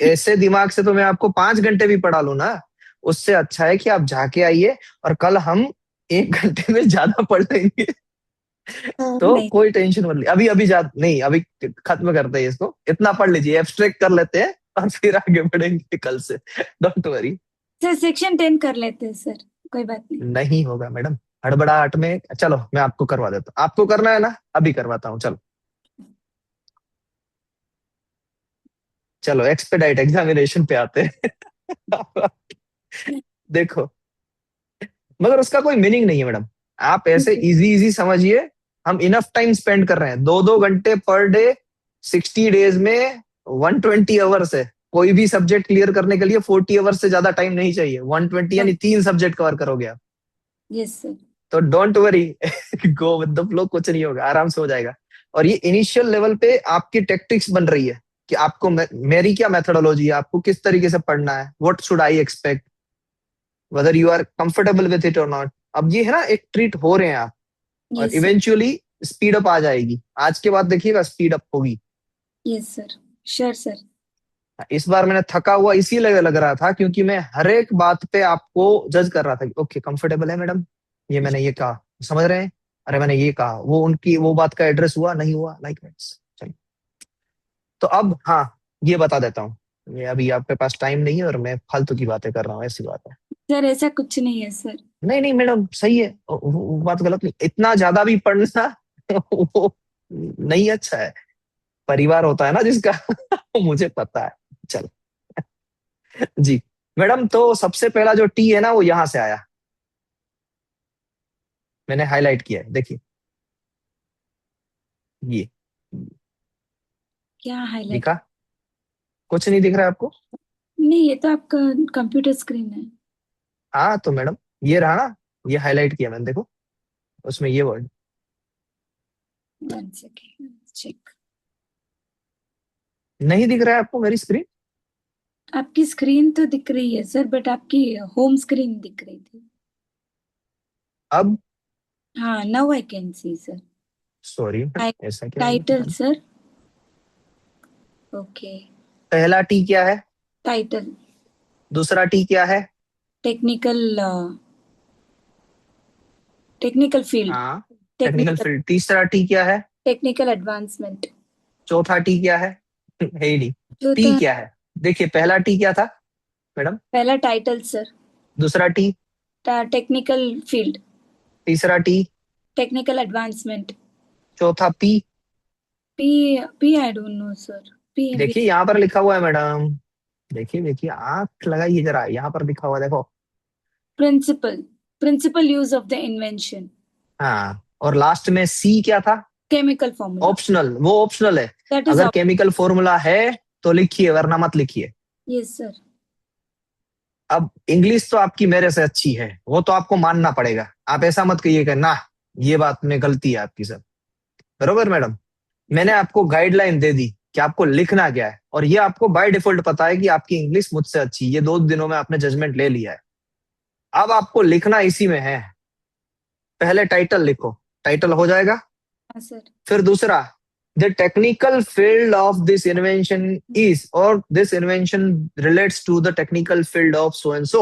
Speaker 1: ऐसे दिमाग से तो मैं आपको 5 घंटे भी पढ़ा लूं ना, उससे अच्छा है कि आप जाके आइए और कल हम 1 घंटे में ज्यादा पढ़ लेंगे। तो
Speaker 2: नहीं.
Speaker 1: कोई टेंशन मत ली, अभी अभी नहीं, अभी खत्म करते हैं इसको, इतना पढ़ लीजिए, एब्स्ट्रैक्ट कर लेते हैं और फिर आगे बढ़ेंगे कल से। Don't worry.
Speaker 2: सर सेक्शन 10 कर लेते हैं सर, कोई बात नहीं.
Speaker 1: नहीं होगा मैडम, हड़बड़ाहट में। चलो मैं आपको करवा देता हूँ, आपको करना है ना, अभी करवाता हूँ। चलो चलो एक्सपेडाइट एग्जामिनेशन पे आते हैं। देखो, मगर उसका कोई मीनिंग नहीं है मैडम, आप ऐसे इजी इजी समझिए। हम इनफ टाइम स्पेंड कर रहे हैं, 2-2 घंटे पर डे, 60 डेज में 120 आवर्स है। कोई भी सब्जेक्ट क्लियर करने के लिए 40 आवर्स से ज्यादा टाइम नहीं चाहिए। 120 यानी 3 सब्जेक्ट कवर करोगे आप।
Speaker 2: Yes sir.
Speaker 1: तो don't worry, go with the flow, कुछ नहीं होगा, आराम से हो जाएगा। और ये इनिशियल लेवल पे आपकी टेक्टिक्स बन रही है कि आपको मेरी क्या मेथोडोलॉजी है, आपको किस तरीके से पढ़ना है, what should I expect, whether you are comfortable with it और नॉट। अब ये है ना, एक ट्रीट हो रहे हैं आप, और
Speaker 2: yes sir.
Speaker 1: Eventually speed up आ जाएगी। आज के बाद देखिएगा स्पीड अप होगी।
Speaker 2: Yes sir. Sure sir.
Speaker 1: इस बार मैंने थका हुआ इसीलिए लग रहा था, क्योंकि मैं हर एक बात पे आपको जज कर रहा था कि ओके कंफर्टेबल है मैडम, ये मैंने ये कहा, समझ रहे हैं, अरे मैंने ये कहा, वो उनकी वो बात का एड्रेस हुआ नहीं हुआ, लाइक चलिए। तो अब हाँ, ये बता देता हूँ, ये अभी आपके पास टाइम नहीं है और मैं फालतू की बातें कर रहा हूँ, ऐसी बात है।
Speaker 2: सर ऐसा कुछ नहीं है सर.
Speaker 1: नहीं नहीं मैडम, सही है, वो बात गलत नहीं, इतना ज्यादा भी पढ़ना वो नहीं अच्छा है। परिवार होता है ना जिसका, मुझे पता है। चल जी मैडम, तो सबसे पहला जो टी है ना वो यहां से आया, मैंने हाईलाइट किया है, देखिए ये
Speaker 2: क्या हाईलाइट?
Speaker 1: दिखा? कुछ नहीं दिख रहा है आपको?
Speaker 2: नहीं, ये तो आपका कंप्यूटर स्क्रीन है.
Speaker 1: हाँ तो मैडम ये रहा ना, ये हाईलाइट किया मैंने, देखो उसमें ये वर्ड।
Speaker 2: 1 second check.
Speaker 1: नहीं दिख रहा है आपको मेरी स्क्रीन?
Speaker 2: आपकी स्क्रीन तो दिख रही है सर, बट आपकी होम स्क्रीन दिख रही थी.
Speaker 1: अब
Speaker 2: हाँ, now I can see sir.
Speaker 1: Sorry, ऐसा क्या है
Speaker 2: टाइटल
Speaker 1: मैडम?
Speaker 2: सर. ओके.
Speaker 1: पहला टी क्या है?
Speaker 2: टाइटल.
Speaker 1: दूसरा टी क्या है?
Speaker 2: टेक्निकल. Technical field.
Speaker 1: हाँ, टेक्निकल फील्ड। तीसरा टी क्या है?
Speaker 2: Technical advancement.
Speaker 1: चौथा टी क्या है? है ही नहीं।
Speaker 2: जो
Speaker 1: टी
Speaker 2: था
Speaker 1: क्या है? देखिए पहला टी क्या था मैडम?
Speaker 2: पहला टाइटल सर.
Speaker 1: दूसरा टी?
Speaker 2: Technical field.
Speaker 1: तीसरा टी?
Speaker 2: Technical advancement.
Speaker 1: चौथा P?
Speaker 2: P. P I don't know sir. P.
Speaker 1: देखिए यहाँ पर लिखा हुआ है मैडम, देखिए देखिए, आंख लगाइए जरा, यहाँ पर लिखा हुआ है, देखो
Speaker 2: principal use of the invention,
Speaker 1: हाँ, और लास्ट में सी क्या था?
Speaker 2: केमिकल फॉर्मूला,
Speaker 1: ऑप्शनल, वो ऑप्शनल है।
Speaker 2: दैट इज
Speaker 1: अगर केमिकल फॉर्मूला है तो लिखिए, वरना मत लिखिए।
Speaker 2: Yes sir.
Speaker 1: अब इंग्लिश तो आपकी मेरे से अच्छी है, वो तो आपको मानना पड़ेगा। आप ऐसा मत कहिएगा ना, ये बात में गलती है आपकी सर। बरोबर मैडम, मैंने आपको गाइडलाइन दे दी कि आपको लिखना क्या है, और ये आपको बाय डिफॉल्ट पता है कि आपकी इंग्लिश मुझसे अच्छी, ये 2 दिनों में आपने जजमेंट ले लिया है। अब आपको लिखना इसी में है। पहले टाइटल लिखो, टाइटल हो जाएगा।
Speaker 2: हाँ सर।
Speaker 1: फिर दूसरा, the technical field of this invention is, और this invention relates to the technical field of so and so.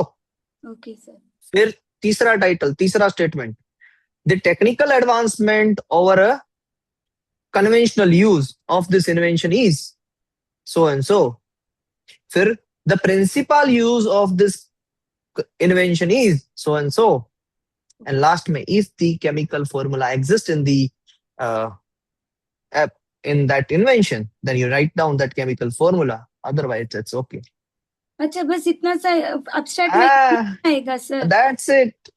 Speaker 2: Okay sir.
Speaker 1: फिर तीसरा टाइटल, तीसरा statement, the technical advancement over a conventional use of this invention is so and so. फिर the principle use of this invention is so and so, and last में is the chemical formula exist in the uh, in that invention, then you write down that chemical formula, otherwise it's okay.
Speaker 2: अच्छा, बस इतना सा abstract में आएगा sir?
Speaker 1: That's it.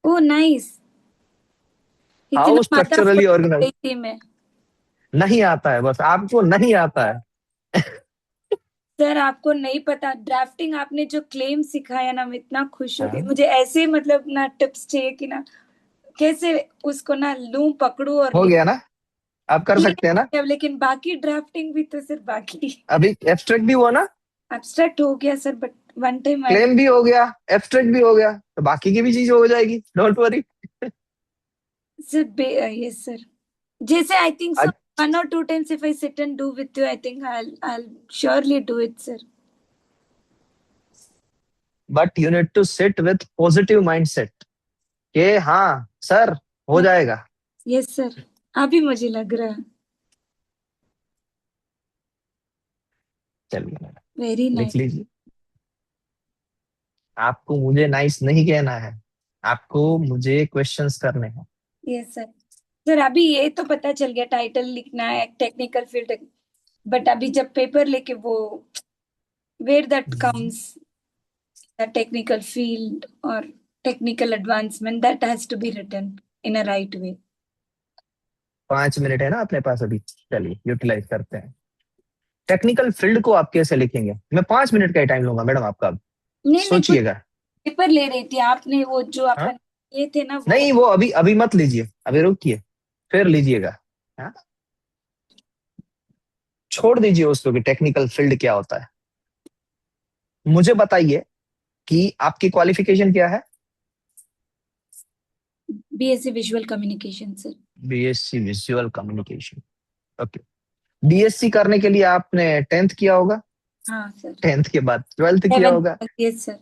Speaker 2: Oh nice.
Speaker 1: How structurally organized?
Speaker 2: थी मैं।
Speaker 1: नहीं आता है, बस आपको नहीं आता है।
Speaker 2: सर आपको नहीं पता, ड्राफ्टिंग आपने जो क्लेम सिखाया ना, मैं इतना खुश हो गई। मुझे ऐसे मतलब ना टिप्स चाहिए कि ना कैसे उसको ना लूं, पकड़ू और
Speaker 1: हो गया ना, आप कर सकते हैं ना।
Speaker 2: लेकिन बाकी ड्राफ्टिंग भी तो सर बाकी।
Speaker 1: अभी एब्स्ट्रैक्ट भी हुआ ना?
Speaker 2: एब्स्ट्रैक्ट हो गया sir, but one time
Speaker 1: claim भी हो गया, एब्स्ट्रैक्ट भी हो गया, तो बाकी की भी चीज हो जाएगी, don't worry.
Speaker 2: Sir yes sir, जैसे I think so 1 or 2 times if I sit and do with you, I think I'll surely do it, sir.
Speaker 1: But you need to sit with positive mindset कि हाँ sir हो जाएगा।
Speaker 2: Yes sir, अभी मुझे लग रहा है।
Speaker 1: चलिए
Speaker 2: वेरी नाइस।
Speaker 1: लिख लीजिए। आपको मुझे नाइस नहीं कहना है, आपको मुझे क्वेश्चंस करने हैं।
Speaker 2: Yes sir. सर अभी ये तो पता चल गया टाइटल लिखना है, टेक्निकल फील्ड, बट अभी जब पेपर लेके वो where that comes the technical field और technical advancement, that has to be written in a right way.
Speaker 1: 5 minute है ना अपने पास अभी, चलिए यूटिलाइज करते हैं। टेक्निकल फील्ड को आप कैसे लिखेंगे? मैं 5 मिनट का ही टाइम लूंगा मैडम आपका, सोचिएगा।
Speaker 2: पेपर ले रही थी आपने, वो जो अपन ये थे ना वो...
Speaker 1: नहीं, वो अभी मत लीजिए, अभी रुकिए, फिर लीजिएगा। हाँ? छोड़ दीजिए उसको कि टेक्निकल फील्ड क्या होता है। मुझे बताइए कि आपकी क्वालिफिकेशन क्या है?
Speaker 2: BSc visual communication sir. BSc
Speaker 1: visual communication, okay. BSc करने के लिए आपने 10th किया होगा?
Speaker 2: हाँ सर।
Speaker 1: 10th के बाद 12th किया होगा?
Speaker 2: Yes sir.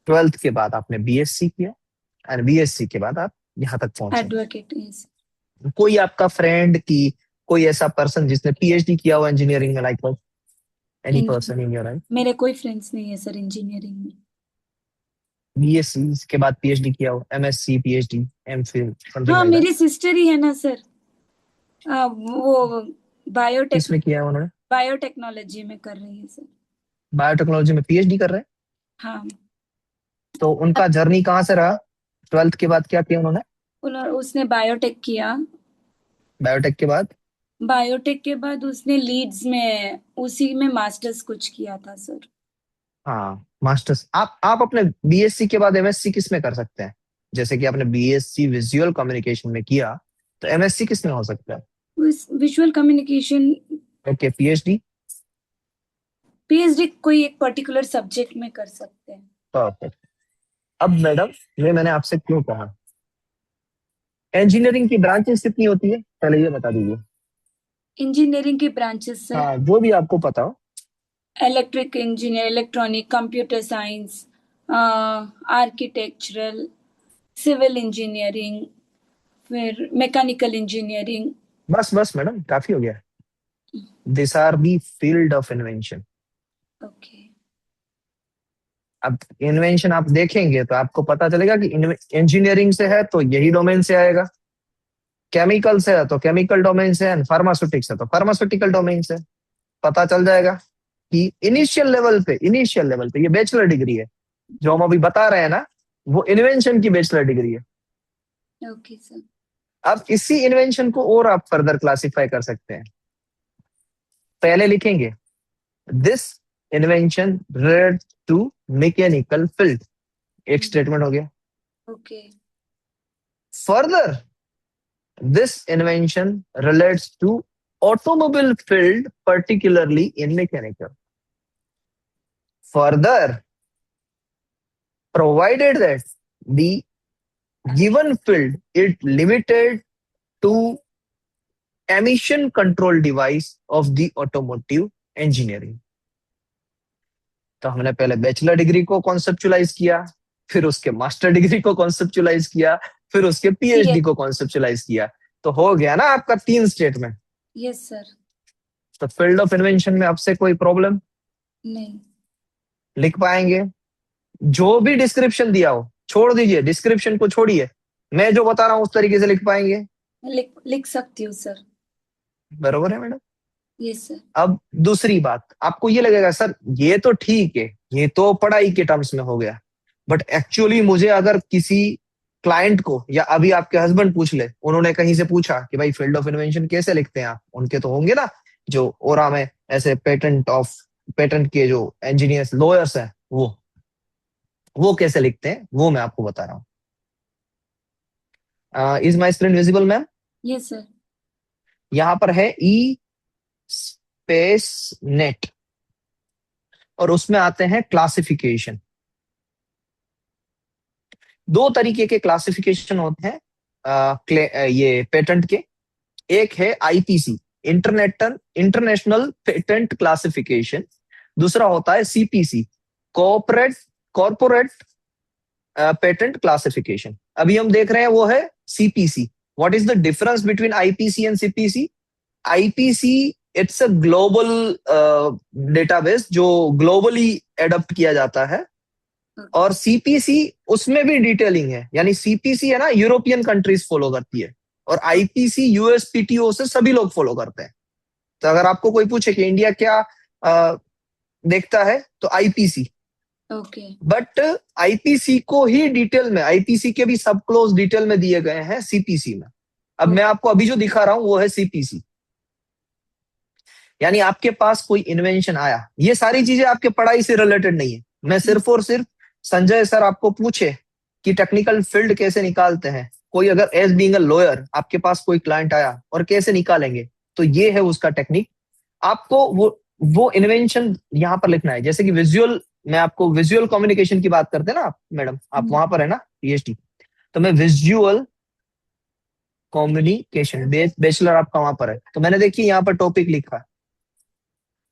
Speaker 1: 12th के बाद आपने बीएससी किया, और बीएससी के बाद आप यहाँ तक पहुंचे।
Speaker 2: एडवोकेट। यस।
Speaker 1: कोई आपका फ्रेंड की, कोई ऐसा पर्सन जिसने पीएचडी किया हो इंजीनियरिंग में, like any person in your life?
Speaker 2: मेरे कोई फ्रेंड्स नहीं है सर इंजीनियरिंग में।
Speaker 1: बीएससी के बाद पीएचडी किया हो, एमएससी, पीएचडी, एमफिल, समथिंग
Speaker 2: हाँ
Speaker 1: लाइक दैट?
Speaker 2: मेरी सिस्टर ही है ना सर, वो बायोटेक,
Speaker 1: किसमें किया है उन्होंने?
Speaker 2: बायोटेक्नोलॉजी में कर रही है सर।
Speaker 1: बायोटेक्नोलॉजी में पीएचडी कर रहे हैं?
Speaker 2: हाँ।
Speaker 1: तो उनका जर्नी कहाँ से रहा? 12th के बाद क्या किया उन्होंने?
Speaker 2: उसने बायोटेक किया।
Speaker 1: बायोटेक के बाद?
Speaker 2: बायोटेक के बाद उसने लीड्स में उसी में मास्टर्स कुछ किया था सर।
Speaker 1: हाँ मास्टर्स। आप अपने बीएससी के बाद एमएससी किस में कर सकते हैं? जैसे कि आपने बीएससी विजुअल कम्युनिकेशन में किया, तो एमएससी किस में हो सकता है?
Speaker 2: Visual communication.
Speaker 1: Okay, PhD?
Speaker 2: PhD कोई एक पर्टिकुलर सब्जेक्ट में कर सकते हैं।
Speaker 1: परफेक्ट। अब मैडम, मैंने आपसे क्यों कहा इंजीनियरिंग की ब्रांचेस कितनी होती है, पहले ये बता दीजिए।
Speaker 2: इंजीनियरिंग की ब्रांचेस सर?
Speaker 1: हाँ, जो भी आपको पता हो।
Speaker 2: Electric engineer, electronic, computer science, architectural, civil engineering, फिर मैकेनिकल इंजीनियरिंग।
Speaker 1: बस बस मैडम, काफी हो गया। This are the field of invention.
Speaker 2: Okay.
Speaker 1: अब इन्वेंशन आप देखेंगे तो आपको पता चलेगा कि इंजीनियरिंग से है तो यही डोमेन से आएगा, केमिकल से है तो केमिकल डोमेन से है, फार्मास्यूटिक्स है तो फार्मास्यूटिकल डोमेन से। पता चल जाएगा कि इनिशियल लेवल पे ये बैचलर डिग्री है जो हम अभी बता रहे हैं ना, वो इन्वेंशन की बैचलर डिग्री है।
Speaker 2: Okay sir.
Speaker 1: अब इसी इन्वेंशन को और आप फर्दर क्लासिफाई कर सकते हैं। पहले लिखेंगे this invention related to mechanical field, एक स्टेटमेंट हो गया।
Speaker 2: Okay.
Speaker 1: Further this invention relates to automobile field particularly in mechanical. Further provided that the given field is limited to emission control device of the automotive engineering। तो हमने पहले bachelor degree को conceptualise किया, फिर उसके master degree को conceptualise किया, फिर उसके पीएचडी को कॉन्सेप्चुलाइज किया। तो हो गया ना आपका 3 स्टेटमेंट।
Speaker 2: Yes sir.
Speaker 1: तो फील्ड ऑफ इन्वेंशन में आपसे कोई प्रॉब्लम
Speaker 2: नहीं।
Speaker 1: लिख पाएंगे? जो भी डिस्क्रिप्शन दिया हो छोड़ दीजिए, डिस्क्रिप्शन को छोड़िए, मैं जो बता रहा हूं उस तरीके से लिख पाएंगे?
Speaker 2: लिख सकती हूँ सर।
Speaker 1: बरोबर है मैडम?
Speaker 2: Yes sir.
Speaker 1: अब दूसरी बात, आपको ये लगेगा सर ये तो ठीक है, ये तो पढ़ाई के टर्म्स में हो गया, बट एक्चुअली मुझे अगर किसी क्लाइंट को या अभी आपके हस्बैंड पूछ ले, उन्होंने कहीं से पूछा कि भाई फील्ड ऑफ इन्वेंशन कैसे लिखते हैं आप, उनके तो होंगे ना जो ओरा में ऐसे पेटेंट के जो इंजीनियर्स लॉयर्स हैं, वो कैसे लिखते हैं वो मैं आपको बता रहा हूँ। Is my screen visible ma'am?
Speaker 2: Yes sir.
Speaker 1: यहां पर है ई स्पेस नेट और उसमें आते हैं क्लासिफिकेशन। 2 तरीके के क्लासिफिकेशन होते हैं ये पेटेंट के। एक है आईपीसी, इंटरनेशनल पेटेंट क्लासिफिकेशन, दूसरा होता है सीपीसी, कॉर्पोरेट पेटेंट क्लासिफिकेशन। अभी हम देख रहे हैं वो है CPC. What is the difference between IPC and CPC? IPC it's a global database जो ग्लोबली एडॉप्ट किया जाता है, और सीपीसी उसमें भी डिटेलिंग है, यानी सीपीसी है ना यूरोपियन कंट्रीज फॉलो करती है, और आईपीसी यूएसपीटीओ से सभी लोग फॉलो करते हैं। तो अगर आपको कोई पूछे कि इंडिया क्या देखता है तो आईपीसी।
Speaker 2: ओके।
Speaker 1: बट आईपीसी को ही डिटेल में, आईपीसी के भी सब क्लोज डिटेल में दिए गए हैं सीपीसी में। अब मैं आपको अभी जो दिखा रहा हूं वो है सीपीसी। यानी आपके पास कोई इन्वेंशन आया, ये सारी चीजें आपके पढ़ाई से रिलेटेड नहीं है, मैं सिर्फ और सिर्फ संजय सर आपको पूछे कि टेक्निकल फील्ड कैसे निकालते हैं, कोई अगर एज बीइंग अ लॉयर आपके पास कोई क्लाइंट आया और कैसे निकालेंगे, तो ये है उसका टेक्निक। आपको वो इन्वेंशन यहाँ पर लिखना है। जैसे कि विजुअल, मैं आपको विजुअल कम्युनिकेशन की बात करते हैं ना आप मैडम, आप वहां पर है ना पीएचडी, तो मैं विजुअल कम्युनिकेशन बैचलर आपका वहां पर है, तो मैंने देखिए यहाँ पर टॉपिक लिखा,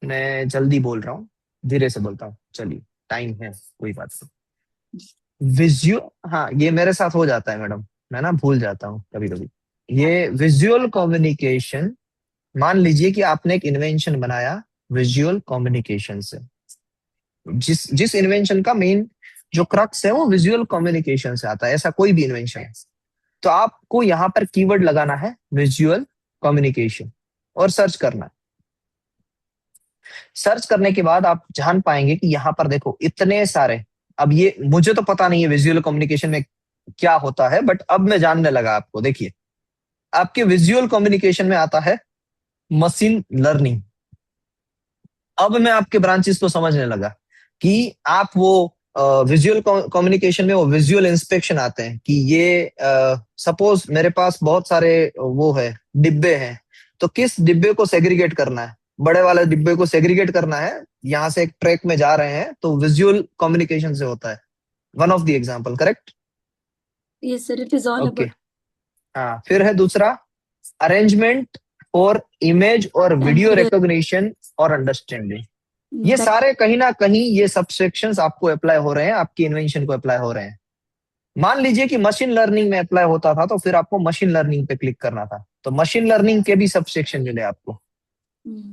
Speaker 1: मैं जल्दी बोल रहा हूँ, धीरे से बोलता हूँ, चलिए टाइम है कोई बात नहीं। विजुअल, हाँ ये मेरे साथ हो जाता है मैडम, मैं ना भूल जाता हूँ कभी कभी। ये विजुअल कम्युनिकेशन, मान लीजिए कि आपने एक इन्वेंशन बनाया विजुअल कम्युनिकेशन से, जिस इन्वेंशन का मेन जो क्रक्स है वो विजुअल कम्युनिकेशन से आता है, ऐसा कोई भी इन्वेंशन है, तो आपको यहाँ पर कीवर्ड लगाना है विजुअल कम्युनिकेशन और सर्च करना है। सर्च करने के बाद आप जान पाएंगे कि यहाँ पर देखो इतने सारे, अब ये मुझे तो पता नहीं है विजुअल कम्युनिकेशन में क्या होता है, बट अब मैं जानने लगा आपको। देखिए आपके विजुअल कम्युनिकेशन में आता है मशीन लर्निंग। अब मैं आपके ब्रांचेस को समझने लगा कि आप वो विजुअल कम्युनिकेशन में वो विजुअल इंस्पेक्शन आते हैं कि ये सपोज मेरे पास बहुत सारे वो है डिब्बे हैं, तो किस डिब्बे को सेग्रीगेट करना है, बड़े वाले डिब्बे को सेग्रीगेट करना है, यहाँ से एक ट्रैक में जा रहे हैं, तो विजुअल कम्युनिकेशन से होता है। One of the example, correct?
Speaker 2: Yes sir, it is all
Speaker 1: okay. हाँ, फिर है दूसरा अरेंजमेंट और इमेज और वीडियो रिकॉग्निशन और अंडरस्टैंडिंग। ये सारे कहीं ना कहीं ये सबसेक्शंस आपको अप्लाई हो रहे हैं, आपकी इन्वेंशन को अप्लाई हो रहे हैं। मान लीजिए कि मशीन लर्निंग में अप्लाई होता था, तो फिर आपको मशीन लर्निंग पे क्लिक करना था, तो मशीन लर्निंग के भी सबसेक्शन मिले आपको।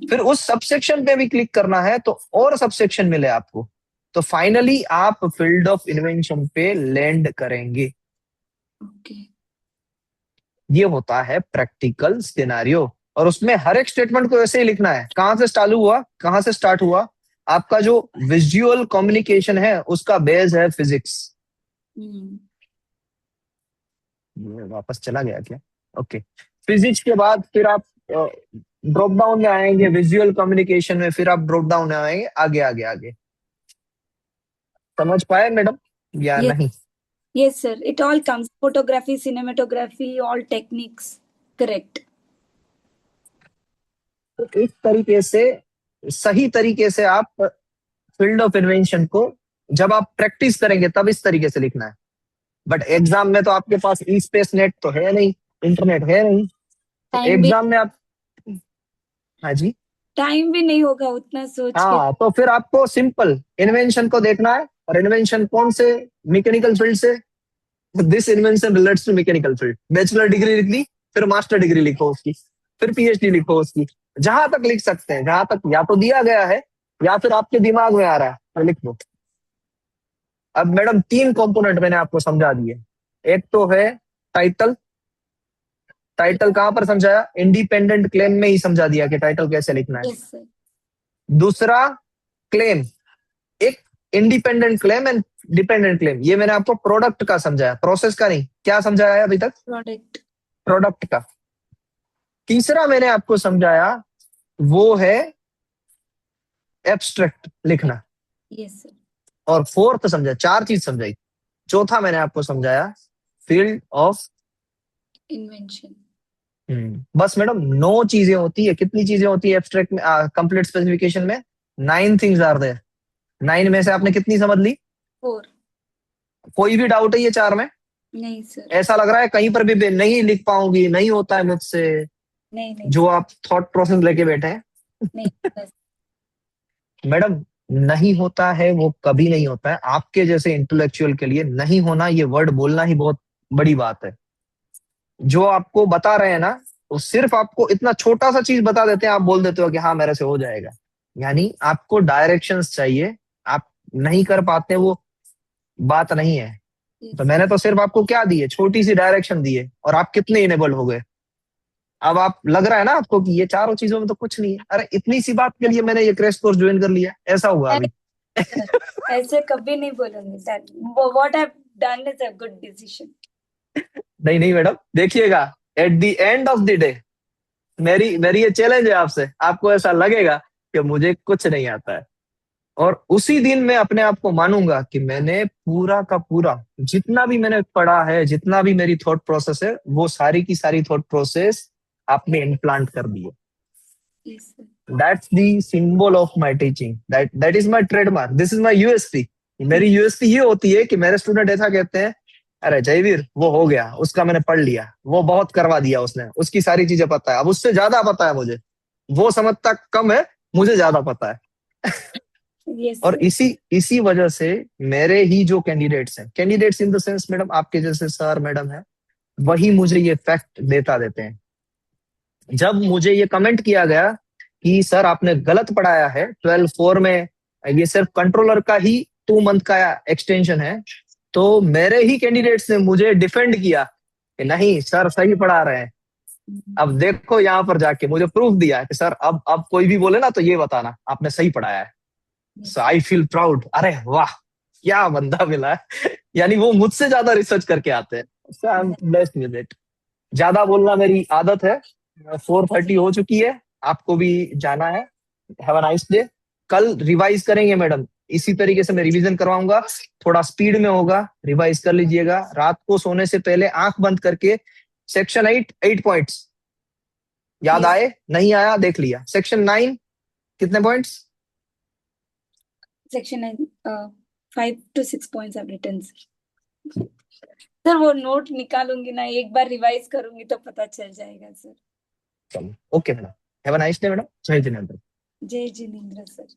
Speaker 1: फिर उस सबसेक्शन पे भी क्लिक करना है तो और सबसेक्शन मिले आपको, तो फाइनली आप फील्ड ऑफ इन्वेंशन पे लैंड करेंगे। ये होता है प्रैक्टिकल सिनेरियो, और उसमें हर एक स्टेटमेंट को ऐसे ही लिखना है, कहां से चालू हुआ, कहां से स्टार्ट हुआ। आपका जो विजुअल कम्युनिकेशन है उसका बेस है फिजिक्स, ये वापस चला गया क्या? ओके। फिजिक्स के बाद फिर आप ड्रॉप डाउन में आएंगे, विजुअल कम्युनिकेशन में फिर आप ड्रॉप डाउन में आएंगे, आगे आगे आगे। समझ पाए मैडम या
Speaker 2: Yes.
Speaker 1: नहीं?
Speaker 2: Yes, sir. It all comes photography, cinematography, all techniques. Correct.
Speaker 1: तो इस तरीके से, सही तरीके से आप फील्ड ऑफ इन्वेंशन को जब आप प्रैक्टिस करेंगे तब इस तरीके से लिखना है। बट एग्जाम में तो आपके पास ई स्पेस नेट तो है नहीं, इंटरनेट है नहीं, तो
Speaker 2: Time भी
Speaker 1: एग्जाम में आप, हाँ जी,
Speaker 2: टाइम भी नहीं होगा उतना सोच के।
Speaker 1: हाँ, तो फिर आपको सिंपल इन्वेंशन को देखना है। और इन्वेंशन कौन से? मैकेनिकल फील्ड से। This invention relates to mechanical field. Bachelor degree लिख ली, फिर मास्टर डिग्री लिखो उसकी, फिर पीएचडी लिखो उसकी, जहां तक लिख सकते हैं, जहां तक या तो दिया गया है या फिर आपके दिमाग में आ रहा है तो लिख लो। अब मैडम 3 कंपोनेंट मैंने आपको समझा दिए। एक तो है टाइटल। टाइटल कहां पर समझाया? इंडिपेंडेंट क्लेम में ही समझा दिया कि टाइटल कैसे लिखना है।
Speaker 2: Yes, sir.
Speaker 1: दूसरा क्लेम, एक independent claim and dependent claim, ये मैंने आपको प्रोडक्ट का समझाया, प्रोसेस का नहीं। क्या समझाया है अभी तक?
Speaker 2: Product.
Speaker 1: प्रोडक्ट का। तीसरा मैंने आपको समझाया वो है एब्स्ट्रैक्ट लिखना।
Speaker 2: Yes, sir.
Speaker 1: और फोर्थ समझा, 4 चीज समझाई। चौथा मैंने आपको समझाया फील्ड ऑफ,
Speaker 2: Invention.
Speaker 1: बस मैडम 9 चीजें होती है। कितनी चीजें होती है एब्स्ट्रैक्ट में, कंप्लीट स्पेसिफिकेशन में? 9 थिंग्स आर देयर। 9 में से आपने कितनी समझ ली?
Speaker 2: 4.
Speaker 1: कोई भी डाउट है ये 4 में?
Speaker 2: नहीं सर,
Speaker 1: ऐसा लग रहा है कहीं पर भी नहीं लिख पाऊंगी, नहीं होता है मुझसे,
Speaker 2: नहीं
Speaker 1: जो आप थॉट प्रोसेस लेके बैठे हैं?
Speaker 2: नहीं सर.
Speaker 1: मैडम, नहीं होता है वो कभी नहीं होता है। आपके जैसे इंटेलेक्चुअल के लिए नहीं होना, ये वर्ड बोलना ही बहुत बड़ी बात है। जो आपको बता रहे हैं ना, वो सिर्फ आपको इतना छोटा सा चीज बता देते हैं, आप बोल देते हो कि हाँ मेरे से हो जाएगा। यानी आपको डायरेक्शंस चाहिए, आप नहीं कर पाते, वो बात नहीं है। तो मैंने तो सिर्फ आपको क्या दी है? छोटी सी डायरेक्शन दी है, और आप कितने इनेबल हो गए। अब आप लग रहा है ना आपको कि ये चारों चीजों में तो कुछ नहीं है, अरे इतनी सी बात के लिए मैंने ये क्रैश कोर्स ज्वाइन कर लिया, ऐसा हुआ अभी।
Speaker 2: ऐसे कभी नहीं बोलूंगी sir. What I've done is a good decision.
Speaker 1: नहीं नहीं मैडम, देखिएगा at the end of the day मेरी मेरी ये चैलेंज है आपसे, आपको ऐसा लगेगा कि मुझे कुछ नहीं आता है, और उसी दिन मैं अपने आप को मानूंगा कि मैंने पूरा का पूरा जितना भी मैंने पढ़ा है, जितना भी मेरी थॉट प्रोसेस है, वो सारी की सारी थॉट प्रोसेस आपने इम्प्लांट कर दी है।
Speaker 2: Yes, sir.
Speaker 1: That's the symbol of my teaching. That is my trademark. This is my USP. मेरी यूएसपी ये होती है कि मेरे स्टूडेंट ऐसा कहते हैं, अरे जयवीर वो हो गया, उसका मैंने पढ़ लिया, वो बहुत करवा दिया उसने, उसकी सारी चीजें पता है, अब उससे ज्यादा पता है मुझे, वो समझता कम है, मुझे ज्यादा पता है।
Speaker 2: Yes,
Speaker 1: और
Speaker 2: sir.
Speaker 1: इसी वजह से मेरे ही जो कैंडिडेट्स हैं, candidates in the sense madam आपके जैसे सर मैडम है, वही मुझे ये फैक्ट देते हैं। जब मुझे ये कमेंट किया गया कि सर आपने गलत पढ़ाया है, 12/4 में ये सिर्फ कंट्रोलर का ही 2 मंथ का एक्सटेंशन है, तो मेरे ही कैंडिडेट्स ने मुझे डिफेंड किया कि नहीं सर सही पढ़ा रहे हैं। अब देखो यहाँ पर जाके मुझे प्रूफ दिया है कि सर अब कोई भी बोले ना तो ये बताना आपने सही पढ़ाया है। सो आई फील प्राउड। अरे वाह, क्या बंदा मिला है। यानी वो मुझसे ज्यादा रिसर्च करके आते हैं। So I'm blessed with it. ज्यादा बोलना मेरी आदत है। 4:30 हो चुकी है, आपको भी जाना है। Have a nice day. कल रिवाइज करेंगे मैडम, इसी तरीके से मैं रिवीजन करवाऊंगा, थोड़ा स्पीड में होगा, रिवाइज कर लीजिएगा। रात को सोने से पहले आंख बंद करके सेक्शन 8 पॉइंट्स याद
Speaker 2: Yes.
Speaker 1: आए, नहीं आया देख लिया। सेक्शन 9 कितने points?
Speaker 2: Section 9, 5 to 6 points I've written. Sir वो नोट निकालूंगी ना, एक बार रिवाइज करूंगी तो पता चल जाएगा सर.
Speaker 1: चलो okay madam, have a nice day madam. जय जिनेंद्र।
Speaker 2: जय जिनेंद्र सर.